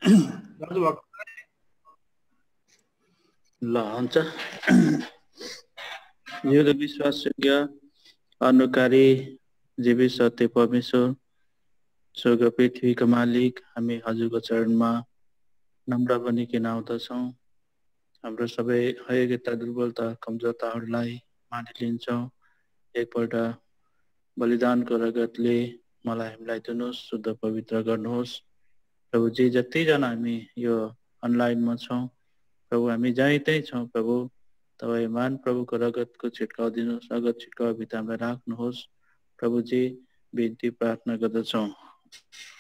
ल हुन्छ। यो विश्वासयोग्य अनुकारी जीवित सत्य परमेश्वर स्वर्ग पृथ्वीका मालिक, हामी हजुरको चरणमा नम्र बनिकन आउँदछौँ। हाम्रो सबै अयोग्यता, दुर्बलता, कमजोरताहरूलाई मानिलिन्छौँ। एकपल्ट बलिदानको रगतले मलाई हामीलाई धुनुहोस्, शुद्ध पवित्र गर्नुहोस्। प्रभुजी, जतिजना हामी यो अनलाइनमा छौँ प्रभु, हामी जहीँ त्यहीँ छौँ प्रभु, तपाईँ महान प्रभुको रगतको छिटकाउ दिनुहोस्, रगत छिटकाउ भित्र हामीलाई राख्नुहोस्। प्रभुजी, बिन्ती प्रार्थना गर्दछौँ।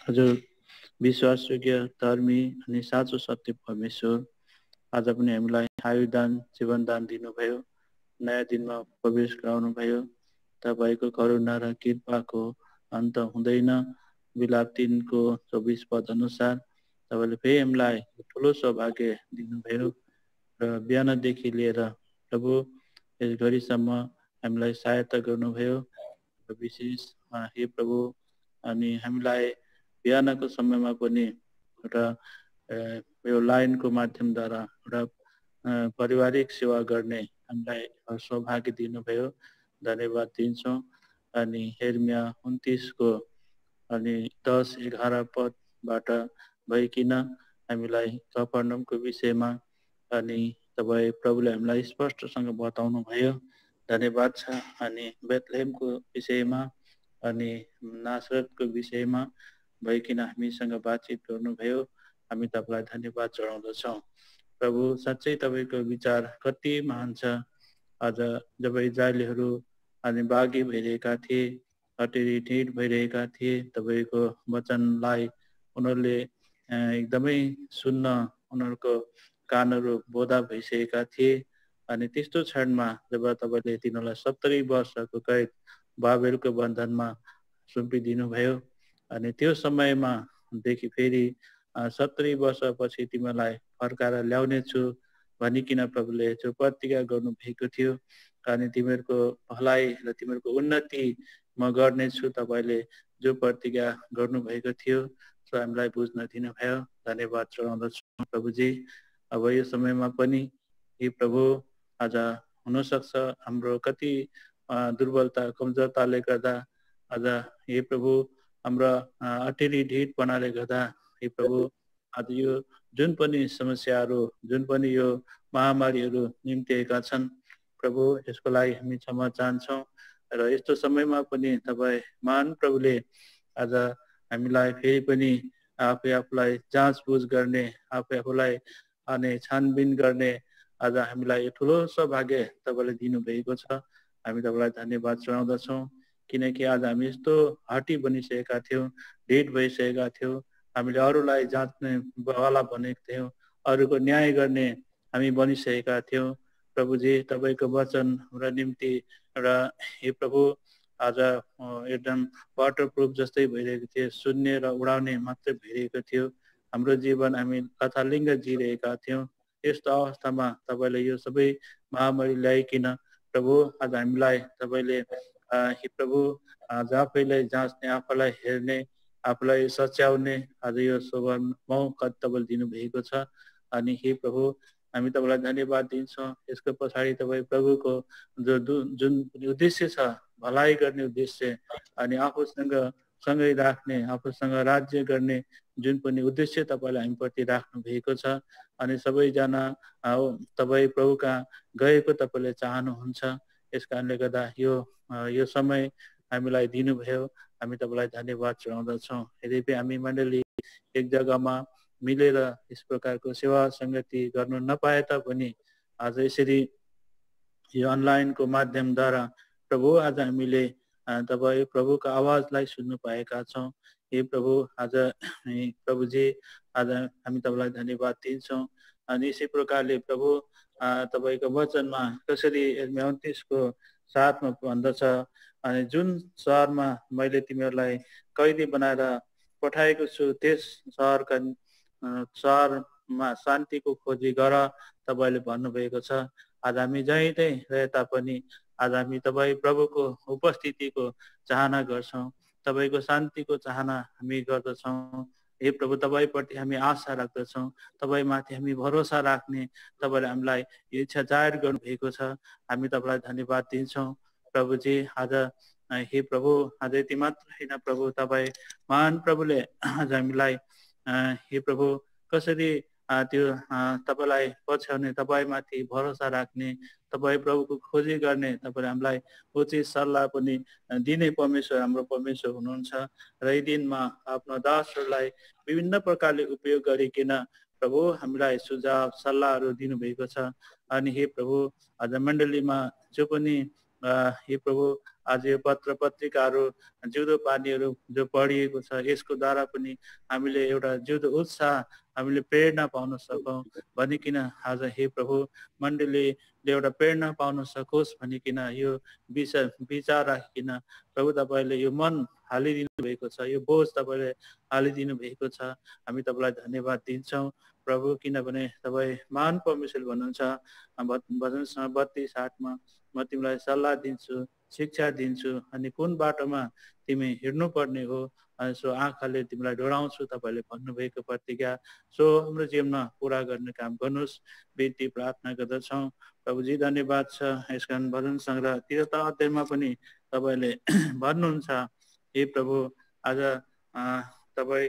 हजुर विश्वासयोग्य, धर्मी अनि साँचो सत्य परमेश्वर, आज पनि हामीलाई आयुदान, जीवनदान दिनुभयो, नयाँ दिनमा प्रवेश गराउनुभयो। तपाईँको करुणा र कृपाको अन्त हुँदैन। विलाप 3को 24 पद अनुसार तपाईँले फेरि हामीलाई ठुलो सौभाग्य दिनुभयो र बिहानदेखि लिएर प्रभु यस घडीसम्म हामीलाई सहायता गर्नुभयो। विशेष हे प्रभु, अनि हामीलाई बिहानको समयमा पनि एउटा यो लाइनको माध्यमद्वारा एउटा पारिवारिक सेवा गर्ने हामीलाई सौभाग्य दिनुभयो। धन्यवाद दिन्छौँ। अनि यिर्मया 29को अनि 10-11 पदबाट भइकन हामीलाई कफरनहुमको विषयमा अनि तपाईँ प्रभुले हामीलाई स्पष्टसँग बताउनु भयो। धन्यवाद छ। अनि बेथलेहमको विषयमा अनि नासरतको विषयमा भइकन हामीसँग बातचित गर्नुभयो। हामी तपाईँलाई धन्यवाद चढाउँदछौँ। प्रभु, साँच्चै तपाईँको विचार कति महान छ। आज जब इजरायलीहरू अनि बागी भइरहेका थिए, अटेरी ढिड भइरहेका थिए, तपाईँको वचनलाई उनीहरूले एकदमै सुन्न उनीहरूको कानहरू बोधा भइसकेका थिए। अनि त्यस्तो क्षणमा जब तपाईँले तिनीहरूलाई 70 वर्षको कैद बाबेलको बन्धनमा सुम्पिदिनु भयो, अनि त्यो समयमा देखि फेरि 70 वर्षपछि तिमीलाई फर्काएर ल्याउने छु भनिकन प्रभुले जो प्रतिज्ञा गर्नुभएको थियो, अनि तिमीहरूको भलाइ र तिमीहरूको उन्नति म गर्नेछु तपाईँले जो प्रतिज्ञा गर्नुभएको थियो, सो हामीलाई बुझ्न दिनुभयो। धन्यवाद चढाउँदछु प्रभुजी। अब यो समयमा पनि हे प्रभु, आज हुनसक्छ हाम्रो कति दुर्बलता, कमजोरताले गर्दा, आज हे प्रभु हाम्रो अटेरी ढिडपनाले गर्दा हे प्रभु, आज यो जुन पनि समस्याहरू, जुन पनि यो महामारीहरू निम्तिएका छन् प्रभु, यसको लागि हामी क्षमा चाहन्छौँ। र यस्तो समयमा पनि तपाईँ महान प्रभुले आज हामीलाई फेरि पनि आफूलाई जाँचबुझ गर्ने, आफूलाई अनि छानबिन गर्ने आज हामीलाई यो ठुलो सौभाग्य तपाईँले दिनुभएको छ। हामी तपाईँलाई धन्यवाद चढाउँदछौँ, किनकि आज हामी यस्तो हटी बनिसकेका थियौँ, ढिड भइसकेका थियौँ। हामीले अरूलाई जाँच्ने वाला बनेको थियौँ, अरूको न्याय गर्ने हामी बनिसकेका थियौँ। प्रभुजी, तपाईँको वचन र निम्ति र हे प्रभु आज एकदम वाटरप्रुफ जस्तै भइरहेको थियो, सुन्ने र उडाउने मात्रै भइरहेको थियो। हाम्रो जीवन हामी लथालिङ्ग जिरहेका थियौँ। यस्तो अवस्थामा तपाईँले यो सबै महामारी ल्याइकन प्रभु आज हामीलाई तपाईँले हे प्रभु आज आफैलाई जाँच्ने, आफूलाई हेर्ने, आफूलाई सच्याउने आज यो मौका तपाईँले दिनुभएको छ। अनि हे प्रभु हामी तपाईँलाई धन्यवाद दिन्छौँ। यसको पछाडि तपाईँ प्रभुको जुन उद्देश्य छ, भलाइ गर्ने उद्देश्य, अनि आफूसँग सँगै राख्ने, आफूसँग राज्य गर्ने जुन पनि उद्देश्य तपाईँले हामीप्रति राख्नु भएको छ। अनि सबैजना तपाईँ प्रभुका गएको तपाईँले चाहनुहुन्छ। यस कारणले गर्दा यो समय हामीलाई दिनुभयो। हामी तपाईँलाई धन्यवाद चढाउँदछौँ। यद्यपि हामी मण्डली एक जग्गामा मिलेर यस प्रकारको सेवा सङ्गति गर्नु नपाए तापनि आज यसरी यो अनलाइनको माध्यमद्वारा प्रभु आज हामीले तपाईँ प्रभुको आवाजलाई सुन्नु पाएका छौँ। हे प्रभु, आज प्रभुजी आज हामी तपाईँलाई धन्यवाद दिन्छौँ। अनि यसै प्रकारले प्रभु तपाईँको वचनमा कसरी यिर्मया 29को 7मा भन्दछ, अनि जुन सहरमा मैले तिमीहरूलाई कैदी बनाएर पठाएको छु त्यस सहरमा शान्तिको खोजी गर तपाईँले भन्नुभएको छ। आज हामी जहीँ त्यहीँ रहे तापनि आज हामी तपाईँ प्रभुको उपस्थितिको चाहना गर्छौँ, तपाईँको शान्तिको चाहना हामी गर्दछौँ। हे प्रभु तपाईप्रति हामी आशा राख्दछौँ, तपाईमाथि हामी भरोसा राख्ने तपाईले हामीलाई इच्छा जाहेर गर्नु भएको छ। हामी तपाईलाई धन्यवाद दिन्छौँ प्रभुजी। आज हे प्रभु आज यति मात्र होइन प्रभु, तपाईँ महान प्रभुले आज हामीलाई हे प्रभु कसरी त्यो तपाईलाई पछ्याउने, तपाईमाथि भरोसा राख्ने, तपाईँ प्रभुको खोजी गर्ने, तपाईँले हामीलाई उचित सल्लाह पनि दिने परमेश्वर हाम्रो परमेश्वर हुनुहुन्छ। र यी दिनमा आफ्नो दासहरूलाई विभिन्न प्रकारले उपयोग गरिकन प्रभु हामीलाई सुझाव सल्लाहहरू दिनुभएको छ। अनि हे प्रभु आज मण्डलीमा जो पनि हे प्रभु आज यो पत्र पत्रिकाहरू जिउँदो पानीहरू जो पढिएको छ, यसको द्वारा पनि हामीले एउटा जिउँदो उत्साह हामीले प्रेरणा पाउन सकौँ भनिकन आज हे प्रभु मण्डलीले एउटा प्रेरणा पाउन सकोस् भनिकन यो विचार राखिकन प्रभु तपाईँले यो मन हालिदिनु भएको छ, यो बोझ तपाईँले हालिदिनु भएको छ। हामी तपाईँलाई धन्यवाद दिन्छौँ प्रभु, किनभने तपाईँ महान परमेश्वर भन्नुहुन्छ भजन 32:8मा म तिमीलाई सल्लाह दिन्छु, शिक्षा दिन्छु, अनि कुन बाटोमा तिमी हिँड्नुपर्ने हो सो आँखाले तिमीलाई डोराउँछु तपाईँले भन्नुभएको प्रतिज्ञा सो हाम्रो जीवनमा पुरा गर्ने काम गर्नुहोस् बिन्ती प्रार्थना गर्दछौँ प्रभुजी। धन्यवाद छ यस कारण भजन सङ्ग्रह 73 अध्यायमा पनि तपाईँले भन्नुहुन्छ हे प्रभु आज तपाईँ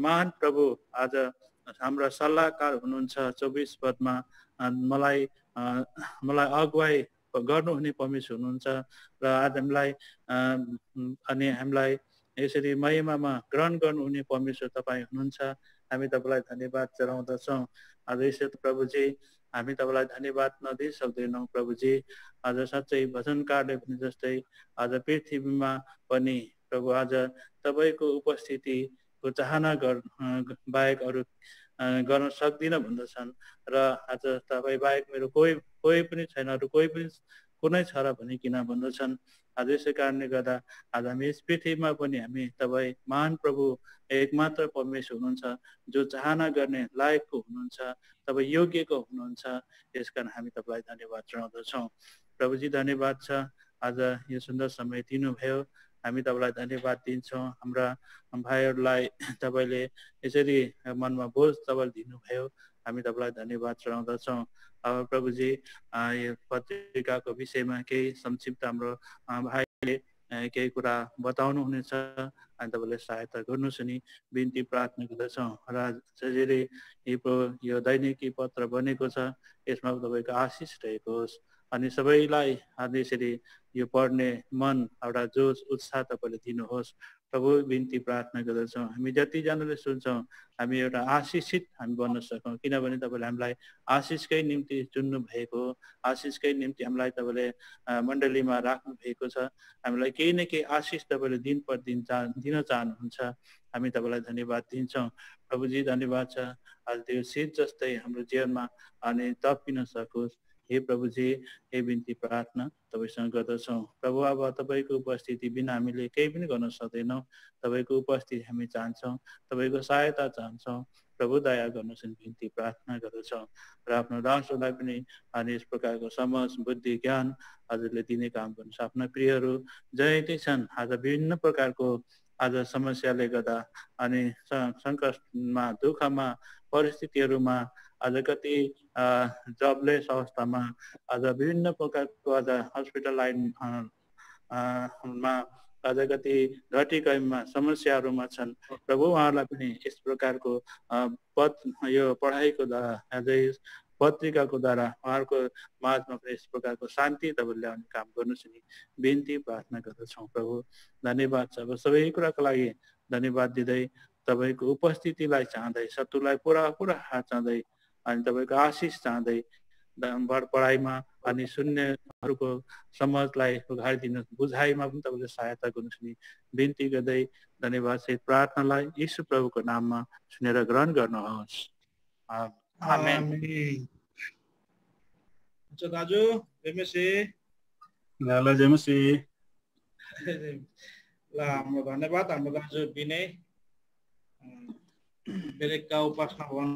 महान प्रभु आज हाम्रा सल्लाहकार हुनुहुन्छ। 24 पदमा मलाई अगुवाई गर्नुहुने परमेश्वर हुनुहुन्छ र आज हामीलाई अनि हामीलाई यसरी महिमामा ग्रहण गर्नुहुने परमेश्वर तपाईँ हुनुहुन्छ। हामी तपाईँलाई धन्यवाद चढाउँदछौँ आज यसो प्रभुजी। हामी तपाईँलाई धन्यवाद नदिई सक्दैनौँ प्रभुजी। आज साँच्चै भजनकारले पनि जस्तै आज पृथ्वीमा पनि प्रभु आज तपाईँको उपस्थितिको चाहना बाहेक अरू गर्न सक्दिनँ भन्दछन् र आज तपाईँ बाहेक मेरो कोही पनि छैन, अरू कोही पनि कुनै छ र भनिकन भन्दछन्। आज यसै कारणले गर्दा आज हामी यस पृथ्वीमा पनि हामी तपाईँ महान प्रभु एकमात्र परमेश्वर हुनुहुन्छ जो चाहना गर्ने लायकको हुनुहुन्छ, तपाईँ योग्यको हुनुहुन्छ। यस कारण हामी तपाईँलाई धन्यवाद चढाउँदछौँ प्रभुजी। धन्यवाद छ आज यो सुन्दर समय दिनुभयो, हामी तपाईँलाई धन्यवाद दिन्छौँ। हाम्रा भाइहरूलाई तपाईँले यसरी मनमा बोझ तपाईँले दिनुभयो, हामी तपाईँलाई धन्यवाद चढाउँदछौँ। अब प्रभुजी यो पत्रिकाको विषयमा केही संक्षिप्त हाम्रो भाइले केही कुरा बताउनु हुनेछ अनि तपाईँले सहायता गर्नुहोस् नि बिन्ती प्रार्थना गर्दछौँ। र जसरी यो दैनिकी पत्र बनेको छ यसमा तपाईँको आशिष रहेको होस् अनि सबैलाई आज यसरी यो पढ्ने मन एउटा जोस उत्साह तपाईँले दिनुहोस् प्रभु। बिन्ती प्रार्थना गर्दछौँ हामी जतिजनाले सुन्छौँ हामी एउटा आशिषित हामी बन्न सकौँ, किनभने तपाईँले हामीलाई आशिषकै निम्ति चुन्नु भएको, आशिषकै निम्ति हामीलाई तपाईँले मण्डलीमा राख्नु भएको छ। हामीलाई केही न केही आशिष तपाईँले दिन प्रतिदिन दिन चाहनुहुन्छ। हामी तपाईँलाई धन्यवाद दिन्छौँ प्रभुजी। धन्यवाद छ आज त्यो शीत जस्तै हाम्रो जीवनमा अनि तपिन सकोस् हे प्रभुजी। हे बिन्ती प्रार्थना तपाईँसँग गर्दछौँ प्रभु। अब तपाईँको उपस्थिति बिना हामीले केही पनि गर्न सक्दैनौँ, तपाईँको उपस्थिति हामी चाहन्छौँ, तपाईँको सहायता चाहन्छौँ प्रभु। दया गर्नुहोस् बिन्ती प्रार्थना गर्दछौँ र आफ्नो दासहरूलाई पनि अनि यस प्रकारको समझ बुद्धि ज्ञान हजुरले दिने काम गर्नुहोस्। आफ्ना प्रियहरू जति छन् आज विभिन्न प्रकारको आज समस्याले गर्दा अनि सङ्कटमा दुःखमा परिस्थितिहरूमा आज कति जबलेस अवस्थामा आज विभिन्न प्रकारको आज हस्पिटल लाइनमा आज कति घटीकैमा समस्याहरूमा छन् प्रभु। उहाँहरूलाई पनि यस प्रकारको यो पढाइको द्वारा अझै पत्रिकाको द्वारा उहाँहरूको माझमा पनि यस प्रकारको शान्ति तपाईँले ल्याउने काम गर्नुहोस् नि बिन्ती प्रार्थना गर्दछौँ प्रभु। धन्यवाद छ अब सबै कुराको लागि धन्यवाद दिँदै तपाईँको उपस्थितिलाई चाहँदै शत्रुलाई पुरा हात चाहँदै अनि तपाईँको आशिष चाहँदै पढाइमा अनि सुन्नेहरूको समझलाई उघारिदिनु, बुझाइमा पनि तपाईँले सहायता गर्नुहोस् नि बिन्ती गर्दै धन्यवाद सहित प्रार्थनालाई यीशु प्रभुको नाममा सुनेर ग्रहण गर्नुहोस्। आमेन। दाजु जेमेसी ल हाम्रो धन्यवाद। हाम्रो दाजु विनय बेरेकका उपासना भवन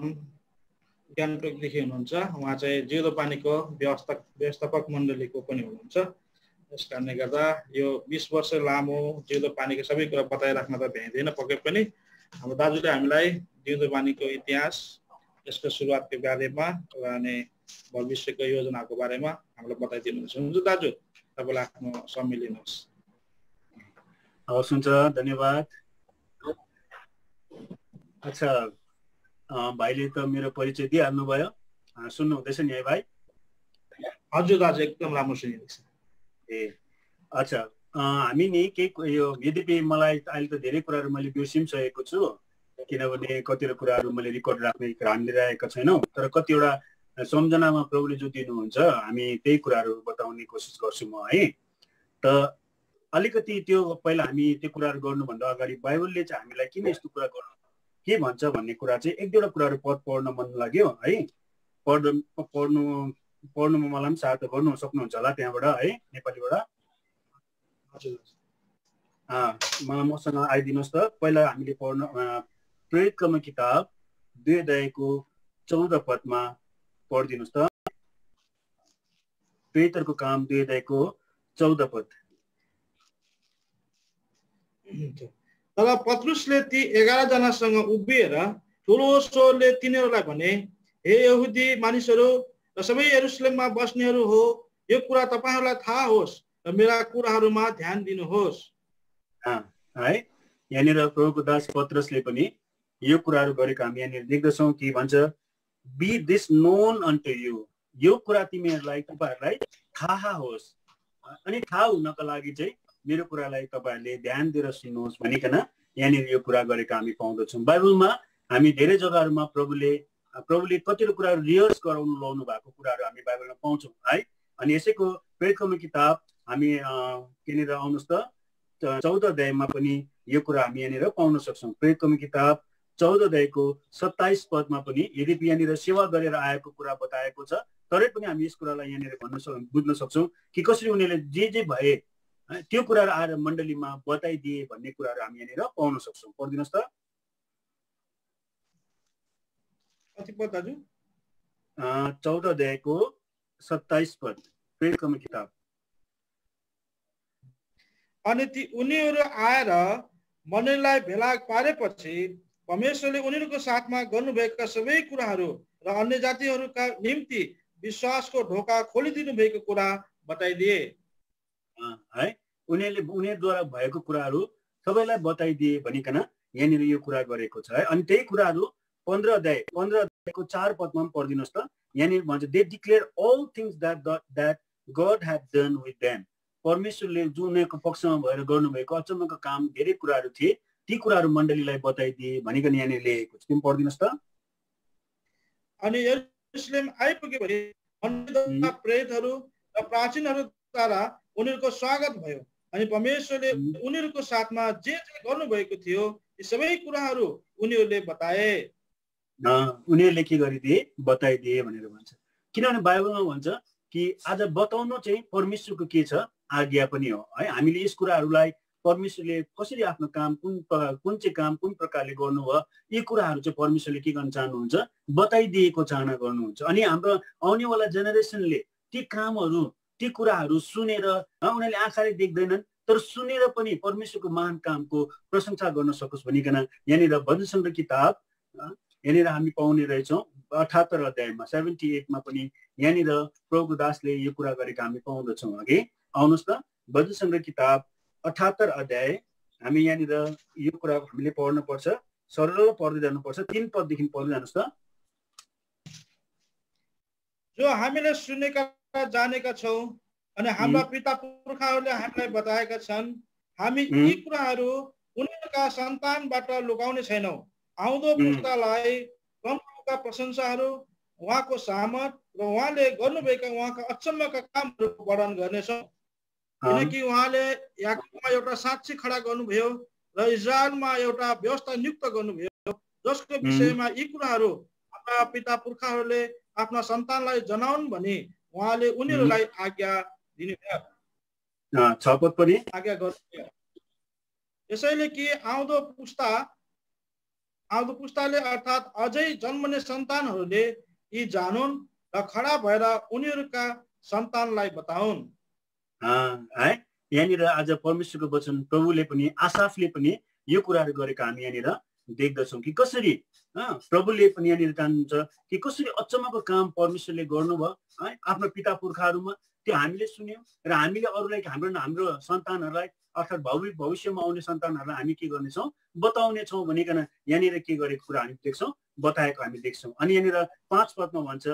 गान्तोकदेखि हुनुहुन्छ। उहाँ चाहिँ जिउँदो पानीको व्यवस्थापक मण्डलीको पनि हुनुहुन्छ। यस कारणले गर्दा यो 20 वर्ष लामो जिउँदो पानीको सबै कुरा बताइराख्न त भ्याइँदैन पक्कै पनि, हाम्रो दाजुले हामीलाई जिउँदो बानीको इतिहास, यसको सुरुवातको बारेमा अनि भविष्यको योजनाको बारेमा हामीलाई बताइदिनुहुन्छ। हुन्छ दाजु, तपाईँलाई आफ्नो समय लिनुहोस्। हवस्, हुन्छ, धन्यवाद। अच्छा, भाइले त मेरो परिचय दिइहाल्नु भयो, सुन्नु हुँदैछ नि है भाइ? हजुर दाजु, एकदम राम्रो सुनिँदैछ। ए अच्छा, हामी नि केही यो यद्यपि मलाई अहिले त धेरै कुराहरू मैले बिर्सिसकेको छु, किनभने कतिवटा कुराहरू मैले रेकर्ड राख्ने हामीले राखेका छैनौँ, तर कतिवटा सम्झनामा प्रभुले जो दिनुहुन्छ हामी त्यही कुराहरू बताउने कोसिस गर्छु म है। त अलिकति त्यो पहिला हामी त्यो कुराहरू गर्नुभन्दा अगाडि बाइबलले चाहिँ हामीलाई किन यस्तो कुरा गर्नु के भन्छ भन्ने कुरा चाहिँ एक दुईवटा कुराहरू पढ्न मन लाग्यो है। पढ्नुमा मलाई पनि सहायता गर्नु सक्नुहुन्छ होला त्यहाँबाट है, नेपालीबाट? मलाई मसँग आइदिनुहोस् त। पहिला हामीले पढ्न प्रेरितकर्म किताब 2 अध्यायको 14 पदमा पढिदिनुहोस् त। प्रेरितहरूको काम 2 अध्यायको 14 पद। तर पत्रुसले ती 11 जनासँग उभिएर ठुलो स्वरले तिनीहरूलाई भने, हे यहुदी मानिसहरू र सबै यरुशलेममा बस्नेहरू हो, यो कुरा तपाईहरूलाई थाहा होस् र मेरा कुराहरूमा ध्यान दिनुहोस्। है, यहाँनिर प्रभुको दास पत्रसले पनि यो कुराहरू गरेको हामी यहाँनिर देख्दछौँ कि भन्छ, बी दिस नोन अन्टु यु, यो कुरा तिमीहरूलाई तपाईँहरूलाई थाहा होस्। अनि थाहा हुनको लागि चाहिँ मेरो कुरालाई तपाईँहरूले ध्यान दिएर सुन्नुहोस् भनिकन यहाँनिर यो कुरा गरेको हामी पाउँदछौँ। बाइबलमा हामी धेरै जग्गाहरूमा प्रभुले कतिवटा कुराहरू रिहर्स गराउनु लाउनु भएको कुराहरू हामी बाइबलमा पाउँछौँ है। अनि यसैको प्रेरितकर्म किताब हामी यहाँनिर आउनुहोस् त 14 अध्यायमा पनि यो कुरा हामी यहाँनिर पाउन सक्छौँ। प्रेरितकर्म किताब 14 अध्यायको 27 पदमा पनि यद्यपि यहाँनिर सेवा गरेर आएको कुरा बताएको छ, तरै पनि हामी यस कुरालाई यहाँनिर बुझ्न सक्छौँ कि कसरी उनीहरूले जे भए त्यो कुराहरू आएर मण्डलीमा बताइदिए भन्ने कुराहरू हामी यहाँनिर पाउन सक्छौँ। पढिदिनुहोस् त। 14 अध्यायको 27 पद प्रेरितकर्म किताब। अनि ती उनीहरू आएर मण्डलीलाई भेला पारेपछि परमेश्वरले उनीहरूको साथमा गर्नुभएका सबै कुराहरू र अन्य जातिहरूका निम्ति विश्वासको ढोका खोलिदिनु भएको कुरा बताइदिए है। उनीहरूद्वारा भएको कुराहरू सबैलाई बताइदिए भनिकन यहाँनिर यो कुरा गरेको छ है। अनि त्यही कुराहरू 15 अध्यायको 4 पदमा पनि पढिदिनुहोस् त। यहाँनिर भन्छ, they declare all things that God had done with them, परमेश्वरले जुन उनीहरूको पक्षमा भएर गर्नुभएको अचम्मका काम धेरै कुराहरू थिए, ती कुराहरू मण्डलीलाई बताइदिए भनिकन यहाँनिर लेखेको छ। तिमी पढिदिनुहोस् त। अनि यरुशलेम आइपुगेपछि मण्डलीका प्रेरितहरू र प्राचीनहरूद्वारा उनीहरूको स्वागत भयो। अनि परमेश्वरले उनीहरूको साथमा जे गर्नुभएको थियो यी सबै कुराहरू उनीहरूले बताए। उनीहरूले के गरिदिए? बताइदिए भनेर भन्छ। किनभने बाइबलमा भन्छ कि आज बताउनु चाहिँ परमेश्वरको के छ? आज्ञा पनि हो है। हामीले यस कुराहरूलाई परमेश्वरले कसरी आफ्नो काम कुन चाहिँ काम कुन प्रकारले गर्नुभयो यी कुराहरू चाहिँ परमेश्वरले के गर्न चाहनुहुन्छ? बताइदिएको चाहना गर्नुहुन्छ। अनि हाम्रो आउनेवाला जेनेरेसनले ती कामहरू ती कुराहरू सुनेर उनीहरूले आँखाले देख्दैनन् तर सुनेर पनि परमेश्वरको महान कामको प्रशंसा गर्न सकोस् भनिकन यहाँनिर भजन सङ्ग्रह किताब यहाँनिर हामी पाउने रहेछौँ 78 अध्यायमा 78मा पनि यहाँनिर प्रभुको दासले यो कुरा गरेको हामी पाउँदछौँ। अघि आउनुहोस् त, भजन सङ्ग्रह किताब 78 अध्याय हामी यहाँनिर यो कुरा हामीले पढ्नुपर्छ, सरल पढ्दै जानुपर्छ। 3 पददेखि पढ्दै जानुहोस् त। जो हामीले सुनेका जानेका छौँ अनि हाम्रा पिता पुर्खाहरूले हामीलाई बताएका छन्, हामी यी कुराहरू उनीहरूका सन्तानबाट लुकाउने छैनौँ। आउँदो पुस्तालाई परमप्रभुका प्रशंसाहरू, उहाँको सामर्थ र उहाँले गर्नुभएका उहाँका अचम्मका कामहरू वर्णन गर्नेछौँ। किनकि उहाँले याकुबमा एउटा साक्षी खडा गर्नुभयो र इजरायलमा एउटा व्यवस्था नियुक्त गर्नुभयो, जसको विषयमा यी कुराहरू हाम्रा पिता पुर्खाहरूले आफ्ना सन्तानलाई जनाउन् भनी उहाँले उनीहरूलाई आज्ञा दिनुभयो। आज्ञा गर्नुभयो। यसैले कि आउँदो पुस्ताले अर्थात् अझै जन्मने सन्तानहरूले यी जानुन् र खडा भएर उनीहरूका सन्तानलाई बताउन्। है, यहाँनिर आज परमेश्वरको वचन प्रभुले पनि आसाफले पनि यो कुराहरू गरेको हामी यहाँनिर देख्दछौँ कि कसरी प्रभुले पनि यहाँनिर चाहनुहुन्छ कि कसरी अचम्मको काम परमेश्वरले गर्नुभयो है आफ्नो पिता पुर्खाहरूमा। त्यो हामीले सुन्यौँ र हामीले अरूलाई हाम्रो सन्तानहरूलाई अर्थात् भविष्यमा आउने सन्तानहरूलाई हामी के गर्नेछौँ बताउनेछौँ भनिकन यहाँनिर के गरेको कुरा हामी देख्छौँ, बताएको हामी देख्छौँ। अनि यहाँनिर 5 पदमा भन्छ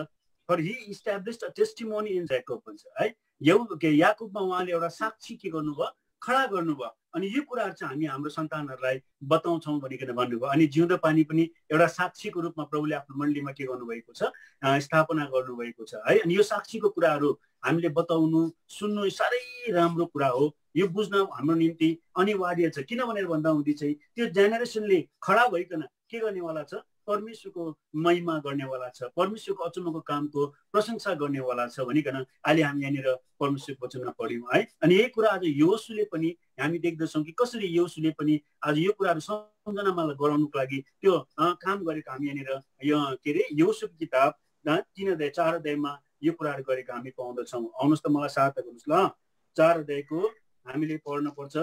for he established a testimony in याकूब भन्छ है। याकूबमा उहाँले एउटा साक्षी के गर्नुभयो, खडा गर्नुभयो। अनि यो कुराहरू चाहिँ हामी हाम्रो सन्तानहरूलाई बताउँछौँ भनिकन भन्नुभयो। अनि जिउँदो पानी पनि एउटा साक्षीको रूपमा प्रभुले आफ्नो मण्डलीमा के गर्नुभएको छ, स्थापना गर्नुभएको छ है। अनि यो साक्षीको कुराहरू हामीले बताउनु सुन्नु साह्रै राम्रो कुरा हो। यो बुझ्न हाम्रो निम्ति अनिवार्य छ। किन भनेर भन्दा हुँदी चाहिँ त्यो जेनेरेसनले खडा भइकन के गर्नेवाला छ, परमेश्वरको महिमा गर्नेवाला छ, परमेश्वरको अचम्मको कामको प्रशंसा गर्नेवाला छ भनिकन अहिले हामी यहाँनिर परमेश्वरको वचनमा पढ्यौँ है। अनि यही कुरा आज योसुले पनि हामी देख्दछौँ कि कसरी योसुले पनि आज यो कुराहरू सम्झनामा गराउनुको लागि त्यो काम गरेको हामी यहाँनिर यो के अरे योसुको किताब 3 अध्याय 4 अध्यायमा यो कुराहरू गरेको हामी पाउँदछौँ। आउनुहोस् त मलाई सहायता गर्नुहोस् ल। 4 अध्यायको हामीले पढ्न पर्छ,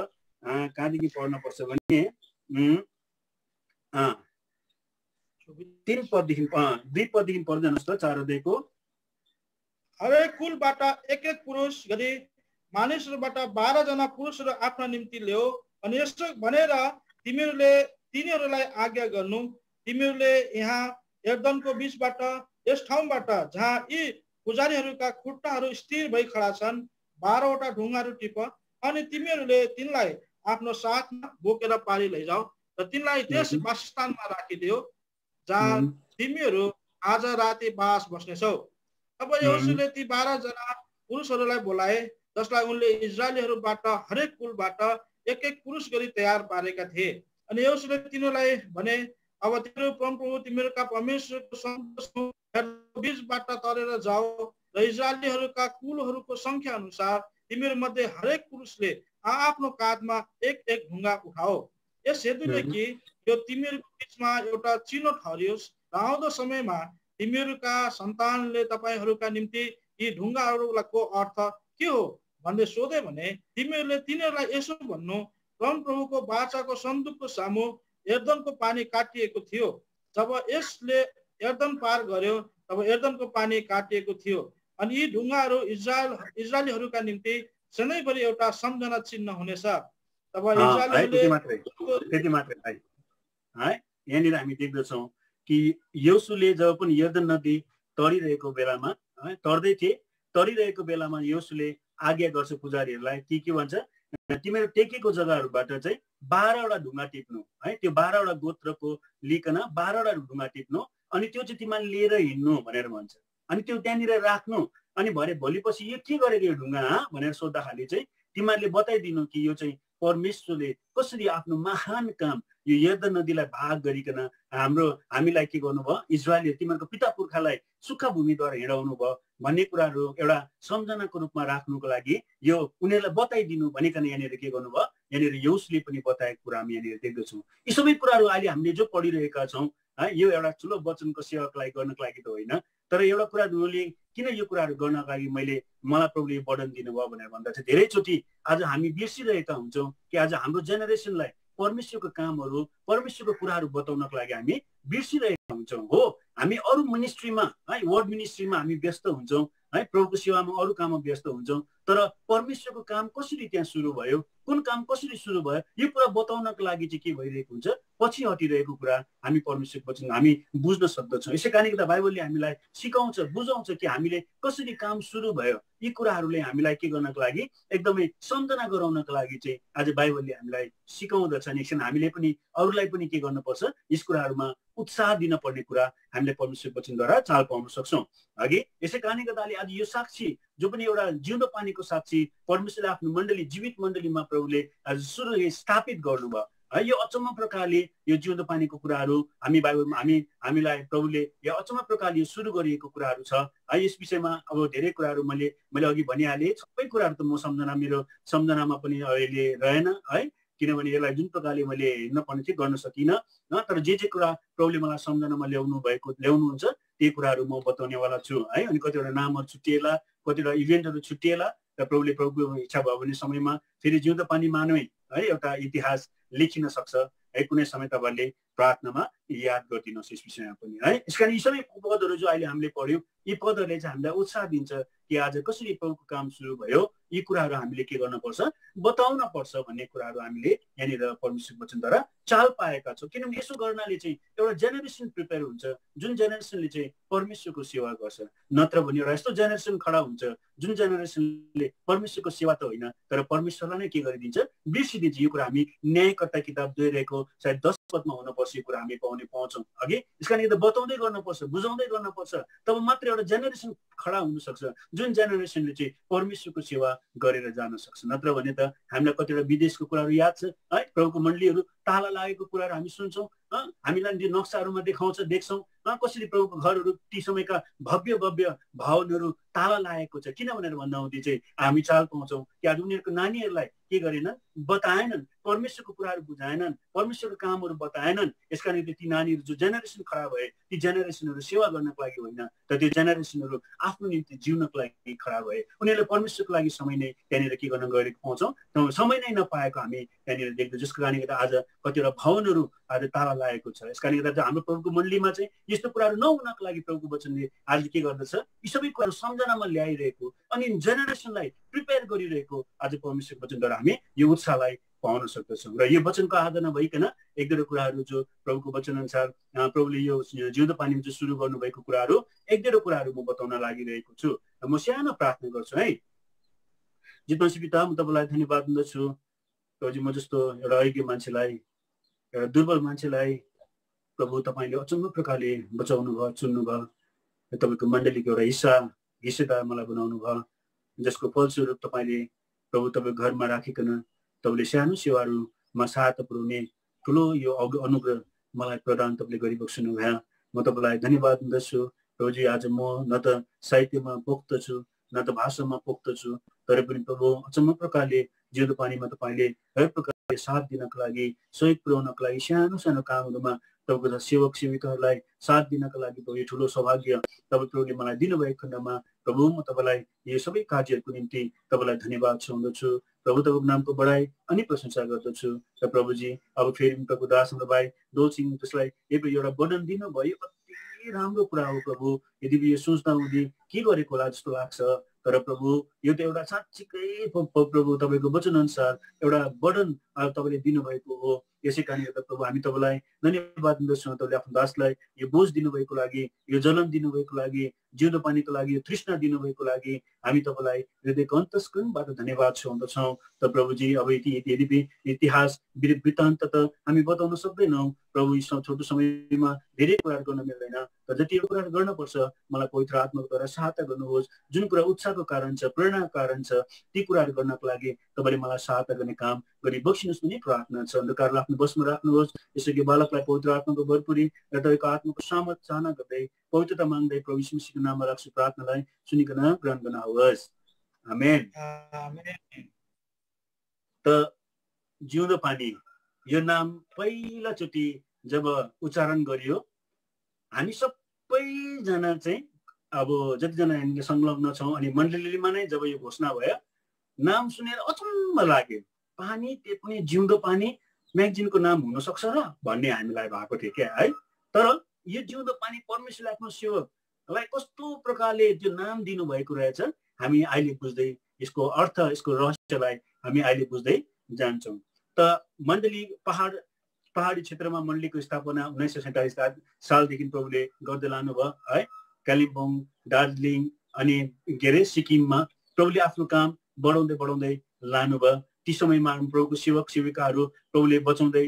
कहाँदेखि पढ्न पर्छ भने 2 पददेखि पढ्नुहोस् त। 4 अध्यायको हरेक कुलबाट एक पुरुष गरी मानिसहरूबाट 12 जना पुरुषहरू आफ्ना निम्ति ल्याऊ। अनि यसो भनेर तिनीहरूलाई आज्ञा गर्नु, तिमीहरूले यहाँ यर्दनको बीचबाट यस ठाउँबाट जहाँ यी पुजारीहरूका खुट्टाहरू स्थिर भई खडा छन् 12 वटा ढुङ्गाहरू टिप। अनि तिमीहरूले तिनलाई आफ्नो साथमा बोकेर पारी लैजाऊ र तिनलाई त्यस वासस्थानमा राखिदियो जहाँ तिमीहरू आज राति बास बस्नेछौ। अब योसुले ती 12 जना पुरुषहरूलाई बोलाए जसलाई उनले इजरायलीहरूबाट हरेक कुलबाट एक पुरुष गरी तयार पारेका थिए। अनि योसुले तिनीहरूलाई भने अब तिमीहरू परमप्रभु तिमीहरूका परमेश्वरको बीचबाट तरेर जाओ र इजरायलीहरूका कुलहरूको संख्या अनुसार तिमीहरू मध्ये हरेक पुरुषले आफ्नो काँधमा एक ढुङ्गा उठाओ। यस हेतुले कि यो तिमीहरूको बीचमा एउटा चिनो ठहरियोस् र आउँदो समयमा तिमीहरूका सन्तानले तपाईँहरूका निम्ति यी ढुङ्गाहरूको अर्थ के हो भन्ने सोधे भने तिमीहरूले तिनीहरूलाई यसो भन्नु, परमप्रभुको वाचाको सन्दुकको सामु यर्दनको पानी काटिएको थियो। जब यसले यर्दन पार गर्यो तब यर्दनको पानी काटिएको थियो। अनि यी ढुङ्गाहरू इजरायलीहरूका निम्ति सधैँभरि एउटा सम्झना चिन्ह हुनेछ। तब त्यति मात्रै है। यहाँनिर हामी देख्दछौँ कि योसुले जब पनि यर्दन नदी तरिरहेको बेलामा तरिरहेको बेलामा योसुले आज्ञा गर्छ पुजारीहरूलाई के भन्छ, तिमीहरू टेकेको जग्गाहरूबाट चाहिँ 12 वटा ढुङ्गा टिप्नु है। त्यो 12 वटा गोत्रको लिकन 12 वटा ढुङ्गा टिप्नु अनि त्यो चाहिँ तिमीले लिएर हिँड्नु भनेर भन्छ। अनि त्यो त्यहाँनिर राख्नु। अनि भोलिपछि यो के गरेको यो ढुङ्गा भनेर सोद्धाखेरि चाहिँ तिमीहरूले बताइदिनु कि यो चाहिँ परमेश्वरले कसरी आफ्नो महान काम यो यर्दन नदीलाई भाग गरिकन हामीलाई के गर्नुभयो, इजरायली तिमीहरूको पिता पुर्खालाई सुक्खा भूमिद्वारा हिँडाउनु भयो भन्ने कुराहरू एउटा सम्झनाको रूपमा राख्नुको लागि यो उनीहरूलाई बताइदिनु भनिकन यहाँनिर के गर्नुभयो, यहाँनिर योसुले पनि बताएको कुरा हामी यहाँनिर देख्दछौँ। यी सबै कुराहरू अहिले हामीले जो पढिरहेका छौँ है, यो एउटा ठुलो वचनको सेवालाई गर्नको लागि त होइन, तर एउटा कुरा उनीहरूले किन यो कुराहरू गर्नको लागि मलाई प्रभुले वर्णन दिनुभयो भनेर भन्दा चाहिँ धेरैचोटि आज हामी बिर्सिरहेका हुन्छौँ कि आज हाम्रो जेनेरेसनलाई परमेश्वरको कामहरू परमेश्वरको कुराहरू बताउनको लागि हामी बिर्सिरहेका हुन्छौँ। हो, हामी अरू मिनिस्ट्रीमा है, वर्ड मिनिस्ट्रीमा हामी व्यस्त हुन्छौँ है, प्रभुको सेवामा अरू काममा व्यस्त हुन्छौँ, तर परमेश्वरको काम कसरी त्यहाँ सुरु भयो, कुन काम कसरी सुरु भयो यो कुरा बताउनको लागि चाहिँ के भइरहेको हुन्छ, पछि हटिरहेको कुरा हामी परमेश्वरको वचन हामी बुझ्न सक्दछौँ। यसै कारणले गर्दा बाइबलले हामीलाई सिकाउँछ, बुझाउँछ कि हामीले कसरी काम सुरु भयो। यी कुराहरूले हामीलाई के गर्नको लागि एकदमै सम्झना गराउनको लागि चाहिँ आज बाइबलले हामीलाई सिकाउँदछ। एकछिन हामीले पनि अरूलाई पनि के गर्नुपर्छ, यस कुराहरूमा उत्साह दिन पर्ने कुरा हामीले परमेश्वरको वचनद्वारा चाल पाउन सक्छौँ अघि। यसै कारणले गर्दा आज यो साक्षी जो पनि एउटा जिउँदो पानीको साक्षी परमेश्वरले आफ्नो मण्डली जीवित मण्डलीमा प्रभुले आज सुरु स्थापित गर्नुभयो है। यो अचम्म प्रकारले यो जिउँदो पानीको कुराहरू हामी बाइबलमा हामीलाई प्रभुले यो अचम्म प्रकारले सुरु गरिएको कुराहरू छ है। यस विषयमा अब धेरै कुराहरू मैले अघि भनिहालेँ। सबै कुराहरू त मेरो सम्झनामा पनि अहिले रहेन है, किनभने यसलाई जुन प्रकारले मैले हिँड्न पर्ने थियो गर्न सकिनँ। तर जे कुरा प्रभुले मलाई सम्झनामा ल्याउनुहुन्छ त्यही कुराहरू म बताउनेवाला छु है। अनि कतिवटा नामहरू छुट्टिएला, कतिवटा इभेन्टहरू छुट्टिएला र प्रभुको इच्छा भयो भने समयमा फेरि जिउँदो पानीमा नै है एउटा इतिहास लेखिन सक्छ है। कुनै समय तपाईँहरूले प्रार्थनामा याद गरिदिनुहोस् यस विषयमा पनि है। यसकारण यी सबै पदहरू जो अहिले हामीले पढ्यौँ, यी पदहरूले चाहिँ हामीलाई उत्साह दिन्छ कि आज कसरी प्रभुको काम सुरु भयो, यी कुराहरू हामीले के गर्न पर्छ, बताउन पर्छ भन्ने कुराहरू हामीले यहाँनिर परमेश्वरको वचनद्वारा चाल पाएका छौँ। किनभने यसो गर्नाले चाहिँ एउटा जेनेरेसन प्रिपेयर हुन्छ, जुन जेनेरेसनले चाहिँ परमेश्वरको सेवा गर्छ। नत्र भने एउटा यस्तो जेनेरेसन खडा हुन्छ जुन जेनेरेसनले परमेश्वरको सेवा त होइन तर परमेश्वरलाई नै के गरिदिन्छ, बिर्सिदिन्छ। यो कुरा हामी न्यायकर्ता किताब 2 रहेको सायद 10 पदमा हुनुपर्छ यो कुरा हामी पाउँछौँ अघि। यसकारण यो त बताउँदै गर्नुपर्छ, बुझाउँदै गर्नुपर्छ, तब मात्र एउटा जेनेरेसन खडा हुन सक्छ जुन जेनेरेसनले चाहिँ परमेश्वरको सेवा गरेर जान सक्छ। नत्र भने त हामीलाई कतिवटा विदेशको कुराहरू याद छ है, प्रभुको मण्डलीहरू ताला लागेको कुराहरू हामी सुन्छौँ, हामीलाई त्यो नक्साहरूमा देख्छौँ कसरी प्रभुको घरहरू ती समयका भव्य भव्य भवनहरू ताला लागेको छ। किन भनेर भन्दा हुँदै चाहिँ हामी चाल पाउँछौँ कि आज उनीहरूको नानीहरूलाई के गरेनन्, बताएनन्, परमेश्वरको कुराहरू बुझाएनन्, परमेश्वरको कामहरू बताएनन्। यसकारण ती नानीहरू जो जेनेरेसन खडा भए, ती जेनेरेसनहरू सेवा गर्नको लागि होइन तर त्यो जेनेरेसनहरू आफ्नो निम्ति जिउनको लागि खडा भए। उनीहरूले परमेश्वरको लागि समय नै त्यहाँनिर के गर्न गएको पाउँछौँ, समय नै नपाएको हामी त्यहाँनिर देख्छौँ। जसको कारणले गर्दा आज कतिवटा भवनहरू आज ताला लागेको छ। यस कारणले गर्दा हाम्रो प्रभुको मण्डलीमा चाहिँ यस्तो कुराहरू नहुनको लागि प्रभुको वचनले आज के गर्दछ, यी सबै कुराहरू सम्झनामा ल्याइरहेको अनि जेनेरेसनलाई प्रिपेयर गरिरहेको आज परमेश्वरको वचनद्वारा हामी यो उत्साहलाई पाउन सक्दछौँ। र यो वचनको आधार नभइकन एक दुईवटा कुराहरू जो प्रभुको वचन अनुसार प्रभुले यो जिउँदो पानीमा चाहिँ सुरु गर्नुभएको कुराहरू एक दुईवटा कुराहरू म बताउन लागिरहेको छु। र म सानो प्रार्थना गर्छु है। जितमसी पिता, म तपाईँलाई धन्यवाद दिन्दछु प्रभुजी, म जस्तो एउटा अयोग्य मान्छेलाई, एउटा दुर्बल मान्छेलाई प्रभु तपाईँले अचम्म प्रकारले बचाउनु भयो, चुन्नु भयो। तपाईँको मण्डलीको एउटा हिस्सेदार मलाई बनाउनु भयो, जसको फलस्वरूप तपाईँले प्रभु तपाईँको घरमा राखिकन तपाईँले सानो सेवाहरूमा सहायता पुर्याउने ठुलो यो अनुग्रह मलाई प्रदान तपाईँले गरिबक्सनु भयो। म तपाईँलाई धन्यवाद दिन्दछु प्रभुजी। आज म न त साहित्यमा पोख्त छु न त भाषामा पोख्त छु, तर पनि प्रभु अचम्म प्रकारले जिउँदो पानीमा तपाईँले हरेक प्रकारले साथ दिनको लागि, सहयोग पुर्याउनको लागि, सानो सानो कामहरूमा तपाईँको सेवक सेविकाहरूलाई साथ दिनको लागि प्रभु ठुलो सौभाग्य तपाईँ प्रभुले मलाई दिनुभएको खण्डमा प्रभु म तपाईँलाई यो सबै कार्यहरूको निम्ति तपाईँलाई धन्यवाद छाउँदछु। प्रभु तपाईँको नामको बढाइ अनि प्रशंसा गर्दछु। र प्रभुजी अब फेरि प्रभु दास हाम्रो भाइ डोलसिंह जसलाई एउटा वर्णन दिनुभयो, कति राम्रो कुरा हो प्रभु। यदि यो सोच्दा हुँदै के गरेको होला जस्तो लाग्छ, तर प्रभु यो त एउटा साँच्चीकै प्रभु तपाईँको वचन अनुसार एउटा वर्णन तपाईँले दिनुभएको हो। यसै कारणले गर्दा प्रभु हामी तपाईँलाई धन्यवाद दिन्दछौँ। तपाईँले आफ्नो दासलाई यो बोझ दिनुभएको लागि, यो जलन दिनुभएको लागि, जिउँदो पानीको लागि, यो तृष्णा दिनुभएको लागि हामी तपाईँलाई हृदयको अन्तस्करणबाट धन्यवाद छाउँदछौँ। त प्रभुजी अब यद्यपि इतिहास वृत्तान्त त हामी बताउन सक्दैनौँ प्रभु, छोटो समयमा धेरै कुराहरू गर्न मिल्दैन, तर जति कुराहरू गर्नुपर्छ मलाई पवित्र आत्माको द्वारा सहायता गर्नुहोस्। जुन कुरा उत्साहको कारण छ, प्रेरणाको कारण छ, ती कुराहरू गर्नको लागि तपाईँले मलाई सहायता गर्ने काम गरी बक्सिनुहोस् भन्ने प्रार्थना छ। अन्धकारलाई आफ्नो बसमा राख्नुहोस्। यसरी बालकलाई पवित्र आत्माको भरपुरी र तपाईँको आत्माको सामर्थ चाहना गर्दै पवित्रता माग्दै प्रभु यीशु मसीहको नाममा राख्छु प्रार्थनालाई सुनिकन ग्रहण गर्नुहोस्। आमेन। त जिउँदो पानी यो नाम पहिलाचोटि जब उच्चारण गरियो, हामी सबैजना चाहिँ अब जतिजना हामीले संलग्न छौँ अनि मण्डलीमा नै जब यो घोषणा भयो, नाम सुनेर अचम्म लाग्यो। पानी, त्यो पनि जिउँदो पानी, म्यागजिनको नाम हुन सक्छ र भन्ने हामीलाई भएको थियो क्या है। तर यो जिउँदो पानी परमेश्वरले आफ्नो सेवकलाई कस्तो प्रकारले त्यो नाम दिनुभएको रहेछ, हामी अहिले बुझ्दै यसको अर्थ, यसको रहस्यलाई हामी अहिले बुझ्दै जान्छौँ। त मण्डली पहाडी क्षेत्रमा मण्डलीको स्थापना 1947 सालदेखि प्रभुले गर्दै लानुभयो है। कालिम्पोङ, दार्जिलिङ अनि सिक्किममा प्रभुले आफ्नो काम बढाउँदै लानुभयो। ती समयमा प्रभुको सेवक सेविकाहरू प्रभुले बचाउँदै,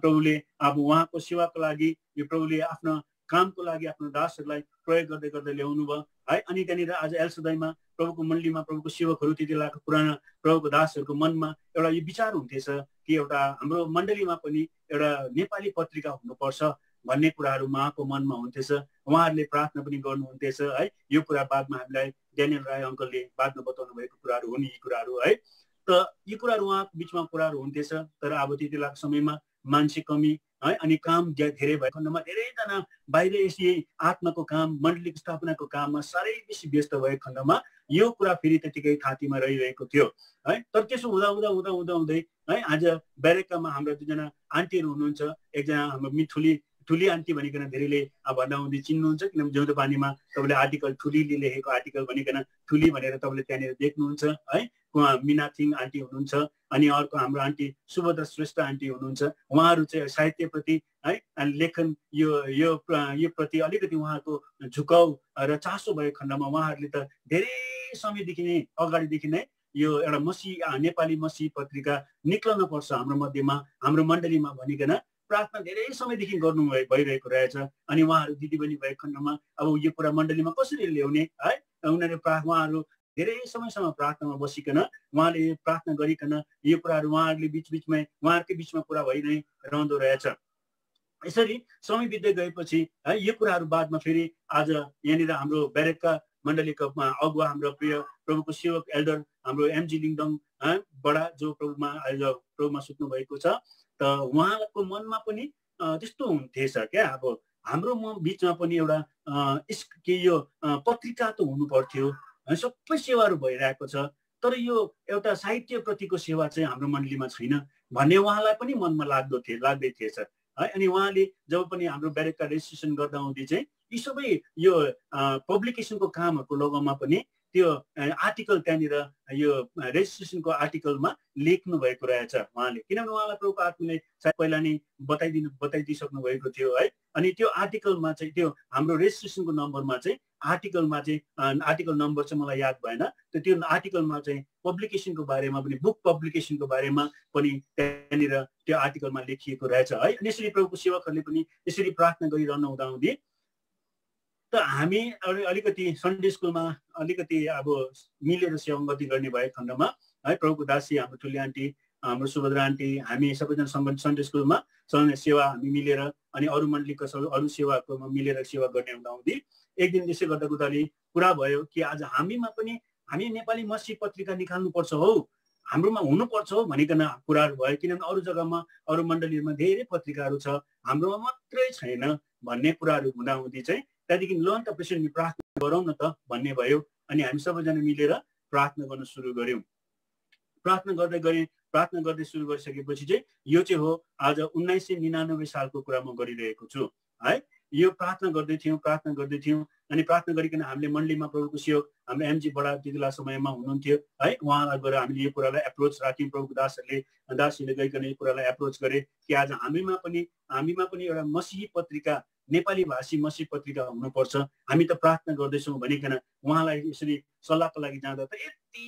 प्रभुले अब उहाँको सेवाको लागि यो प्रभुले आफ्नो कामको लागि आफ्नो दासहरूलाई प्रयोग गर्दै ल्याउनु भयो है। अनि त्यहाँनिर आज एलसदाईमा प्रभुको मण्डलीमा प्रभुको सेवकहरू त्यति बेलाको पुराना प्रभुको दासहरूको मनमा एउटा यो विचार हुन्थेछ कि एउटा हाम्रो मण्डलीमा पनि एउटा नेपाली पत्रिका हुनुपर्छ भन्ने कुराहरू उहाँको मनमा हुन्थेछ। उहाँहरूले प्रार्थना पनि गर्नुहुन्थेछ है। यो कुरा बादमा हामीलाई ड्यानियल राय अङ्कलले बादमा बताउनु भएको कुराहरू हुन् यी कुराहरू है। त यी कुराहरू उहाँको बिचमा कुराहरू हुन्थेछ, तर अब त्यति बेलाको समयमा मान्छे कमी, है। अनि काम धेरै भएको खण्डमा धेरैजना बाहिर यसै आत्माको काम, मण्डलीको स्थापनाको काममा साह्रै बेसी व्यस्त भएको खण्डमा यो कुरा फेरि त्यतिकै थातीमा रहिरहेको थियो है। तर त्यसो हुँदा हुँदा हुँदा हुँदा हुँदै है आज ब्यारेकामा हाम्रा दुईजना आन्टीहरू हुनुहुन्छ। एकजना हाम्रो ठुली आन्टी भनिकन धेरैले भन्दा हुँदै चिन्नुहुन्छ, किनभने जिउँदो पानीमा तपाईँले आर्टिकल ठुलीले लेखेको आर्टिकल भनिकन ठुली भनेर तपाईँले त्यहाँनिर देख्नुहुन्छ है। उहाँ मिनाथिङ आन्टी हुनुहुन्छ। अनि अर्को हाम्रो आन्टी सुभद्रा श्रेष्ठ आन्टी हुनुहुन्छ। उहाँहरू चाहिँ साहित्यप्रति है अनि लेखन यो प्रति अलिकति उहाँको झुकाउ र चासो भएको खण्डमा उहाँहरूले त धेरै समयदेखि नै अगाडिदेखि नै यो एउटा नेपाली मसी पत्रिका निक्लन पर्छ हाम्रो मध्येमा, हाम्रो मण्डलीमा भनिकन प्रार्थना धेरै समयदेखि गर्नु भइरहेको रहेछ। अनि उहाँहरू दिदीबहिनी भएको खण्डमा अब यो कुरा मण्डलीमा कसरी ल्याउने है, उहाँहरू धेरै समयसम्म प्रार्थनामा बसिकन उहाँले प्रार्थना गरिकन यो कुराहरू उहाँहरूले उहाँहरूकै बिचमा कुरा भइ नै रहँदो रहेछ। यसरी समय बित्दै गएपछि है यो कुराहरू बादमा फेरि आज यहाँनिर हाम्रो ब्यारेकका मण्डलीको अगुवा हाम्रो प्रिय प्रभुको सेवक एल्डर हाम्रो एमजी लिङडङ बडा जो प्रभुमा सुत्नु भएको छ, त उहाँको मनमा पनि त्यस्तो हुन्थेछ क्या। अब हाम्रो बिचमा पनि एउटा यो पत्रिका त हुनु पर्थ्यो, सबै सेवाहरू भइरहेको छ, तर यो एउटा साहित्यप्रतिको सेवा चाहिँ हाम्रो मण्डलीमा छैन भन्ने उहाँलाई पनि मनमा लाग्दै थिएछ है। अनि उहाँले जब पनि हाम्रो ब्यारेकका रेजिस्ट्रेसन गर्दा हुँदै चाहिँ यी सबै यो पब्लिकेसनको कामहरूको लगमा पनि त्यो आर्टिकल त्यहाँनिर यो रेजिस्ट्रेसनको आर्टिकलमा लेख्नु भएको रहेछ उहाँले, किनभने उहाँलाई प्रभुको आत्माले सायद पहिला नै बताइदिइसक्नु भएको थियो है। अनि त्यो आर्टिकलमा चाहिँ त्यो हाम्रो रेजिस्ट्रेसनको नम्बरमा चाहिँ आर्टिकल नम्बर चाहिँ मलाई याद भएन, त्यो आर्टिकलमा चाहिँ पब्लिकेसनको बारेमा पनि बुक पब्लिकेसनको बारेमा पनि त्यहाँनिर त्यो आर्टिकलमा लेखिएको रहेछ है। अनि यसरी प्रभुको सेवकहरूले पनि यसरी प्रार्थना गरिरहनु हुँदाहुँदै त हामी अलिकति सन्डे स्कुलमा अलिकति अब मिलेर सेवागति गर्ने भएको खण्डमा है प्रभुको दासी हाम्रो ठुली आन्टी हाम्रो सुभद्रा आन्टी हामी सबैजना सन्डे स्कुलमा सेवा हामी मिलेर अनि अरू मण्डलीको अरू सेवाको मिलेर सेवा गर्ने हुँदाहुँदै एक दिन त्यसै गर्दा कुरा भयो कि आज हामी नेपाली मसी पत्रिका निकाल्नुपर्छ हौ, हाम्रोमा हुनुपर्छ हौ भनिकन कुराहरू भयो। किनभने अरू जग्गामा अरू मण्डलीहरूमा धेरै पत्रिकाहरू छ, हाम्रोमा मात्रै छैन भन्ने कुराहरू हुँदाहुँदै चाहिँ त्यहाँदेखि ल त प्रेसिडेन्टले प्रार्थना गरौँ न त भन्ने भयो। अनि हामी सबैजना मिलेर प्रार्थना गर्न सुरु गऱ्यौँ। प्रार्थना गर्दै सुरु गरिसकेपछि चाहिँ यो चाहिँ हो आज 1999 सालको कुरा म गरिरहेको छु है। यो प्रार्थना गर्दै थियौँ अनि प्रार्थना गरिकन हामीले मण्डलीमा प्रभुको सेवक हाम्रो एमजी बडा त्यतिला समयमा हुनुहुन्थ्यो है, उहाँलाई गएर हामीले यो कुरालाई एप्रोच राख्यौँ। प्रभुको दासहरूले गइकन यो कुरालाई एप्रोच गरे कि आज हामीमा पनि एउटा मसीही पत्रिका नेपाली भाषी मसीही पत्रिका हुनुपर्छ, हामी त प्रार्थना गर्दैछौँ भनिकन उहाँलाई यसरी सल्लाहको लागि जाँदा त यति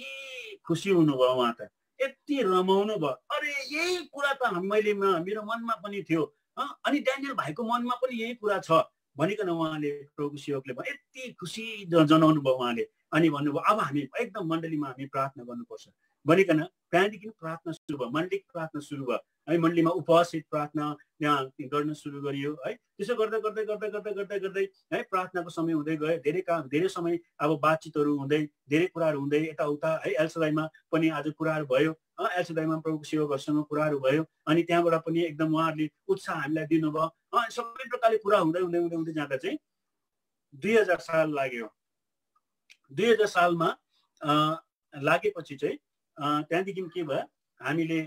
खुसी हुनुभयो, उहाँ त यति रमाउनु भयो। अरे यही कुरा त मेरो मनमा पनि थियो अनि ड्यानियल भाइको मनमा पनि यही कुरा छ भनिकन उहाँले प्रभुको सेवकले यति खुसी जनाउनु भयो उहाँले। अनि भन्नुभयो अब हामी एकदम मण्डलीमा हामी प्रार्थना गर्नुपर्छ भनिकन त्यहाँदेखि प्रार्थना सुरु भयो, मण्डली प्रार्थना सुरु भयो है। मण्डलीमा उपवासित प्रार्थना यहाँ गर्न सुरु गरियो है। त्यसो गर्दै है प्रार्थनाको समय हुँदै गयो। धेरै समय अब बातचितहरू हुँदै धेरै कुराहरू हुँदै यताउता है। एलसदाईमा पनि आज कुराहरू भयो, एलसदाईमा प्रभुको सेवकहरूसँग कुराहरू भयो। अनि त्यहाँबाट पनि एकदम उहाँहरूले उत्साह हामीलाई दिनुभयो। सबै प्रकारले कुरा हुँदै जाँदा चाहिँ 2000 साल लाग्यो। 2000 सालमा लागेपछि चाहिँ त्यहाँदेखि के भयो, हामीले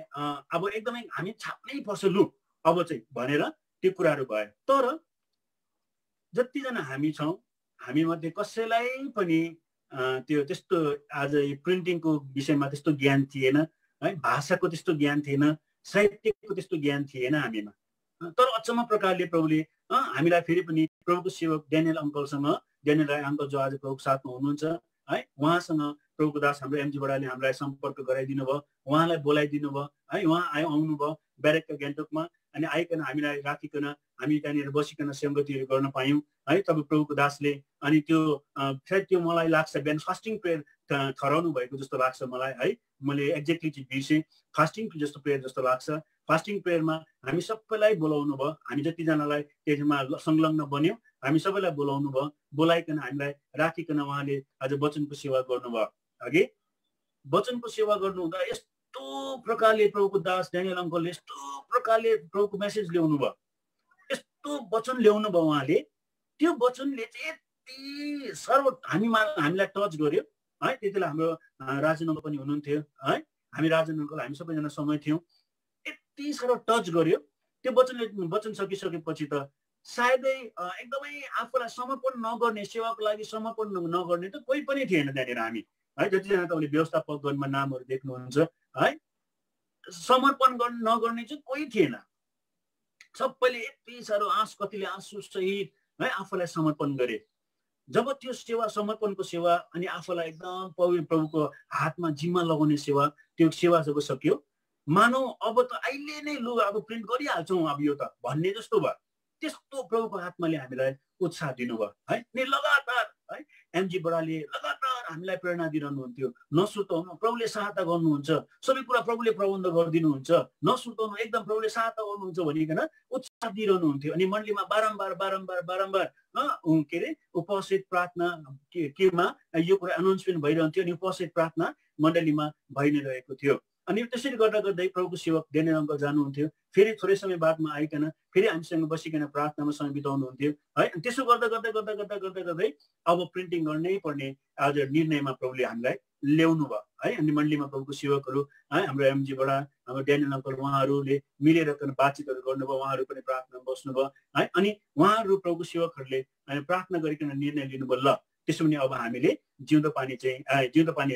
अब एकदमै हामी छाप्नै पर्छ लु अब चाहिँ भनेर त्यो कुराहरू भयो। तर जतिजना हामी छौँ हामी मध्ये कसैलाई पनि त्यो त्यस्तो आज प्रिन्टिङको विषयमा त्यस्तो ज्ञान थिएन है, भाषाको त्यस्तो ज्ञान थिएन, साहित्यको त्यस्तो ज्ञान थिएन हामीमा। तर अचम्म प्रकारले प्रभुले हामीलाई फेरि पनि प्रभुको सेवक ड्यानियल राई अङ्कल जो आज प्रभुको साथमा हुनुहुन्छ है, उहाँसँग प्रभुको दास हाम्रो एमजी बडाले हामीलाई सम्पर्क गराइदिनु भयो, उहाँलाई बोलाइदिनु भयो है। उहाँ आउनुभयो ब्यारेकका गान्तोकमा अनि आइकन हामीलाई राखिकन हामी त्यहाँनिर बसिकन सेवागतिहरू गर्न पायौँ है। तब प्रभुको दासले अनि त्यो सायद त्यो मलाई लाग्छ बिहान फास्टिङ प्रेयर ठहराउनु भएको जस्तो लाग्छ मलाई है। मैले एक्ज्याक्टली चाहिँ बिर्सेँ, फास्टिङ जस्तो प्रेयर जस्तो लाग्छ। फास्टिङ प्रेयरमा हामी सबैलाई बोलाउनु भयो, हामी जतिजनालाई त्यसमा संलग्न बन्यौँ हामी सबैलाई बोलाउनु भयो। बोलाइकन हामीलाई राखिकन उहाँले आज वचनको सेवा गर्नुभयो। अघि वचनको सेवा गर्नुहुँदा यस्तो प्रकारले प्रभुको दास ड्यानियल अङ्कलले यस्तो प्रकारले प्रभुको मेसेज ल्याउनु भयो यस्तो वचन ल्याउनु भयो उहाँले, त्यो वचनले चाहिँ यति हामीलाई टच गर्यो है। त्यति बेला हाम्रो राजन अङ्कल पनि हुनुहुन्थ्यो है, हामी राजन अङ्कल हामी सबैजना सँगै थियौँ। यति साह्रो टच गर्यो त्यो वचन सकिसकेपछि त सायदै एकदमै आफूलाई समर्पण नगर्ने, सेवाको लागि समर्पण नगर्ने त कोही पनि थिएन त्यहाँनिर हामी है। जतिजना तपाईँले व्यवस्थापकगणमा नामहरू देख्नुहुन्छ है, समर्पण नगर्ने चाहिँ कोही थिएन। सबैले यति साह्रो कतिले आँसु सहित है आफूलाई समर्पण गरे। जब त्यो सेवा, समर्पणको सेवा अनि आफूलाई एकदम प्रभुको हातमा जिम्मा लगाउने सेवा, त्यो सेवा जब सक्यो, मानौ अब त अहिले नै लु अब प्रिन्ट गरिहाल्छौँ अब यो त भन्ने जस्तो भयो। त्यस्तो प्रभुको आत्माले हामीलाई उत्साह दिनुभयो है। नि लगातार है एमजी बडाले लगातार हामीलाई प्रेरणा दिइरहनुहुन्थ्यो, नसुर्ताउनु, प्रभुले सहायता गर्नुहुन्छ, सबै कुरा प्रभुले प्रबन्ध गरिदिनुहुन्छ, नसुर्ताउनु, एकदम प्रभुले सहायता गर्नुहुन्छ भनिकन उत्साह दिइरहनुहुन्थ्यो। अनि मण्डलीमा बारम्बार के अरे उपस्थित प्रार्थना केमा यो कुरा अनाउन्समेन्ट भइरहन्थ्यो अनि उपस्थित प्रार्थना मण्डलीमा भइ नै रहेको थियो। अनि त्यसरी गर्दा गर्दै प्रभुको सेवक डेनियल अङ्कल जानुहुन्थ्यो, फेरि थोरै समय बादमा आइकन फेरि हामीसँग बसिकन प्रार्थनामा समय बिताउनुहुन्थ्यो है। अनि त्यसो गर्दा गर्दै अब प्रिन्टिङ गर्नै पर्ने आज निर्णयमा प्रभुले हामीलाई ल्याउनु भयो है। अनि मण्डलीमा प्रभुको सेवकहरू है, हाम्रो एमजीबाट हाम्रो डेनियल अङ्कल उहाँहरूले मिलेर बातचितहरू गर्नुभयो, उहाँहरू पनि प्रार्थनामा बस्नुभयो है। अनि उहाँहरू प्रभुको सेवकहरूले प्रार्थना गरिकन निर्णय लिनुभयो, ल त्यसो भने अब हामीले जिउँदो पानी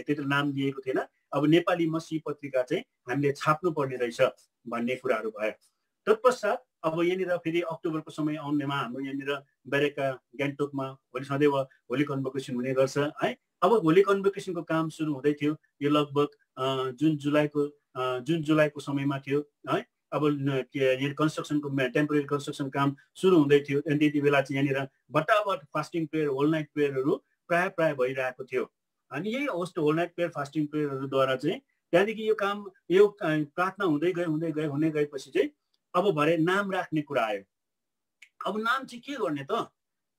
त्यति नाम दिएको थिएन, अब नेपाली मसी पत्रिका चाहिँ हामीले छाप्नु पर्ने रहेछ भन्ने कुराहरू भयो। तत्पश्चात अब यहाँनिर फेरि अक्टोबरको समय आउनेमा हाम्रो यहाँनिर बेरेका गान्तोकमा सदैव होली कन्भोकेसन हुने गर्छ है। अब होली कन्भोकेसनको काम सुरु हुँदै थियो, यो लगभग जुन जुलाईको समयमा थियो है। अब यहाँ कन्स्ट्रक्सनको टेम्पोरेरी कन्स्ट्रक्सन काम सुरु हुँदै थियो। अनि त्यति बेला चाहिँ यहाँनिर बट्टाबट फास्टिङ प्रेयर, होल नाइट प्रेयरहरू प्राय भइरहेको थियो। अनि यही host whole night prayer, fasting प्रेयरहरूद्वारा चाहिँ त्यहाँदेखि यो प्रार्थना हुँदै गएपछि चाहिँ अब भरे नाम राख्ने कुरा आयो। अब नाम चाहिँ के गर्ने त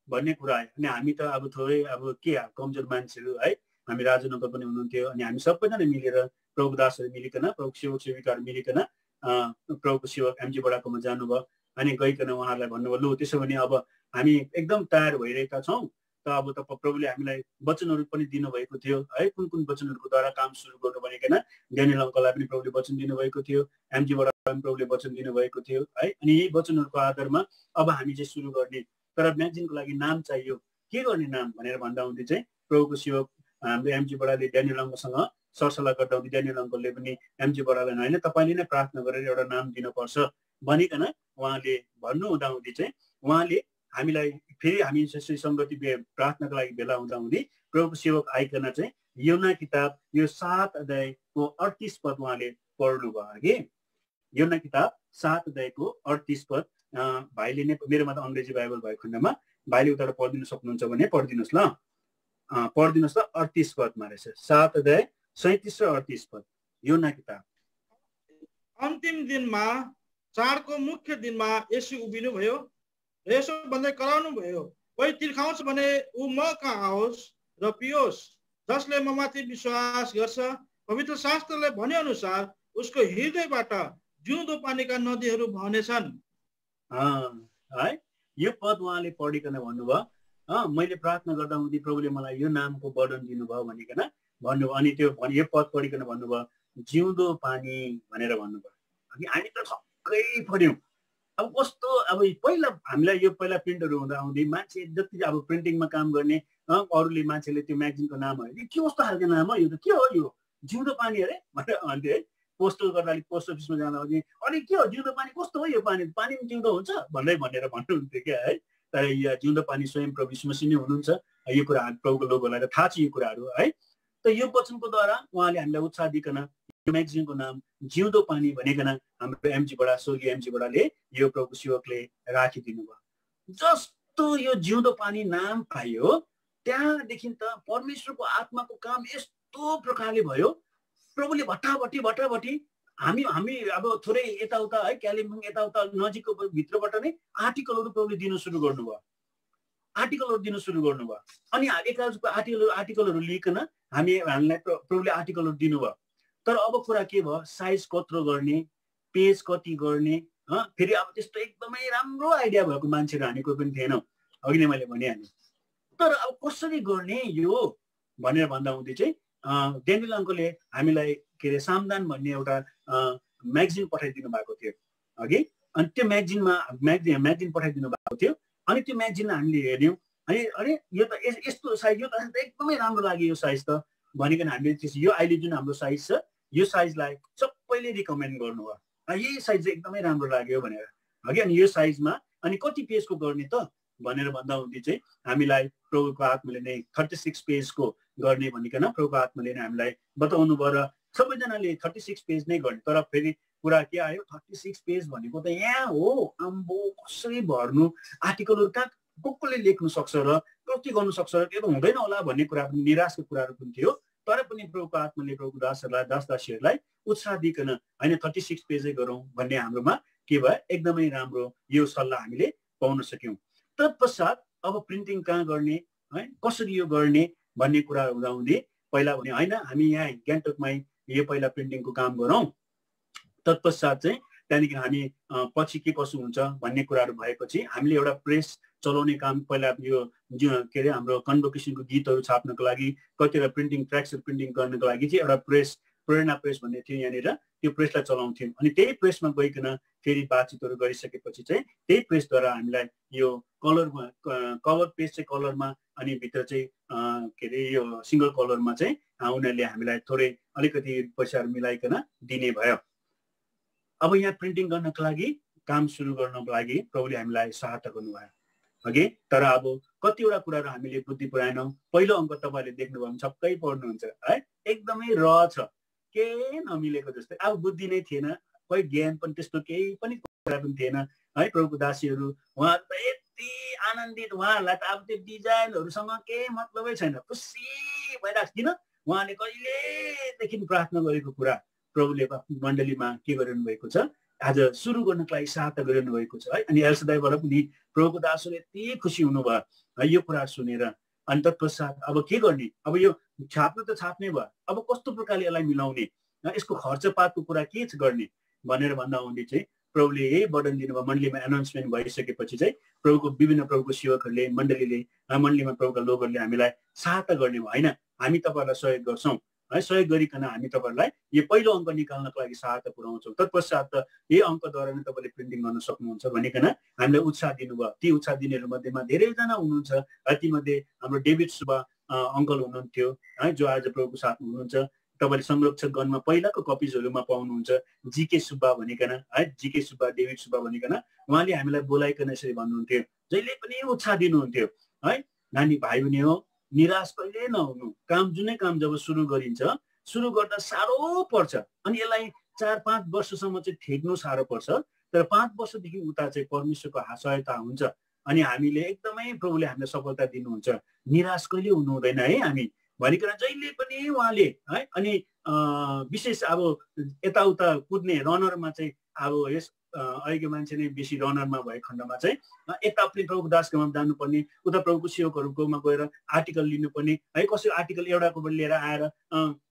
भन्ने कुरा आयो। अनि हामी त अब थोरै अब के कमजोर मान्छेहरू है, हामी राजन अङ्कल पनि हुनुहुन्थ्यो, अनि हामी सबैजना मिलेर प्रभुको दासहरू मिलिकन, प्रभुको सेवक सेविकाहरू मिलिकन प्रभुको सेवक एमजी बडाकोमा जानुभयो। अनि गइकन उहाँहरूलाई भन्नुभयो, लु त्यसो भने अब हामी एकदम तयार भइरहेका छौँ, त अब त प्रभुले हामीलाई वचनहरू पनि दिनुभएको थियो है, कुन वचनहरूको द्वारा काम सुरु गर्नु भनिकन डेनियल अङ्कललाई पनि प्रभुले वचन दिनुभएको थियो, एमजीबाट पनि प्रभुले वचन दिनुभएको थियो है। अनि यही वचनहरूको आधारमा अब हामी चाहिँ सुरु गर्ने, तर म्यागजिनको लागि नाम चाहियो, के गर्ने नाम भनेर भन्दा हुँदै चाहिँ प्रभुको सेवक हाम्रो एमजी बडाले डेनियल अङ्कलसँग सरसल्लाह गर्दा हुँदै डेनियल अङ्कलले पनि एमजी बडालाई होइन तपाईँले नै प्रार्थना गरेर एउटा नाम दिनुपर्छ भनिकन उहाँले भन्नुहुँदा हुँदै चाहिँ उहाँले हामीलाई फेरि हामी सङ्गति प्रार्थनाको लागि भेला हुँदा हुँदै प्रभुको सेवक आइकन चाहिँ योना किताब यो 7 अध्यायको 38 पद उहाँले पढ्नु भयो कि योना किताब 7 अध्यायको 38 पद। भाइले नै मेरोमा त अङ्ग्रेजी बाइबल भएको खण्डमा भाइले उता पढिदिनु सक्नुहुन्छ भने पढिदिनुहोस् ल, पढिदिनुहोस् ल। 38 पदमा रहेछ, 7 अध्याय 37 र 38 पद योना किताब। अन्तिम दिनमा चाडको मुख्य दिनमा यसु उभिनु भयो र यसो भन्दै कराउनु भयो, कोही तिर्खाउँछ भने ऊ म कहाँ आओस् र पियोस्, जसले ममाथि विश्वास गर्छ पवित्र शास्त्रले भने अनुसार उसको हृदयबाट जिउँदो पानीका नदीहरू बहनेछन् है। यो पद उहाँले पढिकन भन्नुभयो, मैले प्रार्थना गर्दा हुँदै प्रभुले मलाई यो नामको वर्णन दिनुभयो भनिकन भन्नुभयो। अनि त्यो यो पद पढिकन भन्नुभयो जिउँदो पानी भनेर भन्नुभयो। अनि हामी त छक्कै पऱ्यौँ। अब कस्तो, अब पहिला हामीलाई यो पहिला प्रिन्टहरू हुँदा हुँदै मान्छे जति अब प्रिन्टिङमा काम गर्ने अरूले मान्छेले त्यो म्यागजिनको नामहरू के कस्तो खालको नाम हो, यो त के हो, यो जिउँदो पानी अरे भनेर भन्थ्यो है। पोस्टल गर्दा पोस्ट अफिसमा जाँदा अनि के हो जिउँदो पानी, कस्तो हो यो पानी पनि जिउँदो हुन्छ भनेर भन्नुहुन्थ्यो क्या है। तर यो जिउँदो पानी स्वयं प्रभु यीशु मसीह नै हुनुहुन्छ। यो कुरा प्रभुको लोगोलाई त थाहा छ यो कुराहरू है। त यो वचनको द्वारा उहाँले हामीलाई उत्साह दिकन यो म्यागजिनको नाम जिउँदो पानी भनेकन हाम्रो एमजीबाट स्वर्गीय एमजीबाटले यो प्रभुको सेवकले राखिदिनु भयो। जस्तो यो जिउँदो पानी नाम पाइयो त्यहाँदेखि त परमेश्वरको आत्माको काम यस्तो प्रकारले भयो। प्रभुले भट्टाभट्टी हामी अब थोरै यताउता है कालिम्पोङ यताउता नजिकको भित्रबाट नै आर्टिकलहरू प्रभुले दिनु सुरु गर्नुभयो। अनि एकाजको आर्टिकलहरू लिकन हामीलाई प्रभुले आर्टिकलहरू दिनुभयो। तर अब कुरा के भयो, साइज कत्रो गर्ने, पेज कति गर्ने फेरि अब त्यस्तो एकदमै राम्रो आइडिया भएको मान्छेहरू हामी कोही पनि थिएनौँ, अघि नै मैले भनिहालेँ। तर अब कसरी गर्ने यो भनेर भन्दा हुँदै चाहिँ डेनियल अङ्कलले हामीलाई के अरे सामदान भन्ने एउटा म्यागजिन पठाइदिनु भएको थियो अघि। अनि त्यो म्यागजिन पठाइदिनु भएको थियो। अनि त्यो म्यागजिन हामीले हेर्यौँ। अनि यो त यस्तो साइज, यो त एकदमै राम्रो लाग्यो यो साइज त भनिकन हामीले यो अहिले जुन हाम्रो साइज छ यो साइजलाई सबैले रिकमेन्ड गर्नुभयो, यही साइज चाहिँ एकदमै राम्रो लाग्यो भनेर हगि। अनि यो साइजमा अनि कति पेजको गर्ने त भनेर भन्दा हुँदै चाहिँ हामीलाई प्रभुको आत्माले नै 36 पेजको गर्ने भनिकन प्रभुको आत्माले नै हामीलाई बताउनु भयो र सबैजनाले 36 पेज नै गर्ने। तर फेरि कुरा के आयो, 36 पेज भनेको त यहाँ हो, आम्बो कसरी भर्नु, आर्टिकलहरू कहाँ कसले लेख्नु सक्छ र कति गर्नु सक्छ र त्यो त हुँदैन होला भन्ने कुरा पनि, निराशको कुराहरू पनि थियो। तर पनि प्रभुको आत्माले प्रभुको दासदासीहरूलाई उत्साह दिइकन होइन 36 पेजै गरौँ भन्ने हाम्रोमा के भयो, एकदमै राम्रो यो सल्लाह हामीले पाउन सक्यौँ। तत्पश्चात अब प्रिन्टिङ कहाँ गर्ने है, कसरी यो गर्ने भन्ने कुरा हुँदाहुँदै पहिला भने होइन हामी यहाँ गान्तोकमै यो पहिला प्रिन्टिङको काम गरौँ। तत्पश्चात चाहिँ त्यहाँदेखि हामी पछि के कसो हुन्छ भन्ने कुराहरू भएपछि हामीले एउटा प्रेस चलाउने काम पहिला यो के अरे हाम्रो कन्भोकेसनको गीतहरू छाप्नको लागि कतिवटा प्रिन्टिङ ट्र्याक्सहरू प्रिन्टिङ गर्नको लागि चाहिँ एउटा प्रेस, प्रेरणा प्रेस भन्ने थियो यहाँनिर, त्यो प्रेसलाई चलाउँथ्यौँ। अनि त्यही प्रेसमा गइकन फेरि बातचितहरू गरिसकेपछि चाहिँ त्यही प्रेसद्वारा हामीलाई यो कलरमा, कभर पेज चाहिँ कलरमा अनि भित्र चाहिँ के अरे यो सिङ्गल कलरमा चाहिँ उनीहरूले हामीलाई थोरै अलिकति पैसाहरू मिलाइकन दिने भयो। अब यहाँ प्रिन्टिङ गर्नको लागि काम सुरु गर्नको लागि प्रभुले हामीलाई सहायता गर्नुभयो हगि। तर अब कतिवटा कुराहरू हामीले बुद्धि पुऱ्याएनौँ। पहिलो अङ्क तपाईँहरूले देख्नुभयो भने छक्कै पर्नुहुन्छ है, एकदमै र छ, केही नमिलेको जस्तै। अब बुद्धि नै थिएन, कोही ज्ञान पनि त्यस्तो केही पनि कुरा पनि थिएन है। प्रभुको दासीहरू उहाँहरू त यति आनन्दित, उहाँहरूलाई त अब त्यो डिजाइनहरूसँग केही मतलबै छैन, खुसी भइरहेको छ। किन उहाँले कहिलेदेखि प्रार्थना गरेको कुरा प्रभुले मण्डलीमा के गरिरहनु भएको छ, आज सुरु गर्नको लागि सहायता गरिरहनु भएको छ है। अनि एल्सदाईबाट पनि प्रभुको दासहरू यति खुसी हुनुभयो है यो कुरा सुनेर। अनि तत्पश्चात अब के गर्ने, अब यो छाप्नु त छाप्ने भयो, अब कस्तो प्रकारले यसलाई मिलाउने, यसको खर्चपातको कुरा के गर्ने भनेर भन्दा हुँदै चाहिँ प्रभुले यही बर्डन दिनुभयो। मण्डलीमा एनाउन्समेन्ट भइसकेपछि चाहिँ प्रभुको विभिन्न प्रभुको सेवकहरूले मण्डलीमा प्रभुका लोकहरूले हामीलाई सहायता गर्ने भयो। होइन हामी तपाईँहरूलाई सहयोग गर्छौँ है, सहयोग गरिकन हामी तपाईँहरूलाई यो पहिलो अङ्क निकाल्नको लागि सहायता पुऱ्याउँछौँ। तत्पश्चात त यही अङ्कद्वारा नै तपाईँले प्रिन्टिङ गर्न सक्नुहुन्छ भनिकन हामीलाई उत्साह दिनुभयो। ती उत्साह दिनेहरू मध्येमा धेरैजना हुनुहुन्छ है। तीमध्ये हाम्रो डेभिड सुब्बा अङ्कल हुनुहुन्थ्यो है, जो आज प्रभुको साथमा हुनुहुन्छ। तपाईँले संरक्षक गणमा पहिलाको कपिजहरूमा पाउनुहुन्छ जीके सुब्बा भनिकन है, जीके सुब्बा, डेभिड सुब्बा भनिकन उहाँले हामीलाई बोलाइकन यसरी भन्नुहुन्थ्यो, जहिले पनि उत्साह दिनुहुन्थ्यो है। नानी भाइ हुने हो, निराश कहिले नहुनु, काम जुनै काम जब सुरु गरिन्छ, सुरु गर्दा साह्रो पर्छ अनि यसलाई 4-5 वर्षसम्म चाहिँ ठेक्नु साह्रो पर्छ। तर 5 वर्षदेखि उता चाहिँ परमेश्वरको सहायता हुन्छ अनि हामीले एकदमै प्रभुले हामीलाई सफलता दिनुहुन्छ। निराश कहिले हुनु हुँदैन है हामी भनिकन जहिले पनि उहाँले है। अनि विशेष अब यताउता कुद्ने रनरमा चाहिँ अब यस अहिलेको मान्छे नै बेसी रनरमा भएको खण्डमा चाहिँ यता पनि प्रभुको दासकोमा जानुपर्ने, उता प्रभुको सेवकहरूकोमा गएर आर्टिकल लिनुपर्ने है, कसै आर्टिकल एउटाकोबाट लिएर आएर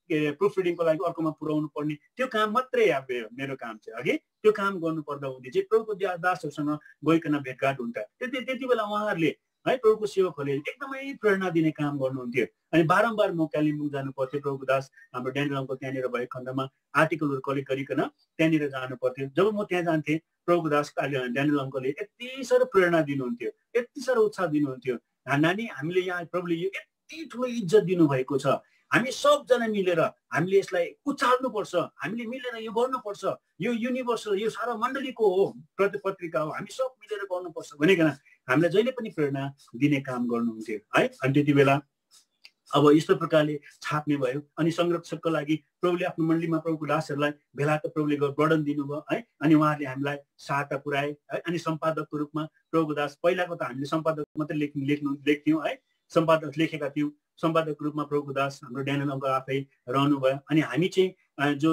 के प्रुफ रिडिङको लागि अर्कोमा पुर्याउनु पर्ने, त्यो काम मात्रै मेरो काम चाहिँ अघि। त्यो काम गर्नुपर्दा हुँदै चाहिँ प्रभुको दासहरूसँग गइकन भेटघाट हुन्छ। त्यति बेला उहाँहरूले है प्रभुको सेवकहरूले एकदमै प्रेरणा दिने काम गर्नुहुन्थ्यो। अनि बारम्बार म कालिम्पोङ जानु पर्थ्यो, प्रभुको दास हाम्रो ड्यानियल अङ्कल त्यहाँनिर भएको खण्डमा आर्टिकलहरू कलेक्ट गरिकन त्यहाँनिर जानु पर्थ्यो। जब म त्यहाँ जान्थेँ प्रभुको दास ड्यानियल अङ्कलले यति साह्रो प्रेरणा दिनुहुन्थ्यो, यति साह्रो उत्साह दिनुहुन्थ्यो। नानी हामीले यहाँ प्रभुले यो यति ठुलो इज्जत दिनुभएको छ, हामी सबजना मिलेर हामीले यसलाई उचाल्नुपर्छ, हामीले मिलेर यो गर्नुपर्छ, यो युनिभर्सल यो सारा मण्डलीको हो, पत्रिका हो, हामी सब मिलेर गर्नुपर्छ भनिकन हामीलाई जहिले पनि प्रेरणा दिने काम गर्नुहुन्थ्यो है। अनि त्यति बेला अब यस्तो प्रकारले छाप्ने भयो। अनि संरक्षकको लागि प्रभुले आफ्नो मण्डलीमा प्रभुको दासहरूलाई भेला त प्रभुले बर्डन दिनुभयो है। अनि उहाँहरूले हामीलाई सहायता पुऱ्याए है। अनि सम्पादकको रूपमा प्रभुको दास, पहिलाको त हामीले सम्पादक मात्रै लेख्थ्यौँ है, सम्पादक लेखेका थियौँ। सम्पादकको रूपमा प्रभुको दास हाम्रो ड्यानियल अङ्कल आफै रहनुभयो। अनि हामी चाहिँ जो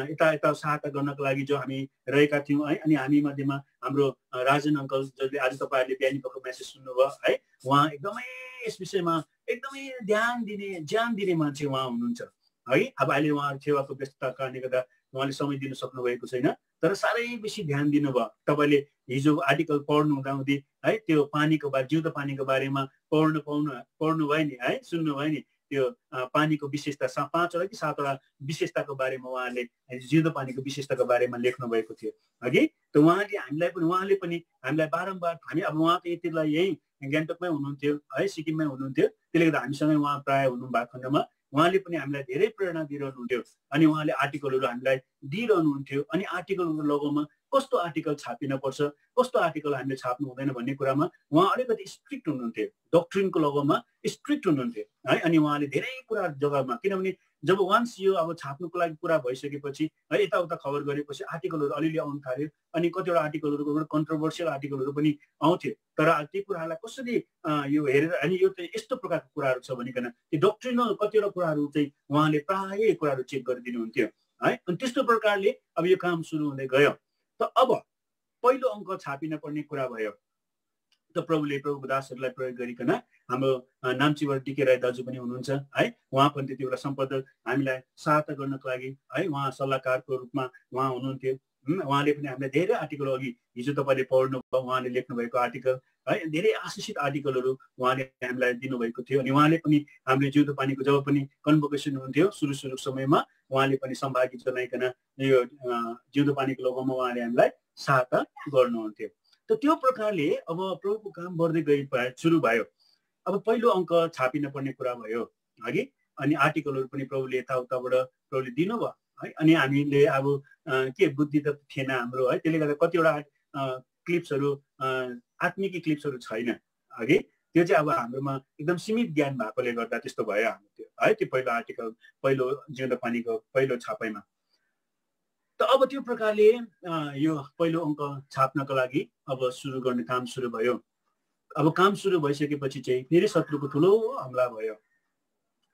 यता सहायता गर्नको लागि जो हामी रहेका थियौँ है। अनि हामी मध्येमा हाम्रो राजन अङ्कल जसले आज तपाईँहरूले बिहानी भएको मेसेज सुन्नुभयो है, उहाँ एकदमै यस विषयमा एकदमै ज्यान दिने मान्छे उहाँ हुनुहुन्छ है। अब अहिले उहाँ सेवाको व्यस्तताको कारणले गर्दा उहाँले समय दिन सक्नु भएको छैन। तर साह्रै बेसी ध्यान दिनुभयो। तपाईँले हिजो आर्टिकल पढ्नु हुँदाहुँदै है त्यो पानीको बारे जिउँदो पानीको बारेमा पढ्नु भयो नि है, सुन्नुभयो नि त्यो पानीको विशेषता 5वटा कि 7वटा विशेषताको बारेमा उहाँले जिउँदो पानीको विशेषताको बारेमा लेख्नु भएको थियो हगि। त उहाँले पनि हामीलाई बारम्बार हामी अब उहाँ त यतिलाई यही गान्तोकमै हुनुहुन्थ्यो है, सिक्किममै हुनुहुन्थ्यो, त्यसले गर्दा हामीसँगै उहाँ प्राय हुनुभएको खण्डमा उहाँले पनि हामीलाई धेरै प्रेरणा दिइरहनुहुन्थ्यो अनि उहाँले आर्टिकलहरू हामीलाई दिइरहनुहुन्थ्यो। अनि आर्टिकलहरू लगौमा कस्तो आर्टिकल छापिनुपर्छ, कस्तो आर्टिकल हामीले छाप्नु हुँदैन भन्ने कुरामा उहाँ अलिकति स्ट्रिक्ट हुनुहुन्थ्यो, डक्ट्रिनको लगौमा स्ट्रिक्ट हुनुहुन्थ्यो है। अनि उहाँले धेरै कुरा जग्गामा, किनभने जब वान्स यो अब छाप्नुको लागि कुरा भइसकेपछि है यताउता खबर गरेपछि आर्टिकलहरू अलिअलि आउनु थाल्यो अनि कतिवटा आर्टिकलहरू कन्ट्रोभर्सियल आर्टिकलहरू पनि आउँथ्यो। तर त्यो कुराहरूलाई कसरी यो हेरेर अनि यो चाहिँ यस्तो प्रकारको कुराहरू छ भनिकन त्यो डक्ट्रिनल कतिवटा कुराहरू चाहिँ उहाँले प्रायः कुराहरू चेक गरिदिनुहुन्थ्यो है। अनि त्यस्तो प्रकारले अब यो काम सुरु हुँदै गयो। त अब पहिलो अङ्क छापिन पर्ने कुरा भयो। त प्रभुको दासहरूलाई प्रयोग गरिकन हाम्रो नाम्चीबाट डिके राई दाजु पनि हुनुहुन्छ है, उहाँ पनि त्यति बेला सम्पादक हामीलाई सहायता गर्नको लागि है, उहाँ सल्लाहकारको रूपमा उहाँ हुनुहुन्थ्यो। उहाँले पनि हामीलाई धेरै आर्टिकल अघि हिजो तपाईँले पढ्नुभयो, उहाँले लेख्नु भएको आर्टिकल है, धेरै आशिषित आर्टिकलहरू उहाँले हामीलाई दिनुभएको थियो। अनि उहाँले पनि हामीले जिउँदो पानीको जब पनि कन्भोकेसन हुन्थ्यो सुरु समयमा उहाँले पनि सम्भागी जनाइकन यो जिउँदो पानीको लगौमा उहाँले हामीलाई सहायता गर्नुहुन्थ्यो। त त्यो प्रकारले अब प्रभुको काम बढ्दै गए सुरु भयो। अब पहिलो अङ्क छापिन पर्ने कुरा भयो हगि। अनि आर्टिकलहरू पनि प्रभुले यताउताबाट प्रभुले दिनुभयो है। अनि हामीले अब के बुद्धि त थिएन हाम्रो है, त्यसले गर्दा कतिवटा क्लिप्सहरू आत्मिक क्लिप्सहरू छैन हगि। त्यो चाहिँ अब हाम्रोमा एकदम सीमित ज्ञान भएकोले गर्दा त्यस्तो भयो हाम्रो है। त्यो पहिलो आर्टिकल पहिलो जिउँदो पानीको पहिलो छापाइमा। त अब त्यो प्रकारले यो पहिलो अङ्क छाप्नको लागि अब सुरु गर्ने काम सुरु भयो। अब काम सुरु भइसकेपछि चाहिँ फेरि शत्रुको ठुलो हमला भयो,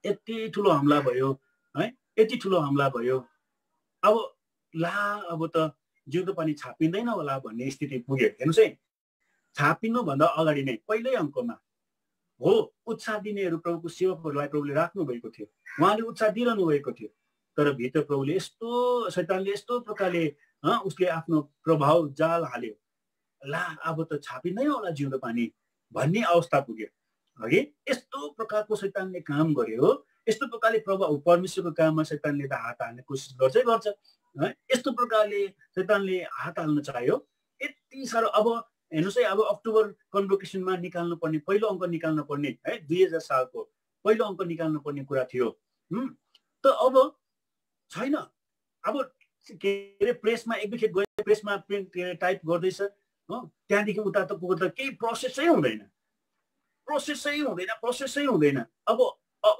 यति ठुलो हमला भयो है, यति ठुलो हमला भयो। अब अब त जिउँदो पानी छापिँदैन होला भन्ने स्थिति पुग्यो। हेर्नुहोस् है, छापिनुभन्दा अगाडि नै पहिल्यै अङ्कमा हो उत्साह दिनेहरू प्रभुको सेवकहरूलाई प्रभुले राख्नु भएको थियो, उहाँले उत्साह दिइरहनु भएको थियो। तर भित्र प्रभुले यस्तो शैतानले यस्तो प्रकारले उसले आफ्नो प्रभाव जाल हाल्यो, अब त छापिँदैन होला जिउँदो पानी भन्ने अवस्था पुग्यो हगि। यस्तो प्रकारको शैतानले काम गर्यो, यस्तो प्रकारले प्रभाव परमेश्वरको काममा शैतानले त हात हाल्ने कोसिस गर्छ है। यस्तो प्रकारले शैतानले हात हाल्न चाह्यो यति साह्रो। अब हेर्नुहोस् है, अब अक्टोबर कन्भोकेसनमा निकाल्नु पर्ने पहिलो अङ्क निकाल्नु पर्ने है, 2000 सालको पहिलो अङ्क निकाल्नु पर्ने कुरा थियो। त अब छैन। अब के अरे प्रेसमा एक दुई खेप गयो, प्रेसमा प्रिन्ट टाइप गर्दैछ हो, त्यहाँदेखि उता त पुग्दा केही प्रोसेसै हुँदैन। अब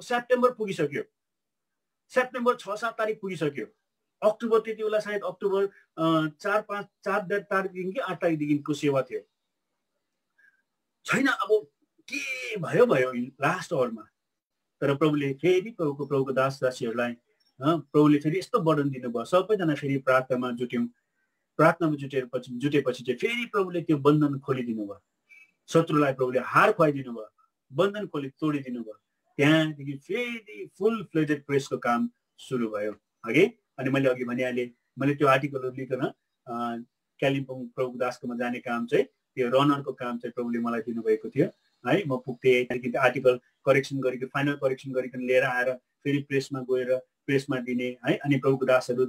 सेप्टेम्बर पुगिसक्यो, सेप्टेम्बर 6-7 तारिक पुगिसक्यो। अक्टोबर त्यति बेला सायद अक्टोबर 4 तारिकदेखि कि 8 तारिकदेखिको सेवा थियो। छैन। अब के भयो लास्ट आवरमा। तर प्रभुले फेरि प्रभुको दास दासीहरूलाई प्रभुले फेरि यस्तो वर्णन दिनुभयो। सबैजना फेरि प्रार्थनामा जुटेपछि चाहिँ फेरि प्रभुले त्यो बन्धन खोलिदिनु भयो। शत्रुलाई प्रभुले हार खुवाइदिनु भयो, बन्धन तोडिदिनु भयो। त्यहाँदेखि फेरि फुल फ्लेजेड प्रेसको काम सुरु भयो हगि। अनि मैले अघि भनिहालेँ, मैले त्यो आर्टिकलहरू लिकन कालिम्पोङ प्रभुको दासकोमा जाने काम चाहिँ त्यो रनरको काम चाहिँ प्रभुले मलाई दिनुभएको थियो है। म पुग्थेँ, त्यहाँदेखि त्यो आर्टिकल करेक्सन गरिकन फाइनल करेक्सन गरिकन लिएर आएर फेरि प्रेसमा गएर प्रेसमा दिने है। अनि प्रभुको दासहरू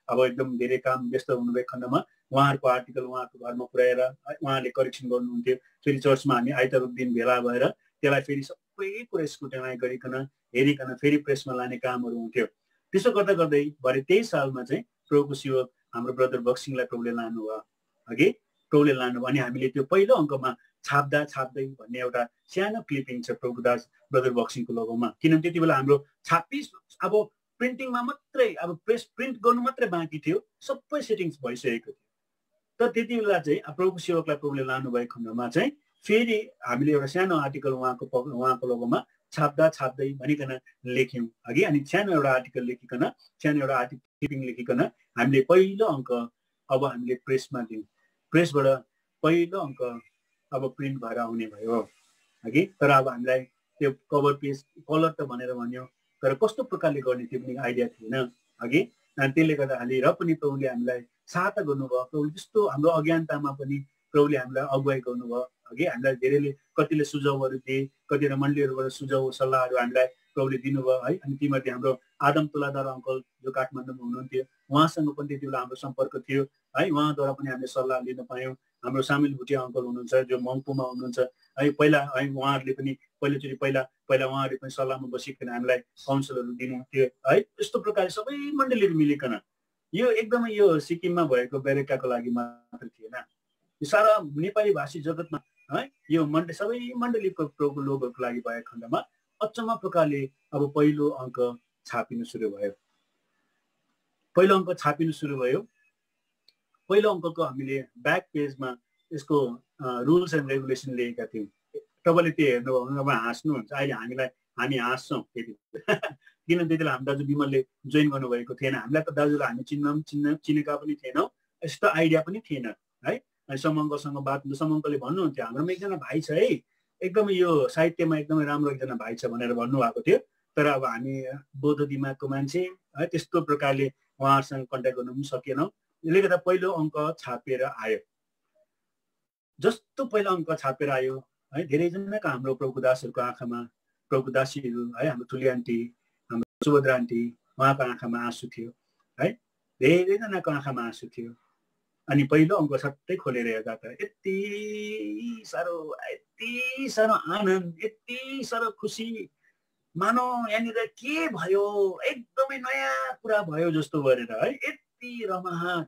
अब एकदम धेरै काम व्यस्त हुनुभएको खण्डमा उहाँहरूको आर्टिकल उहाँको घरमा पुर्याएर उहाँले करेक्सन गर्नुहुन्थ्यो। फेरि चर्चमा हामी आइतबार दिन भेला भएर त्यसलाई फेरि सबै कुरा स्क्रुटिनाइज गरिकन हेरिकन फेरि प्रेसमा लाने कामहरू हुन्थ्यो। त्यसो गर्दा गर्दै भरे 23 सालमा चाहिँ प्रभुको सेवक हाम्रो ब्रदर बक्सिङलाई प्रभुले लानुभयो हगि। प्रभुले लानुभयो अनि हामीले त्यो पहिलो अङ्कमा छाप्दै भन्ने एउटा सानो क्लिपिङ छ प्रभुको दास ब्रदर बक्सिङको लोगोमा। किनभने त्यति बेला हाम्रो अब प्रिन्टिङमा मात्रै अब प्रिन्ट गर्नु मात्रै बाँकी थियो, सबै सेटिङ्स भइसकेको थियो। तर त्यति बेला चाहिँ प्रभुको सेवकलाई प्रभुले लानुभएको खण्डमा चाहिँ फेरि हामीले एउटा सानो आर्टिकल उहाँको लोगोमा छाप्दै भनिकन लेख्यौँ हगि। अनि सानो एउटा आर्टिकल लेखिकन सानो एउटा क्लिपिङ लेखिकन हामीले पहिलो अङ्क अब हामीले प्रेसमा दियौँ। प्रेसबाट पहिलो अङ्क अब प्रिन्ट भएर आउने भयो हगि। तर अब हामीलाई त्यो कभर पेज कलर त भनेर भन्यो, तर कस्तो प्रकारले गर्ने त्यो पनि आइडिया थिएन हगि। अनि त्यसले गर्दाखेरि र पनि प्रभुले हामीलाई सहायता गर्नुभयो। प्रभुले त्यस्तो हाम्रो अज्ञानतामा पनि प्रभुले हामीलाई अगुवाई गर्नुभयो। अघि हामीलाई धेरैले कतिले सुझावहरू दिए, कतिवटा मण्डलीहरूबाट सुझाव सल्लाहहरू हामीलाई प्रभुले दिनुभयो है। अनि तीमध्ये हाम्रो आदम तुलादार अङ्कल जो काठमाडौँमा हुनुहुन्थ्यो, उहाँसँग पनि त्यति बेला हाम्रो सम्पर्क थियो है। उहाँद्वारा पनि हामीले सल्लाह लिन पायौँ। हाम्रो सामिल भुटिया अङ्कल हुनुहुन्छ जो मङ्पुमा हुनुहुन्छ है। पहिला है उहाँहरूले पनि पहिलोचोटि पहिला उहाँहरूले पनि सल्लाहमा बसिकन हामीलाई काउन्सिलहरू दिनुहुन्थ्यो है। यस्तो प्रकारले सबै मण्डलीहरू मिलिकन यो एकदमै यो सिक्किममा भएको बेरेकाको लागि मात्र थिएन, यो सारा नेपाली भाषी जगतमा है यो सबै मण्डलीको प्रभुको लोकहरूको लागि भएको खण्डमा अचम्म प्रकारले अब पहिलो अङ्क छापिनु सुरु भयो। पहिलो अङ्क छापिनु सुरु भयो। पहिलो अङ्कको हामीले ब्याक पेजमा यसको रुल्स एन्ड रेगुलेसन लेखेका थियौँ। तपाईँले त्यो हेर्नुभयो भने हाँस्नुहुन्छ। अहिले हामी हाँस्छौँ त्यति किन त्यति बेला हाम्रो दाजु विमलले जोइन गर्नुभएको थिएन। हामीलाई त दाजुलाई हामी चिनेका पनि थिएनौँ, यस्तो आइडिया पनि थिएन है। अनि समङ्कसँग बात समङ्कले भन्नुहुन्थ्यो हाम्रोमा एकजना भाइ छ है, एकदमै यो साहित्यमा एकदमै राम्रो एकजना भाइ छ भनेर भन्नुभएको थियो। तर अब हामी बौद्ध दिमागको मान्छे है, त्यस्तो प्रकारले उहाँहरूसँग कन्ट्याक्ट गर्नु पनि सकेनौँ। यसले गर्दा पहिलो अङ्क छापेर आयो। जस्तो पहिलो अङ्क छापेर आयो है, धेरैजनाको हाम्रो प्रभुको दासहरूको आँखामा, प्रभुको दासीहरू है, हाम्रो ठुली आन्टी, हाम्रो सुभद्रा आन्टी, उहाँको आँखामा आँसु थियो है। धेरैजनाको आँखामा आँसु थियो। अनि पहिलो अङ्क सट्टै खोलेर हेर्दा त यति साह्रो आनन्द, यति साह्रो खुसी, मानौ यहाँनिर के भयो, एकदमै नयाँ कुरा भयो जस्तो गरेर है, यति रमाहाट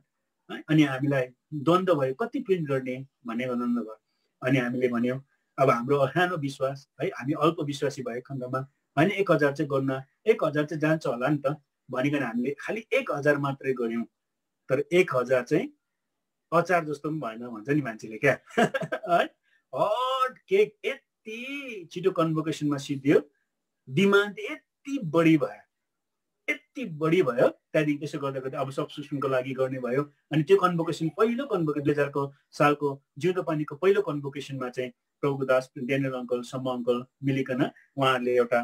है। अनि हामीलाई द्वन्द्व भयो कति प्रिन्ट गर्ने भन्ने द्वन्द्व भयो। अनि हामीले भन्यौँ अब हाम्रो सानो विश्वास है, हामी अल्प विश्वासी भएको खण्डमा होइन 1000 चाहिँ गर्न, 1000 चाहिँ जान्छ होला नि त भनिकन हामीले खालि 1000 मात्रै गऱ्यौँ। तर 1000 चाहिँ अचार जस्तो पनि भएन भन्छ नि मान्छेले क्या है। हट केक यति छिटो कन्भोकेसनमा सिद्धियो, डिमान्ड यति बढी भयो। त्यहाँदेखि त्यसो गर्दा गर्दै अब सब्सक्रिप्सनको लागि गर्ने भयो। अनि त्यो कन्भोकेसन पहिलो कन्भोकेसन 2000 सालको जिउँदो पानीको पहिलो कन्भोकेसनमा चाहिँ प्रभुको दास डेनियल अङ्कल, सम्म अङ्कल मिलिकन उहाँहरूले एउटा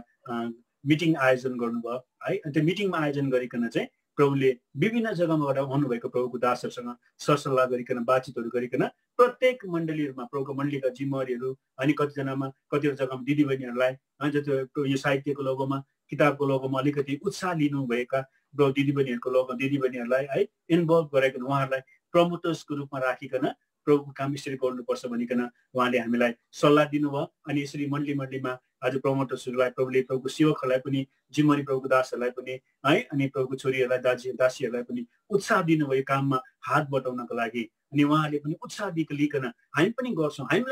मिटिङ आयोजन गर्नुभयो है। अनि त्यो मिटिङमा आयोजन गरिकन चाहिँ प्रभुले विभिन्न जग्गाबाट आउनुभएको प्रभुको दासहरूसँग सरसल्लाह गरिकन, बातचितहरू गरिकन प्रत्येक मण्डलीहरूमा प्रभुको मण्डलीका जिम्मेवारीहरू अनि कतिवटा जग्गामा दिदीबहिनीहरूलाई अनि जति यो साहित्यको लोगोमा, किताबको लोगोमा अलिकति उत्साह लिनुभएका दिदीबहिनीहरूलाई है इन्भल्भ गराइकन उहाँहरूलाई प्रमोटर्सको रूपमा राखिकन प्रभुको काम यसरी गर्नुपर्छ भनिकन उहाँले हामीलाई सल्लाह दिनुभयो। अनि यसरी मण्डलीमा आज प्रमोटर्सहरूलाई प्रभुले प्रभुको सेवकहरूलाई पनि, जिम्मेवारी प्रभुको दासहरूलाई पनि है, अनि प्रभुको छोरीहरूलाई, दासीहरूलाई पनि उत्साह दिनुभयो काममा हात बटाउनको लागि। अनि उहाँहरूले पनि उत्साह लिकन हामी पनि गर्छौँ, हामी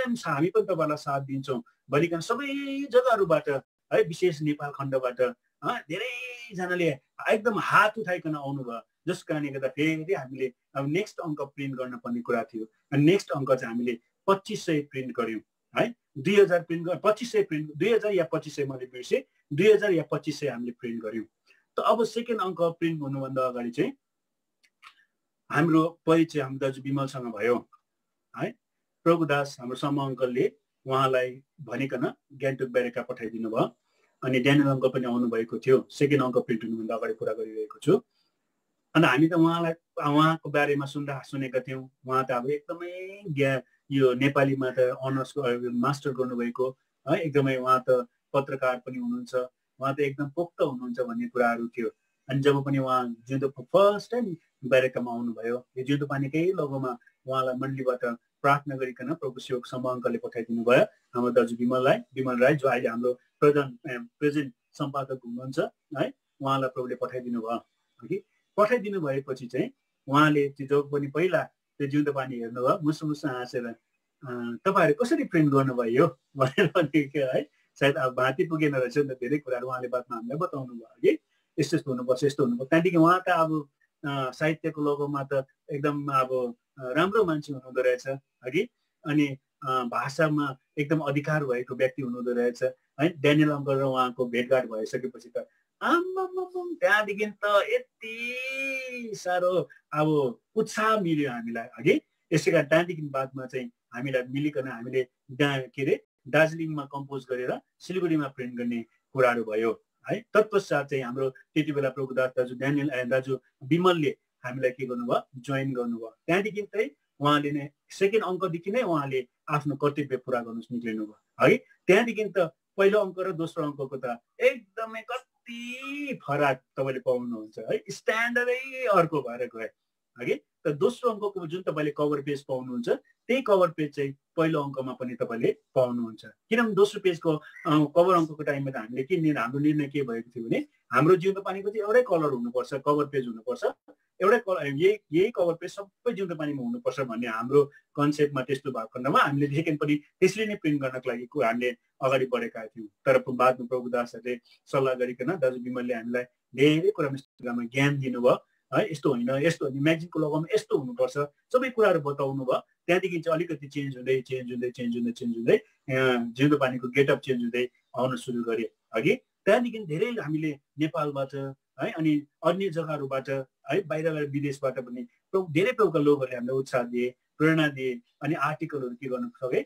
पनि तपाईँहरूलाई साथ दिन्छौँ भनिकन सबै जग्गाहरूबाट है, विशेष नेपाल खण्डबाट धेरैजनाले एकदम हात उठाइकन आउनुभयो। जस कारणले गर्दा फेरि हामीले अब नेक्स्ट अङ्क प्रिन्ट गर्न पर्ने कुरा थियो। अनि नेक्स्ट अङ्क चाहिँ हामीले 2500 प्रिन्ट गऱ्यौँ है। 2000 प्रिन्ट 2500 प्रिन्ट 2000 या 2500 मैले बिर्सेँ, 2000 या 2500 हामीले प्रिन्ट गऱ्यौँ। त अब सेकेन्ड अङ्क प्रिन्ट हुनुभन्दा अगाडि चाहिँ हाम्रो परिचय हाम्रो दाजु विमलसँग भयो है। प्रभुको दास हाम्रो सम्म अङ्कलले उहाँलाई भनिकन गान्तोक बेरेका पठाइदिनु भयो। अनि ड्यानियल अङ्कल पनि आउनुभएको थियो। सेकेन्ड अङ्क प्रिन्ट हुनुभन्दा अगाडि कुरा गरिरहेको छु। अनि हामी त उहाँको बारेमा सुनेका थियौँ। उहाँ त अब एकदमै यो नेपालीमा त अनर्सको मास्टर गर्नुभएको है, एकदमै उहाँ त पत्रकार पनि हुनुहुन्छ, उहाँ त एकदम पोख्त हुनुहुन्छ भन्ने कुराहरू थियो। अनि जब पनि उहाँ जिउँदो फर्स्ट टाइम बेरेकामा आउनुभयो, यो जिउँदो पानीकै लोगोमा उहाँलाई मण्डलीबाट प्रार्थना गरिकन प्रभु सेवक सम्म अङ्कलले पठाइदिनु भयो हाम्रो दाजु विमल राई, जो अहिले हाम्रो प्रेजेन्ट सम्पादक हुनुहुन्छ है। उहाँलाई प्रभुले पठाइदिनु भयो कि पठाइदिनु भएपछि चाहिँ उहाँले त्यो जब पनि पहिला त्यो जिउँदो पानी हेर्नुभयो, मुसुमुसु हाँसेर तपाईँहरू कसरी प्रिन्ट गर्नुभयो भनेर भनेको है। सायद अब भाँति पुगेन रहेछ नि त, धेरै कुराहरू उहाँले बादमा हामीलाई बताउनु भयो कि यस्तो हुनुपर्छ, यस्तो हुनुपर्छ। त्यहाँदेखि उहाँ त अब साहित्यको लोगोमा त एकदम अब राम्रो मान्छे हुनुहुँदो रहेछ हगि। अनि भाषामा एकदम अधिकार भएको व्यक्ति हुनुहुँदो रहेछ है। ड्यानियल अङ्कल र उहाँको भेटघाट भइसकेपछि त त्यहाँदेखि त यति साह्रो अब उत्साह मिल्यो हामीलाई हगि। यसै कारण त्यहाँदेखि बादमा चाहिँ हामीलाई मिलिकन हामीले के अरे दार्जिलिङमा कम्पोज गरेर सिलगढीमा प्रिन्ट गर्ने कुराहरू भयो है। तत्पश्चात चाहिँ हाम्रो त्यति बेला प्रभुको दास दाजु ड्यानियल दाजु विमलले हामीलाई के गर्नुभयो, जोइन गर्नुभयो। त्यहाँदेखि चाहिँ उहाँले नै सेकेन्ड अङ्कदेखि नै उहाँले आफ्नो कर्तव्य पुरा गर्नु निक्लिनुभयो है। त्यहाँदेखि त पहिलो अङ्क र दोस्रो अङ्कको त एकदमै कति फरक तपाईँले पाउनुहुन्छ है, स्ट्यान्डर्डै अर्को भएर गयो है। त दोस्रो अङ्कको जुन तपाईँले कभर पेज पाउनुहुन्छ त्यही कभर पेज चाहिँ पहिलो अङ्कमा पनि तपाईँले पाउनुहुन्छ। किनभने दोस्रो पेजको कभर अङ्कको टाइममा त हामीले हाम्रो निर्णय के भएको थियो भने हाम्रो जिउँदो पानीको चाहिँ एउटै कलर हुनुपर्छ, कभर पेज हुनुपर्छ, एउटै कलर, यही कभर पेज सबै जिउँदो पानीमा हुनुपर्छ भन्ने हाम्रो कन्सेप्टमा त्यस्तो भएको खण्डमा हामीले सेकेन्ड पनि त्यसरी नै प्रिन्ट गर्नको लागि हामीले अगाडि बढेका थियौँ। तर बादमा प्रभु दासहरूले सल्लाह गरिकन दाजु विमलले हामीलाई धेरै कुरामा ज्ञान दिनुभयो है। यस्तो होइन, यस्तो होइन, म्यागजिनको लगाउनु यस्तो हुनुपर्छ, सबै कुराहरू बताउनु भयो। त्यहाँदेखि चाहिँ अलिकति चेन्ज हुँदै जिउँदो पानीको गेटअप चेन्ज हुँदै आउन सुरु गरे अघि। त्यहाँदेखि धेरै हामीले नेपालबाट है अनि अन्य जग्गाहरूबाट है, बाहिर विदेशबाट पनि धेरै प्रकारका लोकहरूले हामीलाई उत्साह दिए, प्रेरणा दिए अनि आर्टिकलहरू के गर्न सके,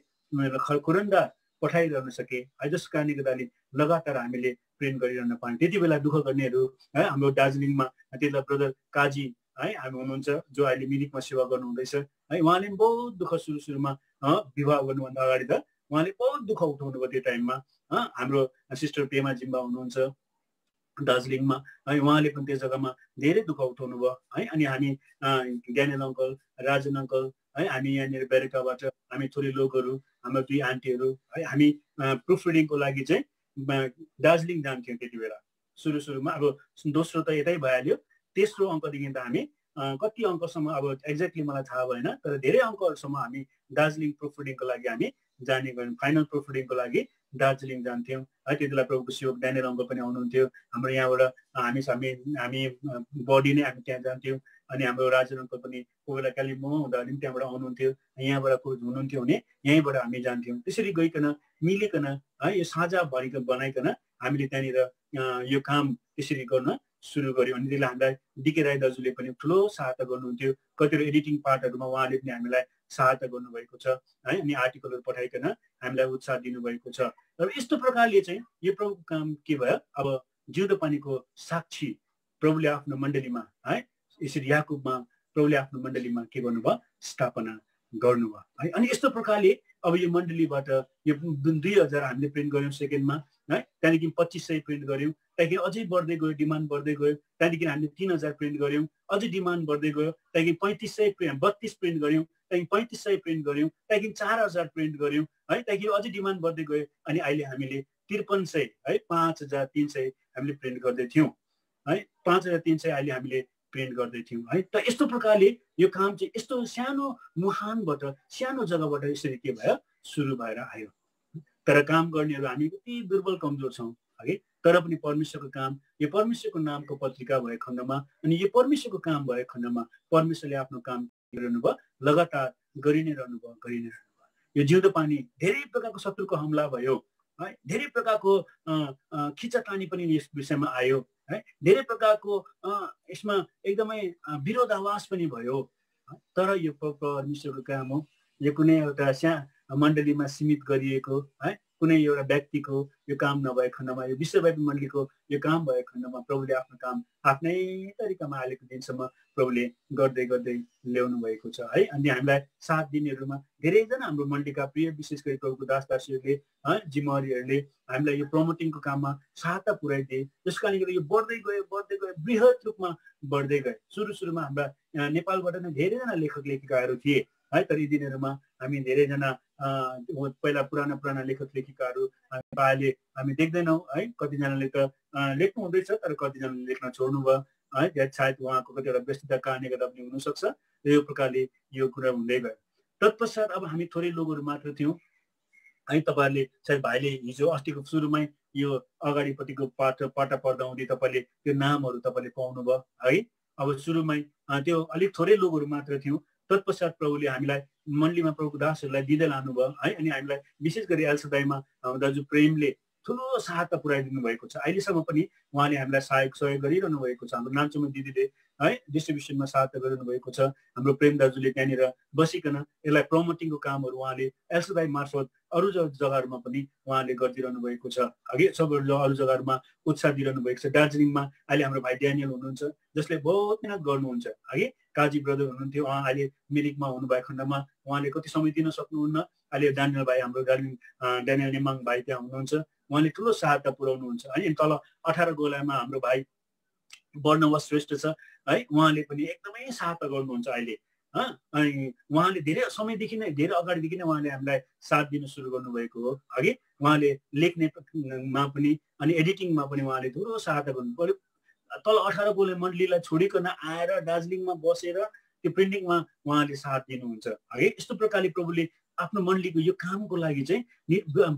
खुरन्दा पठाइरहन सके है। जसको कारणले गर्दाखेरि लगातार हामीले प्रिन्ट गरिरहन पायौँ। त्यति बेला दुःख गर्नेहरू है, हाम्रो दार्जिलिङमा त्यति बेला ब्रदर काजी है हामी हुनुहुन्छ जो अहिले मिरिकमा सेवा गर्नुहुँदैछ है। उहाँले पनि बहुत दुःख सुरुमा विवाह गर्नुभन्दा अगाडि त उहाँले बहुत दुःख उठाउनु भयो त्यो टाइममा। हाम्रो सिस्टर पेमा जिम्बा हुनुहुन्छ दार्जिलिङमा है, उहाँले पनि त्यो जग्गामा धेरै दुःख उठाउनु भयो है। अनि हामी ड्यानियल अङ्कल, राजन अङ्कल है, हामी यहाँनिर बेरेकाबाट हामी थोरै लोकहरू, हाम्रो दुई आन्टीहरू है, हामी प्रुफ रिडिङको लागि चाहिँ दार्जिलिङ जान्थ्यौँ त्यति बेला सुरुमा। अब दोस्रो त यतै भइहाल्यो, तेस्रो अङ्कदेखि त हामी कति अङ्कसम्म अब एक्ज्याक्टली मलाई थाहा भएन, तर धेरै अङ्कहरूसम्म हामी दार्जिलिङ प्रुफ रिडिङको लागि हामी जाने गऱ्यौँ। फाइनल प्रुफ रिडिङको लागि दार्जिलिङ जान्थ्यौँ है। त्यति बेला प्रभुको सेवक ड्यानियल अङ्कल पनि आउनुहुन्थ्यो हाम्रो यहाँबाट, हामी बडी नै हामी त्यहाँ जान्थ्यौँ। अनि हाम्रो राजन अङ्कल पनि कोही बेला कालिम्पोङ हुँदाखेरि पनि त्यहाँबाट आउनुहुन्थ्यो, यहाँबाट कोही हुनुहुन्थ्यो भने यहीँबाट हामी जान्थ्यौँ। त्यसरी गइकन मिलिकन है यो साझा बनाइकन हामीले त्यहाँनिर यो काम त्यसरी गर्न सुरु गऱ्यौँ। अनि त्यसले हामीलाई डिके राई दाजुले पनि ठुलो सहायता गर्नुहुन्थ्यो, कतिवटा एडिटिङ पार्टहरूमा उहाँले पनि हामीलाई सहायता गर्नुभएको छ है। अनि आर्टिकलहरू पठाइकन हामीलाई उत्साह दिनुभएको छ। र यस्तो प्रकारले चाहिँ यो प्रभुको काम के भयो, अब जिउँदो पानीको साक्षी प्रभुले आफ्नो मण्डलीमा है, यसरी याकुबमा प्रभुले आफ्नो मण्डलीमा के गर्नुभयो, स्थापना गर्नुभयो है। अनि यस्तो प्रकारले अब यो मण्डलीबाट यो 2000 हामीले प्रिन्ट गऱ्यौँ सेकेन्डमा है। त्यहाँदेखि 2500 प्रिन्ट गऱ्यौँ, त्यहाँदेखि अझै बढ्दै गयो, डिमान्ड बढ्दै गयो। त्यहाँदेखि हामीले 3000 प्रिन्ट गऱ्यौँ, अझै डिमान्ड बढ्दै गयो। त्यहाँदेखि 32 प्रिन्ट गऱ्यौँ, त्यहाँदेखि 3500 प्रिन्ट गऱ्यौँ, त्यहाँदेखि 4000 प्रिन्ट गऱ्यौँ है। त्यहाँदेखि अझै डिमान्ड बढ्दै गयो। अनि अहिले हामीले 5300 है, 5300 हामीले प्रिन्ट गर्दै थियौँ है। 5300 अहिले हामीले प्रिन्ट गर्दै थियौँ है। त यस्तो प्रकारले यो काम चाहिँ यस्तो सानो मुहानबाट, सानो जग्गाबाट यसरी के भयो, सुरु भएर आयो। तर काम गर्नेहरू हामी कति दुर्बल कमजोर छौँ है। तर पनि परमेश्वरको काम, यो परमेश्वरको नामको पत्रिका भएको खण्डमा अनि यो परमेश्वरको काम भएको खण्डमा परमेश्वरले आफ्नो काम गरिरहनु भयो, लगातार गरि नै रहनु भयो। यो जिउँदो पानी धेरै प्रकारको शत्रुको हमला भयो है, धेरै प्रकारको खिचातानी पनि यस विषयमा आयो है, धेरै प्रकारको यसमा एकदमै विरोधाभास पनि भयो। तर यो परमेश्वरको काम हो। यो कुनै एउटा मण्डलीमा सीमित गरिएको है, कुनै एउटा व्यक्तिको यो काम नभएको खण्डमा, यो विश्वव्यापी मण्डलीको यो काम भएको खण्डमा प्रभुले आफ्नो काम आफ्नै तरिकामा अहिलेको दिनसम्म प्रभुले गर्दै ल्याउनु भएको छ है। अनि हामीलाई 7 दिनहरूमा धेरैजना हाम्रो मण्डलीका प्रिय विशेष गरी प्रभुको दासदासीहरूले है, जिम्मेवारीहरूले हामीलाई यो प्रमोटिङको काममा सहायता पुर्याइदिए। जसको कारणले गर्दा यो बढ्दै गयो, बृहत रूपमा बढ्दै गयो। सुरुमा हाम्रा नेपालबाट नै धेरैजना लेखक लेखिकाहरू थिए है। तर यी दिनहरूमा हामी धेरैजना पहिला पुराना लेखक लेखिकाहरू अहिले हामी देख्दैनौँ है। कतिजनाले त लेख्नु हुँदैछ, तर कतिजनाले लेख्न छोड्नु भयो है। सायद उहाँको कतिवटा व्यस्तता कारणले गर्दा पनि हुनसक्छ। यो प्रकारले यो कुरा हुँदै गयो। तत्पश्चात अब हामी थोरै लोकहरू मात्र थियौँ है। तपाईँहरूले सायद भाइले हिजो अस्तिको सुरुमै यो अगाडिपट्टिको पाटा पर्दा हुँदै तपाईँले त्यो नामहरू तपाईँले पाउनुभयो है। अब सुरुमै त्यो अलिक थोरै लोकहरू मात्र थियौँ। तत्पश्चात प्रभुले हामीलाई मण्डलीमा प्रभुको दासहरूलाई दिँदै लानुभयो है। अनि हामीलाई विशेष गरी एलसदाईमा दाजु प्रेमले ठुलो सहायता पुर्याइदिनु भएको छ। अहिलेसम्म पनि उहाँले हामीलाई सहयोग गरिरहनु भएको छ। हाम्रो नाम्चुमा दिदीले है डिस्ट्रिब्युसनमा सहायता गरिरहनु भएको छ। हाम्रो प्रेम दाजुले त्यहाँनिर बसिकन यसलाई प्रमोटिङको कामहरू उहाँले एलसीआई मार्फत अरू जग्गाहरूमा पनि उहाँले गरिदिरहनु भएको छ। अघि सब अरू जग्गाहरूमा उत्साह दिइरहनु भएको छ। दार्जिलिङमा अहिले हाम्रो भाइ ड्यानियल हुनुहुन्छ जसले बहुत मेहनत गर्नुहुन्छ। अघि काजी ब्रदर हुनुहुन्थ्यो, उहाँ अहिले मिरिकमा हुनुभएको खण्डमा उहाँले कति समय दिन सक्नुहुन्न। अहिले ड्यानियल भाइ हाम्रो ड्यानियल नेमाङ भाइ त्यहाँ हुनुहुन्छ, उहाँले ठुलो सहायता पुर्याउनुहुन्छ। अनि तल 18 गोलामा हाम्रो भाइ वर्णवश श्रेष्ठ छ है, उहाँले पनि एकदमै सहायता गर्नुहुन्छ अहिले। अनि उहाँले धेरै समयदेखि नै धेरै अगाडिदेखि नै उहाँले हामीलाई साथ दिन सुरु गर्नुभएको हो। अघि उहाँले लेख्नेमा पनि अनि एडिटिङमा पनि उहाँले ठुलो सहायता गर्नु पर्यो। तल 18 गोले मण्डलीलाई छोडिकन आएर दार्जिलिङमा बसेर त्यो प्रिन्टिङमा उहाँले साथ दिनुहुन्छ। है यस्तो प्रकारले प्रभुले आफ्नो मण्डलीको यो कामको लागि चाहिँ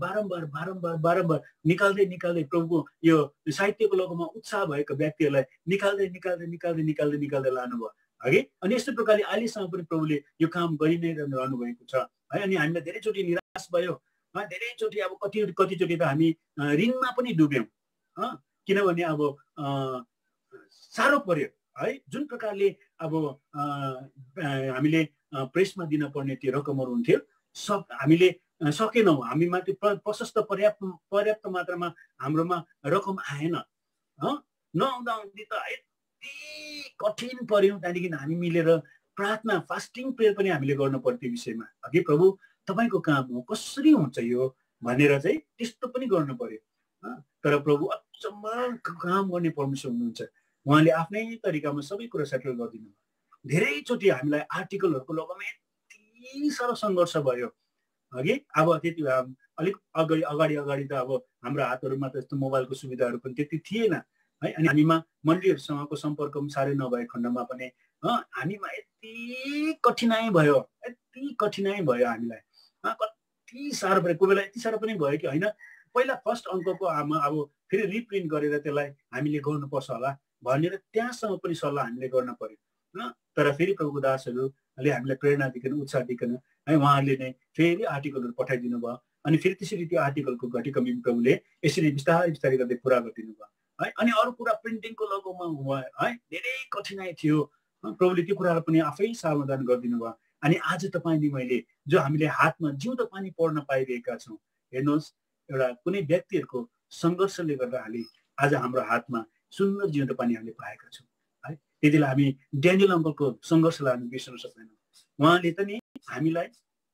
बारम्बार निकाल्दै प्रभुको यो साहित्यको लगमा उत्साह भएको व्यक्तिहरूलाई निकाल्दै लानुभयो। है अनि यस्तो प्रकारले अहिलेसम्म पनि प्रभुले यो काम गरि नै रहनु भएको छ। है अनि हामीलाई धेरैचोटि निराश भयो, धेरैचोटि अब कतिचोटि त हामी ऋणमा पनि डुब्यौँ, किनभने अब साह्रो पर्यो। है जुन प्रकारले अब हामीले प्रेसमा दिन पर्ने त्यो रकमहरू हुन्थ्यो हामीले सकेनौँ। हामीमा त्यो प्रशस्त पर्याप्त मात्रामा हाम्रोमा रकम आएन। नआउँदा त यति कठिन पर्यो। त्यहाँदेखि हामी मिलेर प्रार्थना फास्टिङ प्रेयर पनि हामीले गर्नु पर्यो त्यो विषयमा। अघि प्रभु तपाईँको काम हो, कसरी हुन्छ यो भनेर चाहिँ त्यस्तो पनि गर्नु पर्यो। तर प्रभु अचम्म काम गर्ने परमेश्वर हुनुहुन्छ। उहाँले आफ्नै तरिकामा सबै कुरा सेटल गरिदिनु भयो। धेरैचोटि हामीलाई आर्टिकलहरूको लगमा यति साह्रो सङ्घर्ष भयो। अघि अब त्यति अलिक अगाडि त अब हाम्रो हातहरूमा त यस्तो मोबाइलको सुविधाहरू पनि त्यति थिएन। है अनि हामीमा मण्डलीहरूसँगको सम्पर्क पनि साह्रै नभएको खण्डमा पनि हामीमा यति कठिनाइ भयो हामीलाई। कति साह्रो भयो, कोही बेला यति साह्रो पनि भयो कि होइन पहिला फर्स्ट अङ्कको अब फेरि रिप्रिन्ट गरेर त्यसलाई हामीले गर्नुपर्छ होला भनेर त्यहाँसम्म पनि सल्लाह हामीले गर्न पर्यो। तर फेरि प्रभुको दासहरूले हामीलाई प्रेरणा दिकन उत्साह दिकन है उहाँहरूले नै फेरि आर्टिकलहरू पठाइदिनु भयो। अनि फेरि त्यसरी त्यो आर्टिकलको घटी कमी प्रभुले यसरी बिस्तारै गर्दै पुरा गरिदिनु भयो। है अनि अरू कुरा प्रिन्टिङको लगमा है धेरै कठिनाइ थियो। प्रभुले त्यो कुराहरू पनि आफै समाधान गरिदिनु भयो। अनि आज तपाईँले मैले जो हामीले हातमा जिउँदो पानी पढ्न पाइरहेका छौँ, हेर्नुहोस् एउटा कुनै व्यक्तिहरूको सङ्घर्षले गर्दाखेरि आज हाम्रो हातमा सुन्दर जिउँदो पानी हामीले पाएका छौँ। है त्यति बेला हामी ड्यानियल अङ्कलको सङ्घर्षलाई हामी बिर्सन सक्दैनौँ। उहाँले त नि हामीलाई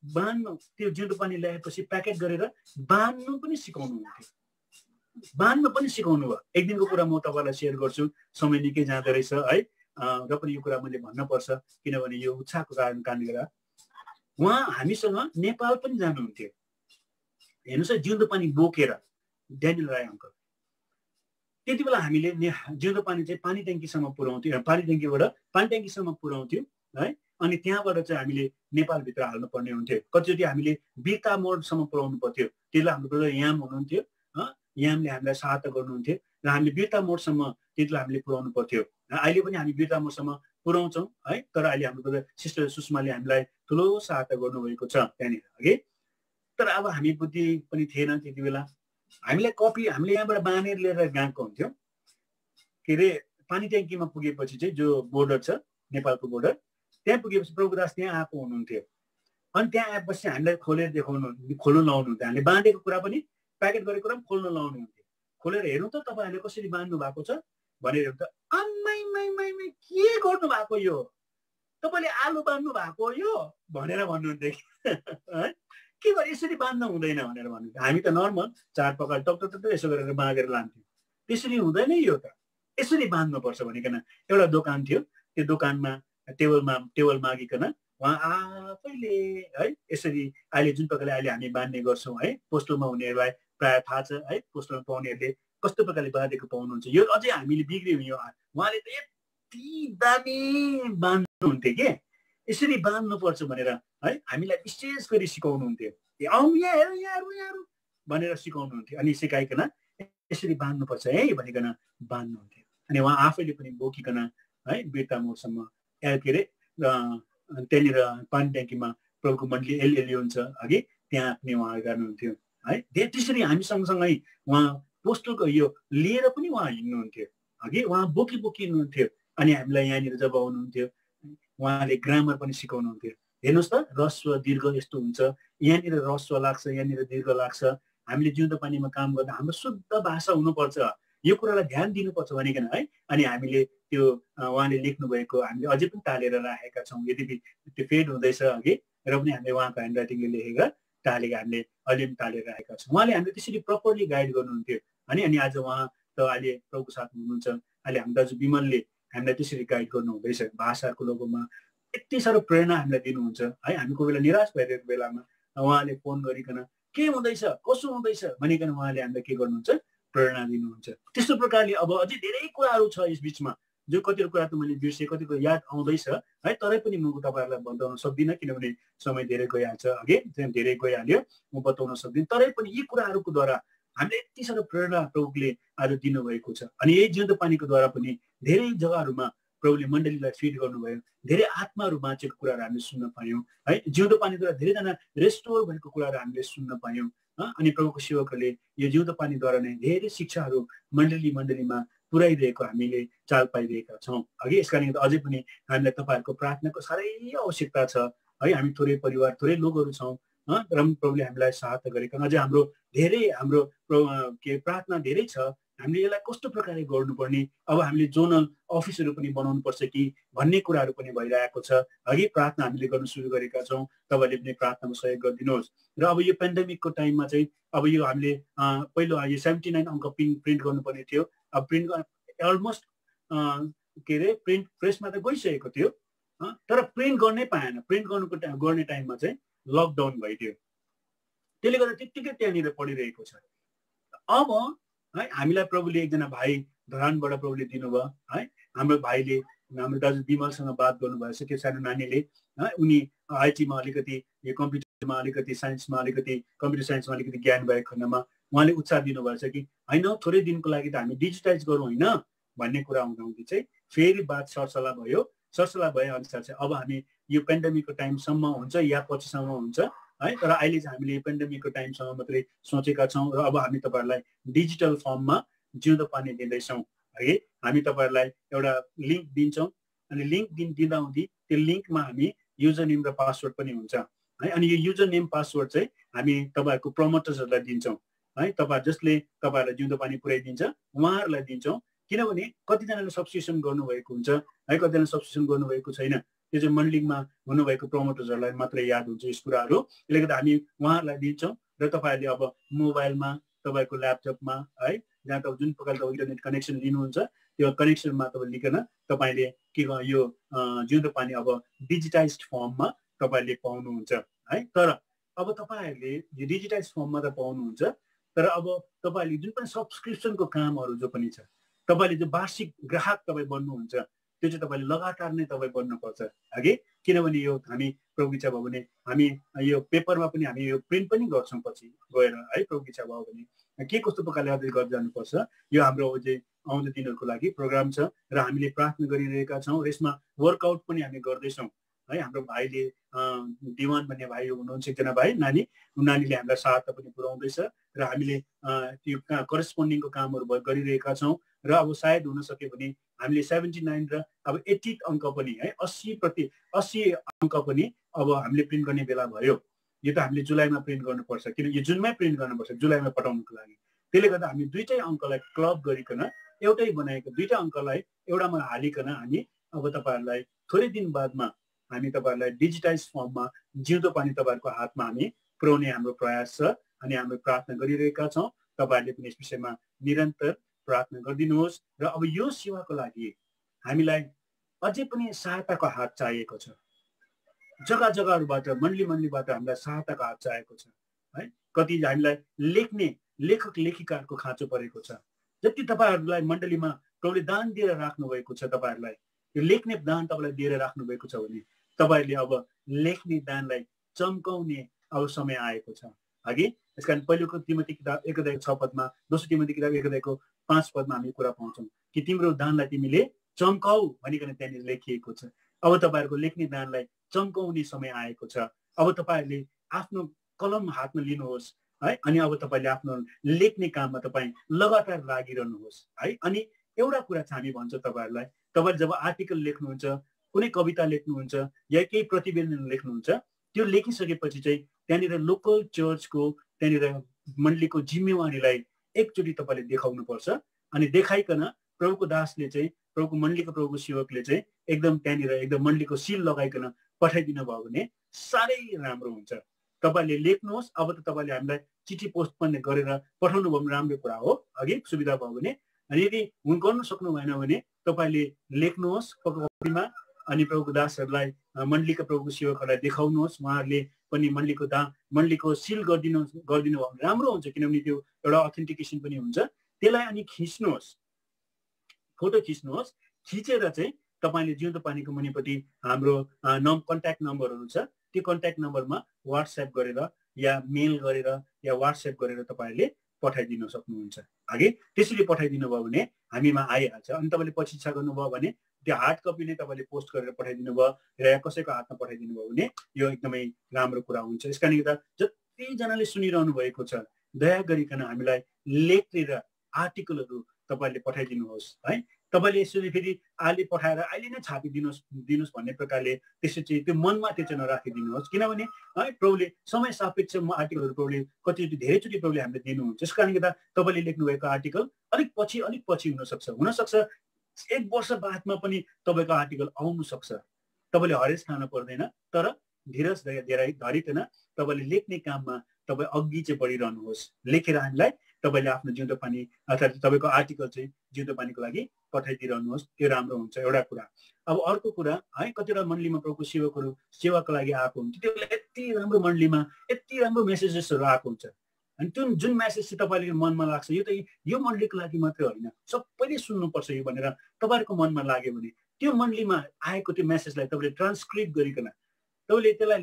बाँध्नु, त्यो जिउँदो पानी ल्याएपछि प्याकेट गरेर बाँध्नु पनि सिकाउनु भयो। एक दिनको कुरा म तपाईँलाई सेयर गर्छु, समय निकै जाँदो रहेछ है। र पनि यो कुरा मैले भन्नुपर्छ किनभने यो उत्साहको कारणले गर्दा उहाँ हामीसँग नेपाल पनि जानुहुन्थ्यो। हेर्नुहोस् है जिउँदो पानी बोकेर ड्यानियल राई अङ्कल। त्यति बेला हामीले जिउँदो पानी चाहिँ पानी ट्याङ्कीसम्म पुर्याउँथ्यौँ, पानी ट्याङ्कीसम्म पुर्याउँथ्यौँ है। अनि त्यहाँबाट चाहिँ हामीले नेपालभित्र हाल्नुपर्ने हुन्थ्यो। कतिचोटि हामीले बिर्ता मोडसम्म पुर्याउनु पर्थ्यो। त्यसलाई हाम्रो ब्रदर याम हुनुहुन्थ्यो, यामले हामीलाई सहायता गर्नुहुन्थ्यो र हामीले बिर्ता मोडसम्म त्यसलाई हामीले पुर्याउनु पर्थ्यो। अहिले पनि हामी बिर्ता मोडसम्म पुर्याउँछौँ है। तर अहिले हाम्रो ब्रदर सिस्टर सुषमाले हामीलाई ठुलो सहायता गर्नुभएको छ त्यहाँनिर अघि। तर अब हामी बुद्धि पनि थिएन त्यति बेला। हामीले कपी हामीले यहाँबाट बाँधेर लिएर गएको हुन्थ्यौँ। के अरे पानी ट्याङ्कीमा पुगेपछि चाहिँ जो बोर्डर छ नेपालको बोर्डर, त्यहाँ पुगेपछि प्रभुदास त्यहाँ आएको हुनुहुन्थ्यो। अनि त्यहाँ आएपछि हामीलाई खोलेर खोल्नु लाउनुहुन्थ्यो। हामीले बाँधेको कुरा पनि प्याकेट गरेको कुरा पनि खोल्नु लाउनुहुन्थ्यो। खोलेर हेर्नु त तपाईँहरूले कसरी बाँध्नु भएको छ भनेर त आम्मै के गर्नु भएको यो, तपाईँले आलु बाँध्नु भएको यो भनेर भन्नुहुन्थ्यो। के गरे यसरी बाँध्न हुँदैन भनेर भन्नुहुन्थ्यो। हामी त नर्मल चार पकाएर टक्क यसो गरेर बाँधेर लान्थ्यौँ। त्यसरी हुँदैन यो त, यसरी बाँध्नुपर्छ भनिकन एउटा दोकान थियो। त्यो दोकानमा टेबल मागिकन उहाँ आफैले है यसरी अहिले जुन प्रकारले अहिले हामी बाँध्ने गर्छौँ है, पोस्टलमा हुनेहरूलाई प्रायः थाहा छ है, पोस्टलमा पाउनेहरूले कस्तो प्रकारले बाँधेको पाउनुहुन्छ। यो अझै हामीले बिग्रियौँ। यो उहाँले त यति दामी बाँध्नुहुन्थ्यो के यसरी बाँध्नुपर्छ भनेर है हामीलाई विशेष गरी सिकाउनुहुन्थ्यो। यहाँ भनेर सिकाउनुहुन्थ्यो। अनि सिकाइकन यसरी बाँध्नुपर्छ है भनिकन बाँध्नुहुन्थ्यो। अनि उहाँ आफैले पनि बोकिकन है बिर्ता मोडसम्म के अरे त्यहाँनिर पानी ट्याङ्कीमा प्रभुको मण्डली एलियन हुन्छ अघि त्यहाँ पनि उहाँ गर्नुहुन्थ्यो है। त्यसरी हामी सँगसँगै उहाँ पोस्टलको यो लिएर पनि उहाँ हिँड्नुहुन्थ्यो, अघि उहाँ बोकी हिँड्नुहुन्थ्यो। अनि हामीलाई यहाँनिर जब आउनुहुन्थ्यो उहाँले ग्रामर पनि सिकाउनुहुन्थ्यो। हेर्नुहोस् त, रस्व दीर्घ यस्तो हुन्छ, यहाँनिर रस्व लाग्छ, यहाँनिर दीर्घ लाग्छ। हामीले जिउँदो पानीमा काम गर्दा हाम्रो शुद्ध भाषा हुनुपर्छ, यो कुरालाई ध्यान दिनुपर्छ भनिकन है। अनि हामीले त्यो उहाँले लेख्नु भएको हामीले अझै पनि टालेर राखेका छौँ। यद्यपि त्यो फेड हुँदैछ अघि, र पनि हामीले उहाँको ह्यान्ड राइटिङले लेखेर टालेर हामीले अहिले पनि टालेर राखेका छौँ। उहाँले हामीले त्यसरी प्रपरली गाइड गर्नुहुन्थ्यो। अनि आज उहाँ त अहिले प्रभुको साथमा हुनुहुन्छ। अहिले हाम्रो दाजु विमलले हामीलाई त्यसरी गाइड गर्नुहुँदैछ भाषाको लोगोमा। यति साह्रो प्रेरणा हामीलाई दिनुहुन्छ है। हामी कोही बेला निराश भइरहेको बेलामा उहाँले फोन गरिकन के हुँदैछ, कसो हुँदैछ भनिकन उहाँले हामीलाई के गर्नुहुन्छ, प्रेरणा दिनुहुन्छ। त्यस्तो प्रकारले अब अझै धेरै कुराहरू छ यस बिचमा, जो कतिवटा कुरा त मैले बिर्सेँ, कतिको याद आउँदैछ है। तरै पनि म तपाईँहरूलाई बताउन सक्दिनँ, किनभने समय धेरै गइहाल्छ, अघि धेरै गइहाल्यो, म बताउन सक्दिनँ। तरै पनि यी कुराहरूको द्वारा हामीले यति साह्रो प्रेरणा प्रभुले आज दिनुभएको छ। अनि यही जिउँदो पानीको द्वारा पनि धेरै जग्गाहरूमा प्रभुले मण्डलीलाई फिड गर्नुभयो। धेरै आत्माहरू बाँचेको कुराहरू हामीले सुन्न पायौँ है। जिउँदो पानीद्वारा धेरैजना रेस्टोर भएको कुराहरू हामीले सुन्न पायौँ। अनि प्रभुको सेवकहरूले यो जिउँदो पानीद्वारा नै धेरै शिक्षाहरू मण्डलीमा पुर्याइरहेको हामीले चाल पाइरहेका छौँ अघि। यसका निम्ति अझै पनि हामीलाई तपाईँहरूको प्रार्थनाको साह्रै आवश्यकता छ है। हामी थोरै परिवार, थोरै लोकहरू छौँ र प्रभुले हामीलाई सहायता गरेका। अझै हाम्रो प्रार्थना धेरै छ। हामीले यसलाई कस्तो प्रकारले गर्नुपर्ने, अब हामीले जोनल अफिसहरू पनि बनाउनु पर्छ कि भन्ने कुराहरू पनि भइरहेको छ अघि। प्रार्थना हामीले गर्न सुरु गरेका छौँ। तपाईँले पनि प्रार्थनामा सहयोग गरिदिनुहोस्। र अब यो पेन्डेमिकको टाइममा चाहिँ अब यो हामीले पहिलो यो 79 अङ्क प्रिन्ट गर्नुपर्ने थियो। अब प्रिन्ट अलमोस्ट प्रिन्ट प्रेसमा त गइसकेको थियो, तर प्रिन्ट गर्नै पाएन। प्रिन्ट गर्ने टाइममा चाहिँ लकडाउन भइदियो। त्यसले गर्दा त्यत्तिकै त्यहाँनिर पढिरहेको छ। अब है हामीलाई प्रभुले एकजना भाइ धरानबाट प्रभुले दिनुभयो है। हाम्रो भाइले हाम्रो दाजु विमलसँग बात गर्नुभएछ। त्यो सानो नानीले उनी आइटीमा अलिकति यो कम्प्युटरमा अलिकति साइन्समा अलिकति कम्प्युटर साइन्समा अलिकति ज्ञान भएको खण्डमा उहाँले उत्साह दिनुभएछ कि होइन थोरै दिनको लागि त हामी डिजिटाइज गरौँ होइन भन्ने कुरा हुँदाहुँदै चाहिँ फेरि बात सरसल्लाह भयो। सरसल्लाह भए अनुसार चाहिँ अब हामी यो पेन्डेमिकको टाइमसम्म हुन्छ या पछिसम्म हुन्छ है। तर अहिले चाहिँ हामीले पेन्डेमिकको टाइमसम्म मात्रै सोचेका छौँ। र अब हामी तपाईँहरूलाई डिजिटल फर्ममा जिउँदो पानी दिँदैछौँ है। हामी तपाईँहरूलाई एउटा लिङ्क दिन्छौँ। अनि लिङ्क दिँदाहुँदी त्यो लिङ्कमा हामी युजर नेम र पासवर्ड पनि हुन्छ है। अनि यो युजर नेम पासवर्ड चाहिँ हामी तपाईँहरूको प्रमोटर्सहरूलाई दिन्छौँ है। तपाईँ जसले तपाईँहरूलाई जिउँदो पानी पुर्याइदिन्छ उहाँहरूलाई दिन्छौँ। किनभने कतिजनाले सब्सक्रिप्सन गर्नुभएको हुन्छ है, कतिजना सब्सक्रिप्सन गर्नुभएको छैन। त्यो चाहिँ मण्डलीमा हुनुभएको प्रमोटर्सहरूलाई मात्रै याद हुन्छ यस कुराहरू। त्यसले गर्दा हामी उहाँहरूलाई दिन्छौँ। र तपाईँहरूले अब मोबाइलमा, तपाईँको ल्यापटपमा है, जहाँ तपाईँ जुन प्रकारको इन्टरनेट कनेक्सन लिनुहुन्छ त्यो कनेक्सनमा तपाईँ लिकन तपाईँले के यो जिउँदो पानी अब डिजिटाइज्ड फर्ममा तपाईँले पाउनुहुन्छ है। तर अब तपाईँहरूले यो डिजिटाइज फर्ममा त पाउनुहुन्छ, तर अब तपाईँहरूले जुन पनि सब्सक्रिप्सनको कामहरू जो पनि छ, तपाईँले जो वार्षिक ग्राहक तपाईँ बन्नुहुन्छ त्यो चाहिँ तपाईँले लगातार नै तपाईँ बन्नुपर्छ अघि। किनभने यो हामी प्रभु इच्छा भयो भने हामी यो पेपरमा पनि हामी यो प्रिन्ट पनि गर्छौँ पछि गएर है। प्रभु इच्छा भयो भने के कस्तो प्रकारले अझै गर्दै जानुपर्छ यो हाम्रो अझै आउँदो दिनहरूको लागि प्रोग्राम छ। र हामीले प्रार्थना गरिरहेका छौँ। र यसमा वर्कआउट पनि हामी गर्दैछौँ है। हाम्रो भाइले दिवान भन्ने भाइ हुनुहुन्छ, एकजना भाइ नानीले हामीलाई सहायता पनि पुर्याउँदैछ। र हामीले त्यो करेस्पोन्डिङको कामहरू गरिरहेका छौँ। र अब सायद हुन सक्यो भने हामीले 79 र अब 80 अङ्क पनि है 80 अङ्क पनि अब हामीले प्रिन्ट गर्ने बेला भयो। यो त हामीले जुलाईमा प्रिन्ट गर्नुपर्छ, किन यो जुनमै प्रिन्ट गर्नुपर्छ जुलाईमा पठाउनुको लागि। त्यसले गर्दा हामी दुईटै अङ्कलाई क्लब गरिकन एउटै बनाएको दुईटा अङ्कलाई एउटामा हालिकन हामी अब तपाईँहरूलाई थोरै दिन बादमा हामी तपाईँहरूलाई डिजिटाइज फर्ममा जिउँदो पानी तपाईँहरूको हातमा हामी पुर्याउने हाम्रो प्रयास छ। अनि हामी प्रार्थना गरिरहेका छौँ। तपाईँहरूले पनि यस विषयमा निरन्तर प्रार्थना गरिदिनुहोस्। र अब यो सेवाको लागि हामीलाई अझै पनि सहायताको हात चाहिएको छ। जग्गा जग्गाहरूबाट मण्डलीबाट हामीलाई सहायताको हात चाहिएको छ है। कति हामीलाई लेखक लेखिकाहरूको खाँचो परेको छ। जति तपाईँहरूलाई मण्डलीमा प्रभुले दान दिएर राख्नु भएको छ, तपाईँहरूलाई यो लेख्ने दान तपाईँलाई दिएर राख्नु भएको छ भने तपाईँहरूले अब लेख्ने दानलाई चम्काउने अब समय आएको छ अघि। त्यस कारण पहिलोको तिमोथी किताब 1:6 पदमा, दोस्रो तिमोथी किताब 1:5 पदमा हामी कुरा पाउँछौँ कि तिम्रो दानलाई तिमीले चम्काऊ भनिकन त्यहाँनिर लेखिएको छ। अब तपाईँहरूको लेख्ने दानलाई चम्काउने समय आएको छ। अब तपाईँहरूले आफ्नो कलम हातमा लिनुहोस् है। अनि अब तपाईँले आफ्नो लेख्ने काममा तपाईँ लगातार लागिरहनुहोस् है। अनि एउटा कुरा चाहिँ हामी भन्छ तपाईँहरूलाई, तपाईँले जब आर्टिकल लेख्नुहुन्छ, कुनै कविता लेख्नुहुन्छ या केही प्रतिवेदन लेख्नुहुन्छ, त्यो लेखिसकेपछि चाहिँ त्यहाँनिर लोकल चर्चको त्यहाँनिर मण्डलीको जिम्मेवारीलाई एकचोटि तपाईँले देखाउनुपर्छ। अनि देखाइकन प्रभुको दासले चाहिँ प्रभुको मण्डलीको प्रभुको सेवकले चाहिँ एकदम त्यहाँनिर एकदम मण्डलीको सिल लगाइकन पठाइदिनु भयो भने साह्रै राम्रो हुन्छ। तपाईँले लेख्नुहोस्। अब त तपाईँले हामीलाई चिठी पोस्ट पनि गरेर पठाउनु भयो भने राम्रो कुरा हो, अघि सुविधा भयो भने। अनि यदि गर्नु सक्नु भएन भने तपाईँले लेख्नुहोस् कपीमा, अनि प्रभुको दासहरूलाई मण्डलीका प्रभुको सेवकहरूलाई देखाउनुहोस्। उहाँहरूले पनि मण्डलीको सिल गरिदिनु भयो भने राम्रो हुन्छ, किनभने त्यो एउटा अथेन्टिकेसन पनि हुन्छ। त्यसलाई अनि खिच्नुहोस्, फोटो खिच्नुहोस्। खिचेर चाहिँ तपाईँले जिउँदो पानीको मुनिपट्टि हाम्रो कन्ट्याक्ट नम्बरहरू छ, त्यो कन्ट्याक्ट नम्बरमा वाट्सएप गरेर या मेल गरेर या वाट्सएप गरेर तपाईँहरूले पठाइदिन सक्नुहुन्छ। अघि त्यसरी पठाइदिनु भयो भने हामीमा आइहाल्छ। अनि तपाईँले पछि इच्छा गर्नुभयो भने त्यो हार्ड कपी नै तपाईँले पोस्ट गरेर पठाइदिनु भयो र कसैको हातमा पठाइदिनु भयो भने यो एकदमै राम्रो कुरा हुन्छ। यस कारणले गर्दा जतिजनाले सुनिरहनु भएको छ, दया गरिकन हामीलाई लेखेर आर्टिकलहरू तपाईँले पठाइदिनुहोस् है। तपाईँले यसरी फेरि अहिले पठाएर अहिले नै छापिदिनुहोस् भन्ने प्रकारले त्यसो चाहिँ त्यो मनमा त्यो चाहिँ नराखिदिनुहोस्, किनभने है प्रभुले समय सापेक्ष आर्टिकलहरू प्रभुले कतिचोटि धेरैचोटि प्रभुले हामीले दिनुहुन्छ। त्यस कारणले गर्दा तपाईँले लेख्नुभएको आर्टिकल अलिक पछि हुनसक्छ 1 वर्ष बादमा पनि तपाईँको आर्टिकल आउनु सक्छ। तपाईँले हरेस खान पर्दैन, तर धीरज धरिकन तपाईँले लेख्ने काममा तपाईँ अघि चाहिँ बढिरहनुहोस्। लेखेर हामीलाई तपाईँले आफ्नो जिउँदो पानी अर्थात् तपाईँको आर्टिकल चाहिँ जिउँदो पानीको लागि पठाइदिइरहनुहोस्, त्यो राम्रो हुन्छ। एउटा कुरा। अब अर्को कुरा है, कतिवटा मण्डलीमा प्रभुको सेवकहरू सेवाको लागि आएको हुन्छ, त्यो यति राम्रो मण्डलीमा यति राम्रो मेसेजेसहरू आएको हुन्छ। अनि जुन मेसेज चाहिँ तपाईँले मनमा लाग्छ यो मण्डलीको लागि मात्रै होइन, सबैले सुन्नुपर्छ यो भनेर तपाईँहरूको मनमा लाग्यो भने त्यो मण्डलीमा आएको त्यो मेसेजलाई तपाईँले ट्रान्सक्रिप्ट गरिकन तपाईँले त्यसलाई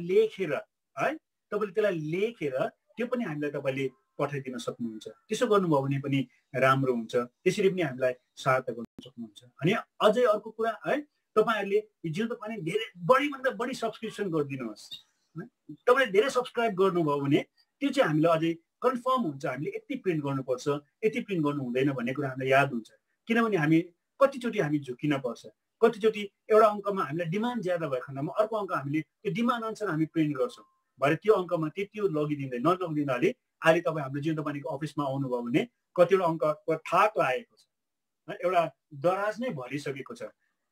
लेखेर त्यो पनि हामीलाई तपाईँले पठाइदिन सक्नुहुन्छ। त्यसो गर्नुभयो भने पनि राम्रो हुन्छ। त्यसरी पनि हामीलाई सहायता गर्न सक्नुहुन्छ। अनि अझै अर्को कुरा है, तपाईँहरूले जिउँदो पानी धेरै बढीभन्दा बढी सब्सक्रिप्सन गरिदिनुहोस्। तपाईँले धेरै सब्सक्राइब गर्नुभयो भने त्यो चाहिँ हामीलाई अझै कन्फर्म हुन्छ, हामीले यति प्रिन्ट गर्नुपर्छ, यति प्रिन्ट गर्नु हुँदैन भन्ने कुरा हामीलाई याद हुन्छ। किनभने हामी कतिचोटि हामी झुकिन पर्छ, कतिचोटि एउटा अङ्कमा हामीलाई डिमान्ड ज्यादा भएको खण्डमा अर्को अङ्क हामीले त्यो डिमान्ड अनुसार हामी प्रिन्ट गर्छौँ। भरे त्यो अङ्कमा त्यति नलगिदिँदाले अहिले तपाईँ हाम्रो जिउँदो पानीको अफिसमा आउनुभयो भने कतिवटा अङ्कको थाक लागेको छ, एउटा दराज नै भरिसकेको छ,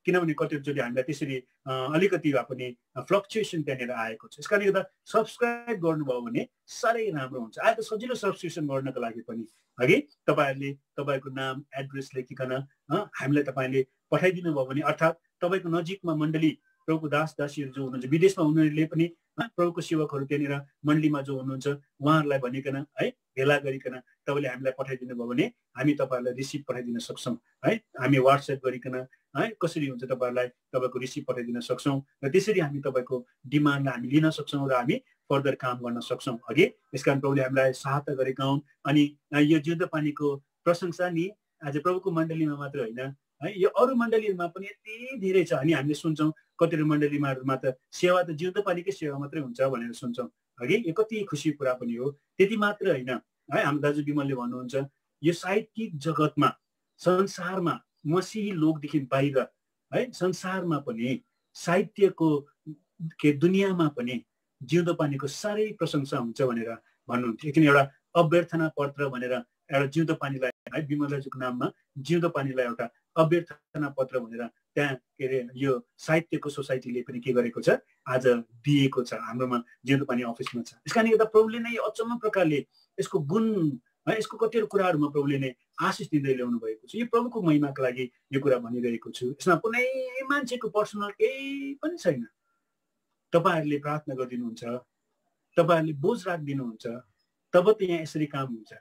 किनभने कतिचोटि हामीलाई त्यसरी अलिकति भए पनि फ्लक्चुएसन त्यहाँनिर आएको छ। यसकारणले गर्दा सब्सक्राइब गर्नुभयो भने साह्रै राम्रो हुन्छ। आज त सजिलो सब्सक्रिप्सन गर्नको लागि पनि अघि तपाईँहरूले तपाईँको नाम एड्रेस लेखिकन हामीलाई तपाईँले पठाइदिनु भयो भने, अर्थात् तपाईँको नजिकमा मण्डली प्रभुको दास दासीहरू जो हुनुहुन्छ विदेशमा उनीहरूले पनि प्रभुको सेवकहरू त्यहाँनिर मण्डलीमा जो हुनुहुन्छ उहाँहरूलाई भनिकन है भेला गरिकन तपाईँले हामीलाई पठाइदिनु भयो भने हामी तपाईँहरूलाई रिसिभ पठाइदिन सक्छौँ है। हामी वाट्सएप गरिकन है कसरी हुन्छ तपाईँहरूलाई तपाईँको रिसिभ पठाइदिन सक्छौँ र त्यसरी हामी तपाईँको डिमान्डलाई हामी लिन सक्छौँ र हामी फर्दर काम गर्न सक्छौँ। अघि यस कारण प्रभुले हामीलाई सहायता गरेका हुन्। अनि यो जिउँदो पानीको प्रशंसा नि आज प्रभुको मण्डलीमा मात्र होइन है, यो अरू मण्डलीहरूमा पनि यति धेरै छ। अनि हामीले सुन्छौँ कतिवटा मण्डलीमा त सेवा त जिउँदो पानीकै सेवा मात्रै हुन्छ भनेर सुन्छौँ। अघि यो कति खुसी कुरा पनि हो। त्यति मात्र होइन है, हाम्रो दाजु विमलले भन्नुहुन्छ यो साहित्यिक जगतमा संसारमा मसीही लोकदेखि बाहिर है संसारमा पनि साहित्यको दुनियाँमा पनि जिउँदो पानीको साह्रै प्रशंसा हुन्छ भनेर भन्नुहुन्थ्यो। किन एउटा अभ्यर्थना पत्र भनेर एउटा जिउँदो पानीलाई है विमल दाजुको नाममा जिउँदो पानीलाई एउटा अभ्यर्थना पत्र भनेर त्यहाँ के अरे यो साहित्यको सोसाइटीले पनि के गरेको छ आज दिएको छ, हाम्रोमा जिउँदो पानी अफिसमा छ। यस कारणले गर्दा प्रभुले नै अचम्म प्रकारले यसको गुण है यसको कतिवटा कुराहरूमा प्रभुले नै आशिष दिँदै ल्याउनु भएको छ। यो प्रभुको महिमाको लागि यो कुरा भनिरहेको छु। यसमा कुनै मान्छेको पर्सनल केही पनि छैन। तपाईँहरूले प्रार्थना गरिदिनुहुन्छ, तपाईँहरूले बोझ राखिदिनुहुन्छ, तब त यहाँ यसरी काम हुन्छ।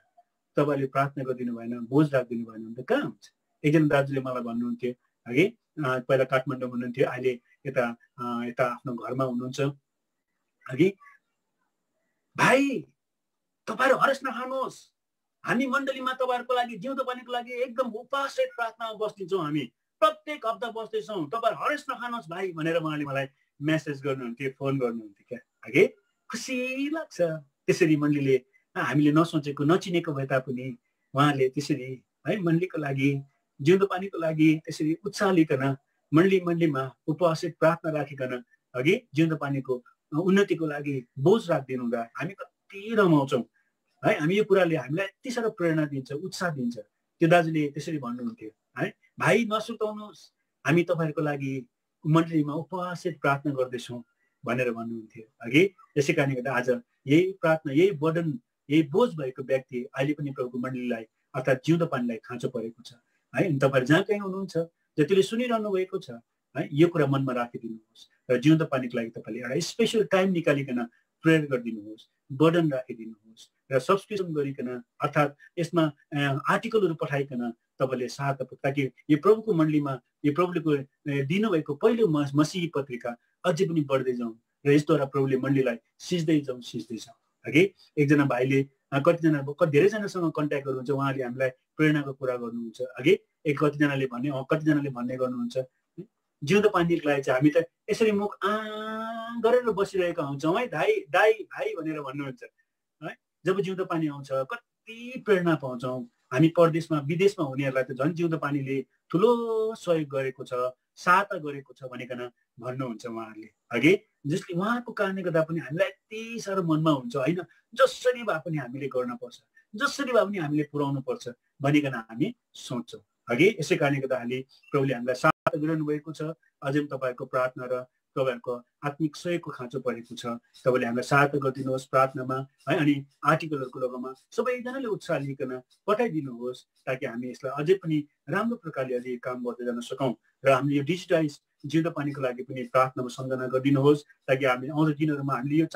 तपाईँहरूले प्रार्थना गरिदिनु भएन, बोझ राखिदिनु भएन भने त कहाँ हुन्छ। एकजना दाजुले मलाई भन्नुहुन्थ्यो अघि पहिला काठमाडौँ हुनुहुन्थ्यो, अहिले यता आफ्नो घरमा हुनुहुन्छ। अघि भाइ तपाईँहरू हरेस नखानुहोस्, हामी मण्डलीमा तपाईँहरूको लागि जिउँदो पानीको लागि एकदम उपासरहित प्रार्थनामा बस्दिन्छौँ, हामी प्रत्येक हप्ता बस्दैछौँ, तपाईँहरू हरेस नखानुहोस् भाइ भनेर उहाँले मलाई मेसेज गर्नुहुन्थ्यो, फोन गर्नुहुन्थ्यो क्या। अघि खुसी लाग्छ त्यसरी मण्डलीले हामीले नसोचेको नचिनेको भए तापनि उहाँले त्यसरी है मण्डलीको लागि जिउँदो पानीको लागि त्यसरी उत्साह लिकन मण्डलीमा उपवासित प्रार्थना राखिकन अघि जिउँदो पानीको उन्नतिको लागि बोझ राखिदिनु हुँदा हामी कति रमाउँछौँ है। हामी यो कुराले हामीलाई यति साह्रो प्रेरणा दिन्छ, उत्साह दिन्छ। त्यो दाजुले त्यसरी भन्नुहुन्थ्यो है, भाइ नसुर्ताउनुहोस्, हामी तपाईँहरूको लागि मण्डलीमा उपवासित प्रार्थना गर्दैछौँ भनेर भन्नुहुन्थ्यो अघि। यसै कारणले गर्दा आज यही प्रार्थना, यही बर्डन, यही बोझ भएको व्यक्ति अहिले पनि प्रभुको मण्डलीलाई अर्थात् जिउँदो पानीलाई खाँचो परेको छ है। अनि तपाईँहरू जहाँ कहीँ हुनुहुन्छ, जतिले सुनिरहनु भएको छ है, यो कुरा मनमा राखिदिनुहोस् र जिउँदो पानीको लागि तपाईँले एउटा स्पेसल टाइम निकालिकन प्रेयर गरिदिनुहोस्, बर्डन राखिदिनुहोस् र सब्सक्रिप्सन गरिकन अर्थात् यसमा आर्टिकलहरू पठाइकन तपाईँले सहायता, ताकि यो प्रभुको मण्डलीमा यो प्रभुले दिनुभएको पहिलो मसीही पत्रिका अझै पनि बढ्दै जाउँ र यसद्वारा प्रभुले मण्डलीलाई सिझ्दै जाउँ अघि। एकजना भाइले धेरैजनासँग कन्ट्याक्टहरू हुन्छ, उहाँले हामीलाई प्रेरणाको कुरा गर्नुहुन्छ अघि। कतिजनाले भन्ने गर्नुहुन्छ जिउँदो पानीको लागि चाहिँ हामी त यसरी मुख गरेर बसिरहेका हुन्छौँ है, दाई भाइ भनेर भन्नुहुन्छ है। जब जिउँदो पानी आउँछ कति प्रेरणा पाउँछौँ हामी। परदेशमा विदेशमा हुनेहरूलाई त झन् जिउँदो पानीले ठुलो सहयोग गरेको छ, सहायता गरेको छ भनिकन भन्नुहुन्छ उहाँहरूले अघि। जसले उहाँको कारणले गर्दा पनि हामीलाई यति साह्रो मनमा हुन्छ होइन, जसरी भए पनि हामीले गर्न पर्छ, जसरी भए पनि हामीले पुर्याउनु पर्छ भनिकन हामी सोच्छौँ अघि। यसै कारणले गर्दाखेरि प्रभुले हामीलाई सहायता गरिरहनु भएको छ। अझै पनि तपाईँहरूको प्रार्थना र तपाईँहरूको आत्मिक सहयोगको खाँचो परेको छ। तपाईँले हामीलाई सहायता गरिदिनुहोस् प्रार्थनामा है, अनि आर्टिकलहरूको लगमा सबैजनाले उत्साह लिइकन पठाइदिनुहोस्, ताकि हामी यसलाई अझै पनि राम्रो प्रकारले अझै काम गर्दै जान सकौँ। र हामीले यो डिजिटाइज जिउँदो पानीको लागि पनि प्रार्थनामा सम्झना गरिदिनुहोस्, ताकि हामी आउँदो दिनहरूमा हामीले यो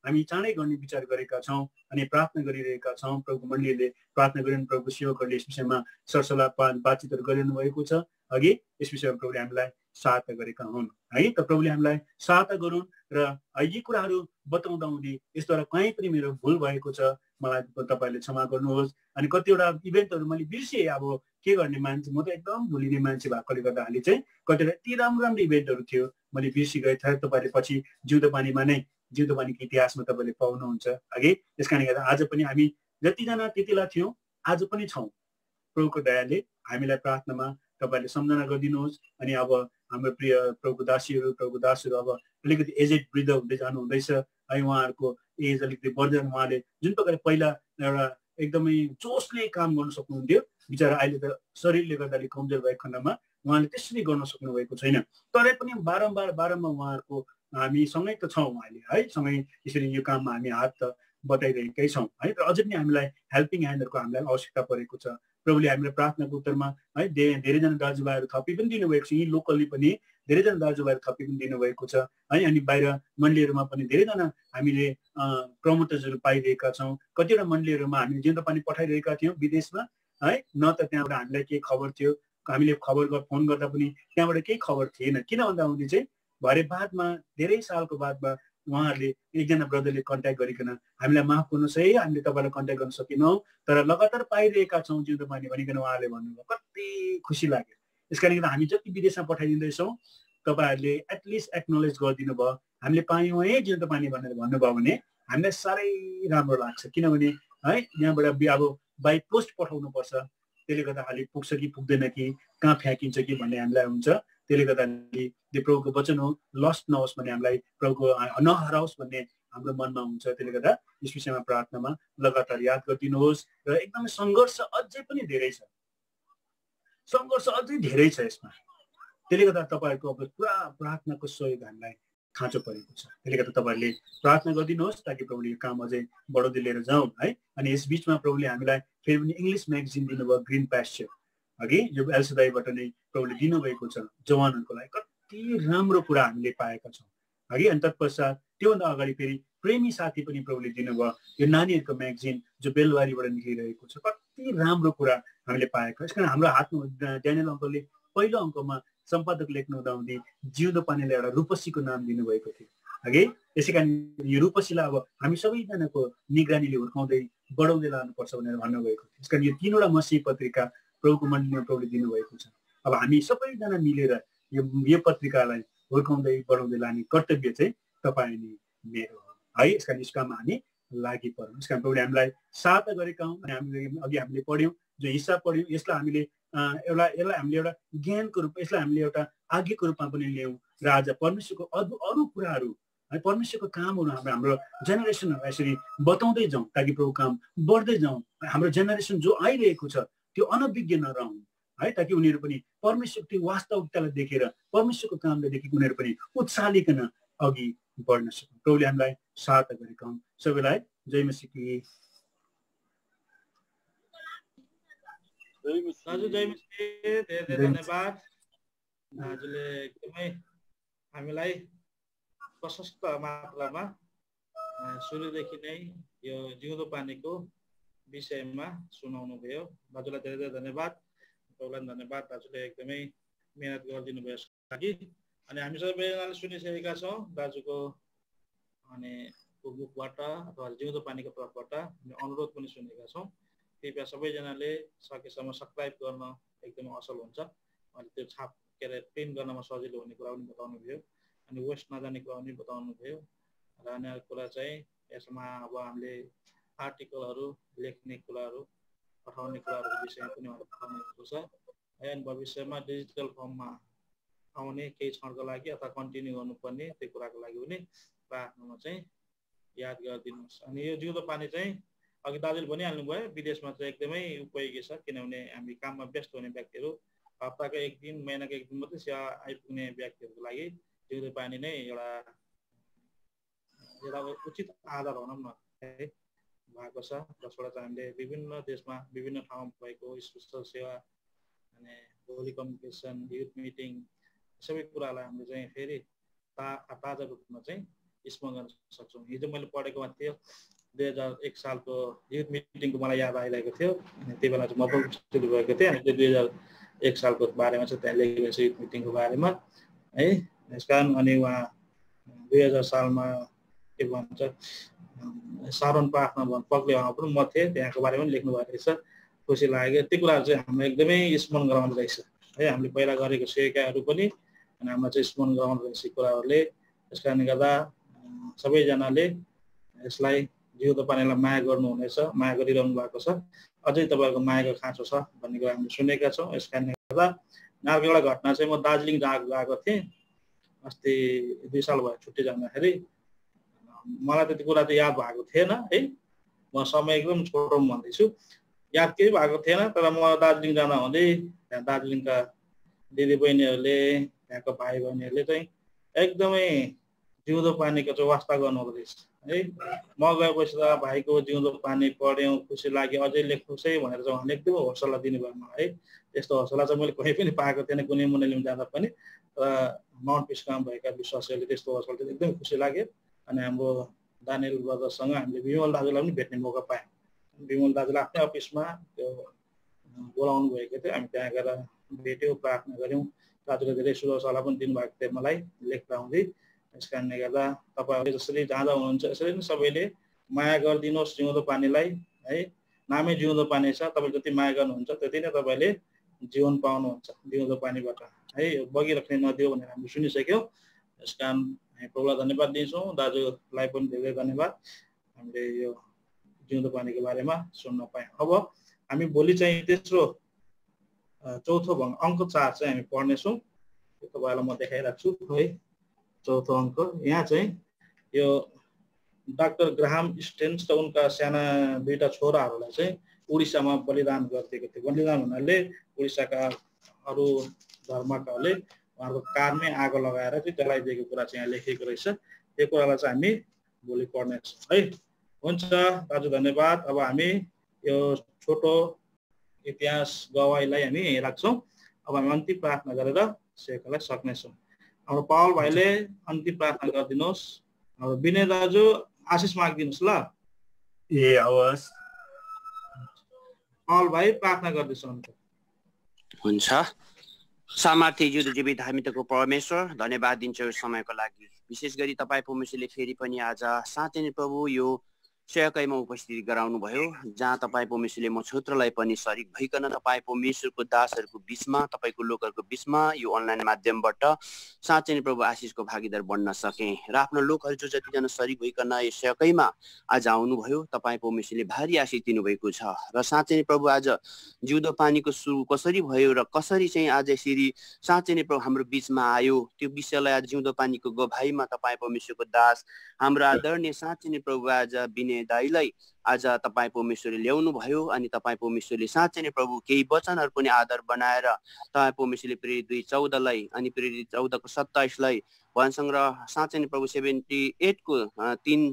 हामी चाँडै गर्ने विचार गरेका छौँ अनि प्रार्थना गरिरहेका छौँ। प्रभुको मण्डलीले प्रार्थना गरिरहनु, प्रभुको सेवकहरूले यस विषयमा सरसल्लाह बातचितहरू गरिरहनु भएको छ अघि। यस विषयमा प्रभुले हामीलाई सहायता गरेका हुन् है। त प्रभुले हामीलाई सहायता गरून् र यी कुराहरू बताउँदा हुँदै यसद्वारा कहीँ पनि मेरो भुल भएको छ मलाई तपाईँहरूले क्षमा गर्नुहोस्। अनि कतिवटा इभेन्टहरू मैले बिर्सेँ, अब के गर्ने मान्छे, म त एकदम भुलिने मान्छे भएकोले गर्दाखेरि चाहिँ कतिवटा यति राम्रो इभेन्टहरू थियो मैले बिर्सिगएँ। तपाईँहरूले पछि जिउँदो पानीको इतिहासमा तपाईँले पाउनुहुन्छ अघि। त्यस कारणले गर्दा आज पनि हामी जतिजना त्यतिला थियौँ आज पनि छौँ। प्रभुको दयाले हामीलाई प्रार्थनामा तपाईँहरूले सम्झना गरिदिनुहोस्। अनि अब हाम्रो प्रिय प्रभुको दासहरू अब अलिकति एजेड वृद्ध हुँदै जानु हुँदैछ है। उहाँहरूको एज अलिकति बढ्दै, उहाँले जुन प्रकारले पहिला एउटा एकदमै जोसले काम गर्न सक्नुहुन्थ्यो, बिचरा अहिले त शरीरले गर्दा अलिक कमजोर भएको खण्डमा उहाँले त्यसरी गर्न सक्नु भएको छैन। तरै पनि बारम्बार उहाँहरूको हामी सँगै त छौँ अहिले है, सँगै यसरी यो काममा हामी हात त बटाइरहेकै छौँ है। र अझै पनि हामीलाई हेल्पिङ ह्यान्डहरूको हामीलाई आवश्यकता परेको छ। प्रभुले हामीलाई प्रार्थनाको उत्तरमा है धेरैजना दाजुभाइहरू थपी पनि दिनुभएको छ। यी लोकल्ली पनि धेरैजना दाजुभाइहरू थपी पनि दिनुभएको छ है। अनि बाहिर मण्डलीहरूमा पनि धेरैजना हामीले प्रमोटर्सहरू पाइरहेका छौँ। कतिवटा मण्डलीहरूमा हामीले जिउँदो पानी पठाइरहेका थियौँ विदेशमा है, न त त्यहाँबाट हामीलाई केही खबर थियो, हामीले फोन गर्दा पनि त्यहाँबाट केही खबर थिएन। किन भन्दा हुँदै चाहिँ भरे बादमा धेरै सालको बादमा उहाँहरूले एकजना ब्रदरले कन्ट्याक्ट गरिकन हामीलाई माफ गर्नुहोस् है, हामीले तपाईँलाई कन्ट्याक्ट गर्न सकेनौँ, तर लगातार पाइरहेका छौँ जिउँदो पानी भनिकन उहाँहरूले भन्नुभयो। कति खुसी लाग्यो। यस कारणले गर्दा हामी जति विदेशमा पठाइदिँदैछौँ तपाईँहरूले एटलिस्ट एक्नोलेज गरिदिनु भयो, हामीले पायौँ है जिउँदो पानी भनेर भन्नुभयो भने हामीलाई साह्रै राम्रो लाग्छ। किनभने है यहाँबाट अब बाई पोस्ट पठाउनु पर्छ, त्यसले गर्दा खालि पुग्छ कि पुग्दैन कि कहाँ फ्याँकिन्छ कि भन्ने हामीलाई हुन्छ। त्यसले गर्दाखेरि त्यो प्रभुको वचन हो, लस्ट नहोस् भन्ने हामीलाई, प्रभुको नहराओस् भन्ने हाम्रो मनमा हुन्छ। त्यसले गर्दा यस विषयमा प्रार्थनामा लगातार याद गरिदिनुहोस्। र एकदमै सङ्घर्ष अझै पनि धेरै छ, यसमा। त्यसले गर्दा तपाईँहरूको अब पुरा प्रार्थनाको सहयोग हामीलाई खाँचो परेको छ। त्यसले गर्दा तपाईँहरूले प्रार्थना गरिदिनुहोस् ताकि प्रभुले यो काम अझै बढाउँदै लिएर जाउँ है। अनि यस बिचमा प्रभुले हामीलाई फेरि पनि इङ्ग्लिस म्यागजिन दिनुभयो, ग्रिन प्यास्चर अघि, यो एलसिदाईबाट नै प्रभुले दिनुभएको छ जवानहरूको लागि। कति राम्रो कुरा हामीले पाएका छौँ अघि। अनि तत्पश्चात त्योभन्दा अगाडि फेरि प्रेमी साथी पनि प्रभुले दिनुभयो, यो नानीहरूको म्यागजिन जो बेलबारीबाट निक्लिरहेको छ। कति राम्रो कुरा हामीले पाएका। यस कारण हाम्रो हातमा ड्यानियल अङ्कलले पहिलो अङ्कमा सम्पादक लेख्नु हुँदाहुँदै जिउँदो पानीलाई एउटा रूपसीको नाम दिनुभएको थियो अघि। यसै कारण यो रूपसीलाई अब हामी सबैजनाको निगरानीले हुर्काउँदै बढाउँदै लानुपर्छ भनेर भन्नुभएको थियो। यस कारण यो 3वटा मसीही पत्रिका प्रभुको मण्डलीमा प्रभुले दिनुभएको छ। अब हामी सबैजना मिलेर यो पत्रिकालाई हुर्काउँदै बढाउँदै लाने कर्तव्य चाहिँ तपाईँ अनि मेरो हो है। यस कारण यस काममा हामी लागि पर्नु। यसकारण प्रभुले हामीलाई सहायता गरेका हौँ। अनि हामीले अघि हामीले पढ्यौँ, जो हिस्सा पढ्यौँ, यसलाई हामीले यसलाई हामीले एउटा ज्ञानको रूपमा, यसलाई हामीले एउटा आज्ञाको रूपमा पनि ल्यायौँ र आज परमेश्वरको अरू कुराहरू है, परमेश्वरको कामहरू हाम्रो जेनेरेसनहरूलाई यसरी बताउँदै जाउँ ताकि प्रभु काम बढ्दै जाउँ। हाम्रो जेनेरेसन जो आइरहेको छ त्यो अनभिज्ञ नरहन् है, ताकि उनीहरू पनि परमेश्वरको त्यो वास्तविकतालाई देखेर, परमेश्वरको कामलाई देखेर उनीहरू पनि उत्साहिकन अघि बढ्न सक्छौँ। प्रभुले हामीलाई सहायता गरेका हौँ। सबैलाई जय मसीह। दाजु जय मसीह, धेरै धन्यवाद। दाजुले एकदमै हामीलाई प्रशस्त मात्रामा सुरुदेखि नै यो जिउँदो पानीको विषयमा सुनाउनु भयो। दाजुलाई धेरै धेरै धन्यवाद। प्रभुलाई धन्यवाद, दाजुले एकदमै मेहनत गरिदिनु भयो यसको लागि। अनि हामी सबैजनाले सुनिसकेका छौँ दाजुको अनि बुकबाट अथवा जिउँदो पानीको तर्फबाट अनुरोध पनि सुनेका छौँ। कृपया सबैजनाले सकेसम्म सब्सक्राइब गर्न एकदमै असल हुन्छ। अनि त्यो छाप के अरे प्रिन्ट गर्नमा सजिलो हुने कुरा पनि बताउनु भयो। अनि वेस्ट नजाने कुरा पनि बताउनु भयो। र अन्य कुरा चाहिँ यसमा अब हामीले आर्टिकलहरू लेख्ने कुराहरू पठाउने कुराहरूको विषयमा पनि बताउनु भएको छ। अनि भविष्यमा डिजिटल फर्ममा आउने केही क्षणको लागि अथवा कन्टिन्यू गर्नुपर्ने त्यो कुराको लागि पनि प्रार्थनामा चाहिँ याद गरिदिनुहोस्। अनि यो जिउँदो पानी चाहिँ अघि दाजुले भनिहाल्नु भयो, विदेशमा चाहिँ एकदमै उपयोगी छ। किनभने हामी काममा व्यस्त हुने व्यक्तिहरू हप्ताको एक दिन, महिनाको एक दिन मात्रै सेवा आइपुग्ने व्यक्तिहरूको लागि जिउँदो पानी नै एउटा उचित आधार भनौँ न है भएको छ। जसबाट चाहिँ हामीले विभिन्न देशमा विभिन्न ठाउँमा भएको स्पेसल सेवा अनि होली कम्युनिकेसन, युथ मिटिङ सबै कुरालाई हामीले चाहिँ फेरि ताजा रूपमा चाहिँ स्मरण गर्न सक्छौँ। हिजो मैले पढेकोमा थियो 2001 सालको युथ मिटिङको मलाई याद आइरहेको थियो। अनि त्यो बेला चाहिँ म पनि उपस्थित भएको थिएँ। अनि त्यो 2001 सालको बारेमा चाहिँ त्यहाँ लेखेको छ युथ मिटिङको बारेमा है। यसकारण अनि उहाँ 2000 सालमा के भन्छ सारोन प्रार्थना भवन पग्ले उहाँ पनि म थिएँ, त्यहाँको बारेमा पनि लेख्नु भएको रहेछ। खुसी लाग्यो। त्यो कुराहरू चाहिँ हामीलाई एकदमै स्मरण गराउँदो रहेछ है। हामीले पहिला गरेको सेवाहरू पनि अनि हामीलाई चाहिँ स्मरण गराउँदो रहेछ कुराहरूले। त्यस कारणले गर्दा सबैजनाले यसलाई जिउँदो पानीलाई माया गर्नुहुनेछ, माया गरिरहनु भएको छ। अझै तपाईँहरूको मायाको खाँचो छ भन्ने कुरा हामीले सुनेका छौँ। यस कारणले गर्दा अर्को एउटा घटना चाहिँ म दार्जिलिङ गएको थिएँ अस्ति 2 साल भयो छुट्टी जाँदाखेरि। मलाई त त्यो कुरा त याद भएको थिएन है। म समय एकदम छोटो भन्दैछु, याद केही भएको थिएन। तर म दार्जिलिङ जाँदा हुँदै त्यहाँ दार्जिलिङका दिदीबहिनीहरूले, त्यहाँको भाइ बहिनीहरूले चाहिँ एकदमै जिउँदो पानीको चाहिँ वास्ता गर्नुहुँदो रहेछ है। म गएपछि त भाइको जिउँदो पानी पढ्यौँ, खुसी लाग्यो, अझै लेख्नुहोस् है भनेर चाहिँ उहाँले एकदमै हौसला दिनुभयो मलाई है। त्यस्तो हौसला चाहिँ मैले कहीँ पनि पाएको थिएन, कुनै मण्डलीमा जाँदा पनि। तर माउन्ट पिसमा भएका विश्वासीहरूले त्यस्तो हौसला चाहिँ एकदमै खुसी लाग्यो। अनि हाम्रो दानियल ब्रदरसँग हामीले विमल दाजुलाई पनि भेट्ने मौका पायौँ। विमल दाजुलाई आफ्नै अफिसमा त्यो बोलाउनु भएको थियो। हामी त्यहाँ गएर भेट्यौँ, प्रार्थना गऱ्यौँ। दाजुले धेरै सुझाव सल्लाह पनि दिनुभएको थियो मलाई लेख्दा हुँदै। यस कारणले गर्दा तपाईँहरूले जसरी जाँदा हुनुहुन्छ यसरी नै सबैले माया गरिदिनुहोस् जिउँदो पानीलाई है। नामै जिउँदो पानी छ, तपाईँले जति माया गर्नुहुन्छ त्यति नै तपाईँले जीवन पाउनुहुन्छ जिउँदो पानीबाट है। यो बगिराख्ने नदी हो भनेर हामीले सुनिसक्यौँ। यस कारण हामी प्रभुलाई धन्यवाद दिन्छौँ, दाजुलाई पनि धेरै धन्यवाद हामीले यो जिउँदो पानीको बारेमा सुन्न पायौँ। अब हामी भोलि चाहिँ तेस्रो चौथो अङ्क 4 चाहिँ हामी पढ्नेछौँ। त्यो तपाईँलाई म देखाइराख्छु है। चौथो अङ्क यहाँ चाहिँ यो डाक्टर ग्राहम स्टेन्स र उनका साना 2टा छोराहरूलाई चाहिँ उडिसामा बलिदान गरिदिएको थियो। बलिदान हुनाले उडिसाका अरू धर्मकाहरूले उहाँहरूको कारमै आगो लगाएर चाहिँ जलाइदिएको कुरा चाहिँ यहाँ लेखिएको रहेछ। यो कुरालाई चाहिँ हामी भोलि पढ्नेछौँ है। हुन्छ दाजु धन्यवाद। अब हामी यो छोटो इतिहास गवाईलाई हामी यहीँ राख्छौँ। अब हामी अन्तिम प्रार्थना गरेर सेवालाई सक्नेछौँ। हाम्रो पावल भाइले अन्तिम प्रार्थना गरिदिनुहोस्। अब विनय दाजु आशिष मागिदिनुहोस् ल। ए हवस्। पावल भाइ प्रार्थना गर्दैछ। हुन्छ। सामर्थ्य युद्ध जीवित हामीको परमेश्वर धन्यवाद दिन्छौँ समयको लागि। विशेष गरी तपाईँ परमेश्वरले फेरि पनि आज साँच्चै नै प्रभु यो सेवकाईमा उपस्थिति गराउनु भयो, जहाँ तपाईँ परमेश्वरले म छोत्रलाई पनि सरिक भइकन तपाईँ परमेश्वरको दासहरूको बिचमा, तपाईँको लोकहरूको बिचमा यो अनलाइन माध्यमबाट साँच्चै नै प्रभु आशिषको भागीदार बन्न सकेँ र आफ्नो लोकहरू जो जतिजना सरिक भइकन यो सेवकाईमा आज आउनुभयो, तपाईँ परमेश्वरले भारी आशिष दिनुभएको छ र साँच्चै नै प्रभु आज जिउँदो पानीको सुरु कसरी भयो र कसरी चाहिँ आज यसरी साँच्चै नै प्रभु हाम्रो बिचमा आयो, त्यो विषयलाई आज जिउँदो पानीको गवाहीमा तपाईँ परमेश्वरको दास हाम्रो आदरणीय साँच्चै नै प्रभु आज विनय दाइलाई आज तपाईँ परमेश्वरले ल्याउनु भयो अनि तपाईँ परमेश्वरले साँच्चै नै प्रभु केही वचनहरू पनि आधार बनाएर तपाईँ परमेश्वरले प्रेरित 2:14 अनि प्रेरित 14:27 वचनसंग्रह साँच्चै नै प्रभु 78 को 3,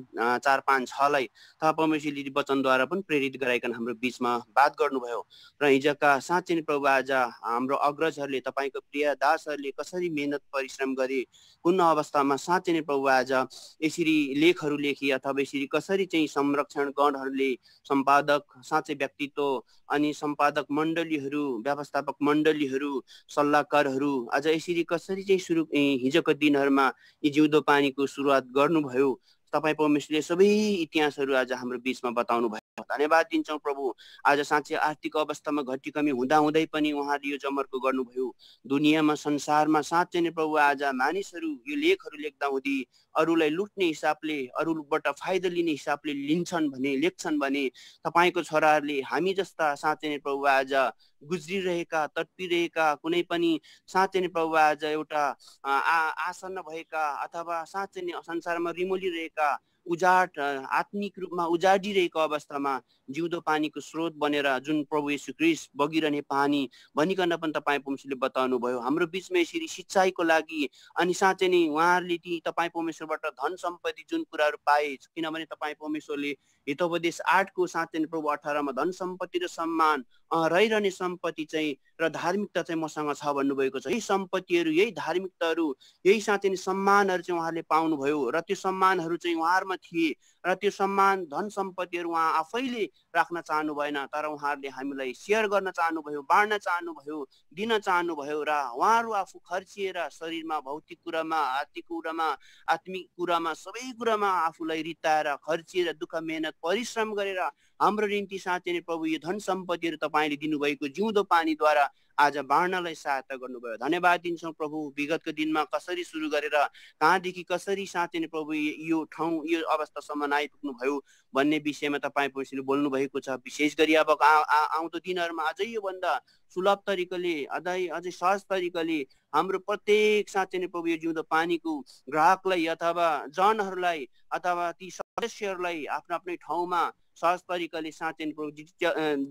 4, 5, 6 तपाईँ परमेश्वरले वचनद्वारा पनि प्रेरित गराइकन हाम्रो बिचमा बात गर्नुभयो र हिजोका साँच्चै नै प्रभु आज हाम्रो अग्रजहरूले तपाईँको प्रिय दासहरूले कसरी मेहनत परिश्रम गरे, कुन अवस्थामा साँच्चै नै प्रभु आज यसरी लेखहरू लेखी अथवा यसरी कसरी चाहिँ संरक्षण गणहरूले सम्पादक साँच्चै व्यक्तित्व अनि सम्पादक मण्डलीहरू, व्यवस्थापक मण्डलीहरू, सल्लाहकारहरू आज यसरी कसरी चाहिँ हिजोको दिनहरूमा यी जिउँदो पानीको सुरुवात गर्नुभयो, तपाईँ परमेश्वरले सबै इतिहासहरू आज हाम्रो बिचमा बताउनु भयो। धन्यवाद दिन्छौँ प्रभु। आज साँच्चै आर्थिक अवस्थामा घटी कमी हुँदाहुँदै पनि उहाँले यो जमर्को गर्नुभयो। दुनियाँमा संसारमा साँच्चै नै प्रभु आज मानिसहरू यो लेखहरू लेख्दा हुँदी अरूलाई लुट्ने हिसाबले, अरूबाट फाइदा लिने हिसाबले लेख्छन् भने तपाईँको छोराहरूले हामी जस्ता साँच्चै नै प्रभु आज गुज्रिरहेका, तडपिरहेका, कुनै पनि साँच्चै नै प्रभु आज एउटा आशा नभएका अथवा साँच्चै नै संसारमा रिमोलिरहेका उजाड आत्मिक रूपमा उजाडिरहेको अवस्थामा जिउँदो पानीको स्रोत बनेर जुन प्रभु येशू ख्रीष्ट बगिरहने पानी भनिकन पनि तपाईँ परमेश्वरले बताउनु भयो। हाम्रो बिचमा यसरी सिंचाइको लागि अनि साँच्चै नै उहाँहरूले ती तपाईँ परमेश्वरबाट धन सम्पत्ति जुन कुराहरू पाए, किनभने तपाईँ परमेश्वरले हितोपदेश 8 को साँच्चै नै प्रभु 18 मा धन सम्पत्ति र सम्मान रहिरहने सम्पत्ति चाहिँ र धार्मिकता चाहिँ मसँग छ भन्नुभएको छ। यही सम्पत्तिहरू, यही धार्मिकताहरू, यही साँच्चै नै सम्मानहरू चाहिँ उहाँले पाउनुभयो र त्यो सम्मानहरू चाहिँ उहाँहरूमा थिए र त्यो सम्मान धन सम्पत्तिहरू उहाँ आफैले राख्न चाहनु भएन, तर उहाँहरूले हामीलाई सेयर गर्न चाहनुभयो, बाँड्न चाहनुभयो, दिन चाहनुभयो र उहाँहरू आफू खर्चिएर शरीरमा, भौतिक कुरामा, आत्मिक कुरामा, सबै कुरामा आफूलाई रित्ताएर खर्चिएर दुःख मेहनत परिश्रम गरेर हाम्रो निम्ति साँच्चै नै प्रभु यो धन सम्पत्तिहरू तपाईँले दिनुभएको जिउँदो पानीद्वारा आज बाँड्नलाई सहायता गर्नुभयो। धन्यवाद दिन्छौँ प्रभु। विगतको दिनमा कसरी सुरु गरेर कहाँदेखि कसरी साँच्चै नै प्रभु यो ठाउँ यो अवस्थासम्म आइपुग्नु भयो भन्ने विषयमा तपाईँ परमेश्वरले बोल्नु भएको छ। विशेष गरी अब आउँदो दिनहरूमा अझै योभन्दा सुलभ तरिकाले, अझै सहज तरिकाले हाम्रो प्रत्येक साँच्चै नै प्रभु यो जिउँदो पानीको ग्राहकलाई अथवा जनहरूलाई अथवा ती सदस्यहरूलाई आफ्नो आफ्नै ठाउँमा सहज तरिकाले साँच्चै नै प्रभु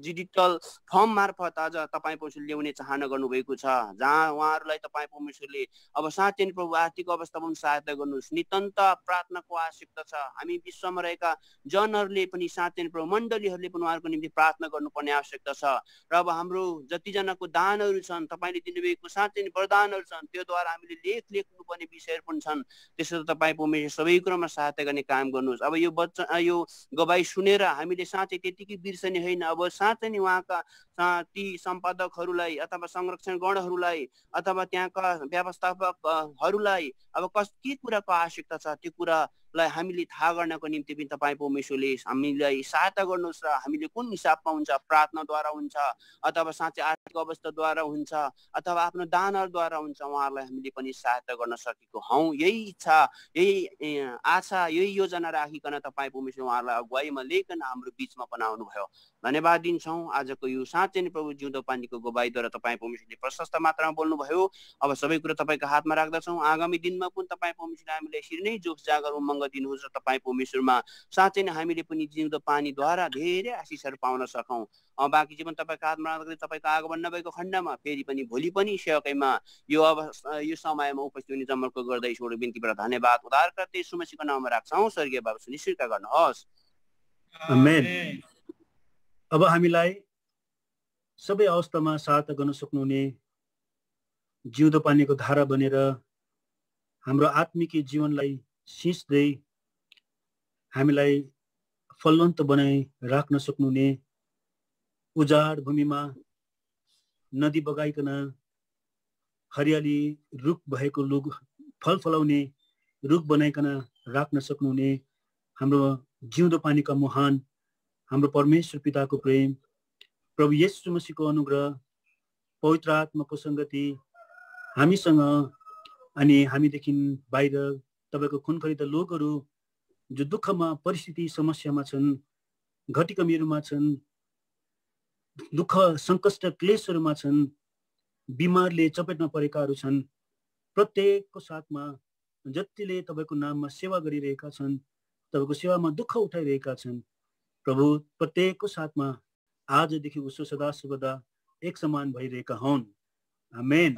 डिजिटल फर्म मार्फत आज तपाईँ परमेश्वरले ल्याउने चाहना गर्नुभएको छ, जहाँ उहाँहरूलाई तपाईँ परमेश्वरले अब साँच्चै नै प्रभु आर्थिक अवस्थामा पनि सहायता गर्नुहोस्। नितान्त प्रार्थनाको आवश्यकता छ। हामी विश्वमा रहेका जनहरूले पनि साँच्चै नै प्रभु मण्डलीहरूले पनि उहाँहरूको निम्ति प्रार्थना गर्नुपर्ने आवश्यकता छ र अब हाम्रो जतिजनाको दानहरू छन्, तपाईँले दिनुभएको साँच्चै नै वरदानहरू छन्, त्योद्वारा हामीले लेख्नुपर्ने विषयहरू पनि छन्। त्यसो त तपाईँ परमेश्वर सबै कुरामा सहायता गर्ने काम गर्नुहोस्। अब यो गवाई सुनेर हामीले साँच्चै त्यतिकै बिर्सने होइन, अब साँच्चै नै उहाँका ती सम्पादकहरूलाई अथवा संरक्षण गणहरूलाई अथवा त्यहाँका व्यवस्थापकहरूलाई अब के कुराको आवश्यकता छ त्यो कुरालाई हामीले थाहा गर्नको निम्ति पनि तपाईँ परमेश्वरले हामीलाई सहायता गर्नुहोस् र हामीले कुन हिसाबमा हुन्छ, प्रार्थनाद्वारा हुन्छ अथवा साँच्चै आर्थिक अवस्थाद्वारा हुन्छ अथवा आफ्नो दानहरूद्वारा हुन्छ, उहाँहरूलाई हामीले पनि सहायता गर्न सकेको हौँ। यही इच्छा, यही आशा, यही योजना राखिकन तपाईँ परमेश्वर उहाँहरूलाई अगुवाईमा लिइकन हाम्रो बिचमा पनि आउनुभयो। धन्यवाद दिन्छौँ। आजको यो साँच्चै नै प्रभु जिउँदो पानीको गवाईद्वारा तपाईँ परमेश्वरले प्रशस्त मात्रामा बोल्नुभयो। अब सबै कुरा तपाईँको हातमा राख्दछौँ। आगामी दिनमा पनि तपाईँ परमेश्वरले हामीलाई यसरी नै जोस जागर उमङ्ग दिनुहोस् र तपाईँ परमेश्वरमा साँच्चै नै हामीले पनि जिउँदो पानीद्वारा धेरै आशिषहरू पाउन सकौँ। बाँकी जीवन तपाईँको हातमा राख्दै तपाईँको आगमन नभएको खण्डमा फेरि पनि भोलि पनि सेवकैमा यो समयमा उपस्थित हुने जमर्को गर्दै ईश्वरको बिन्तीबाट धन्यवाद उद्धारकर्ता येशू मसीहको नाममा राख्छौँ। स्वर्गीय बाबा स्वीकार गर्नुहोस्। आमेन। अब हामीलाई सबै अवस्थामा सहायता गर्न सक्नुहुने जिउँदो पानीको धारा बनेर हाम्रो आत्मिक जीवनलाई सिँच्दै हामीलाई फलवन्त बनाई राख्न सक्नुहुने उजाड भूमिमा नदी बगाइकन हरियाली रुख भएको फल फलाउने रुख बनाइकन राख्न सक्नुहुने हाम्रो जिउँदो पानीका मुहान हाम्रो परमेश्वर पिताको प्रेम, प्रभु येशू मसीहको अनुग्रह, पवित्र आत्माको संगति हामीसँग अनि हामीदेखि बाहिर तपाईको खुनखरिद लोकहरू जो दुःखमा परिस्थिति समस्यामा छन्, घटी कमीहरूमा छन्, दुःख संकष्ट क्लेशहरूमा छन्, बिमारले चपेटमा परेकाहरू छन्, प्रत्येकको साथमा जतिले तपाईको नाममा सेवा गरिरहेका छन्, तपाईको सेवामा दुःख उठाइरहेका छन्, प्रभु प्रत्येकको साथमा आजदेखि उसो सदा सर्वदा एक समान भइरहेका हुन्। आमेन।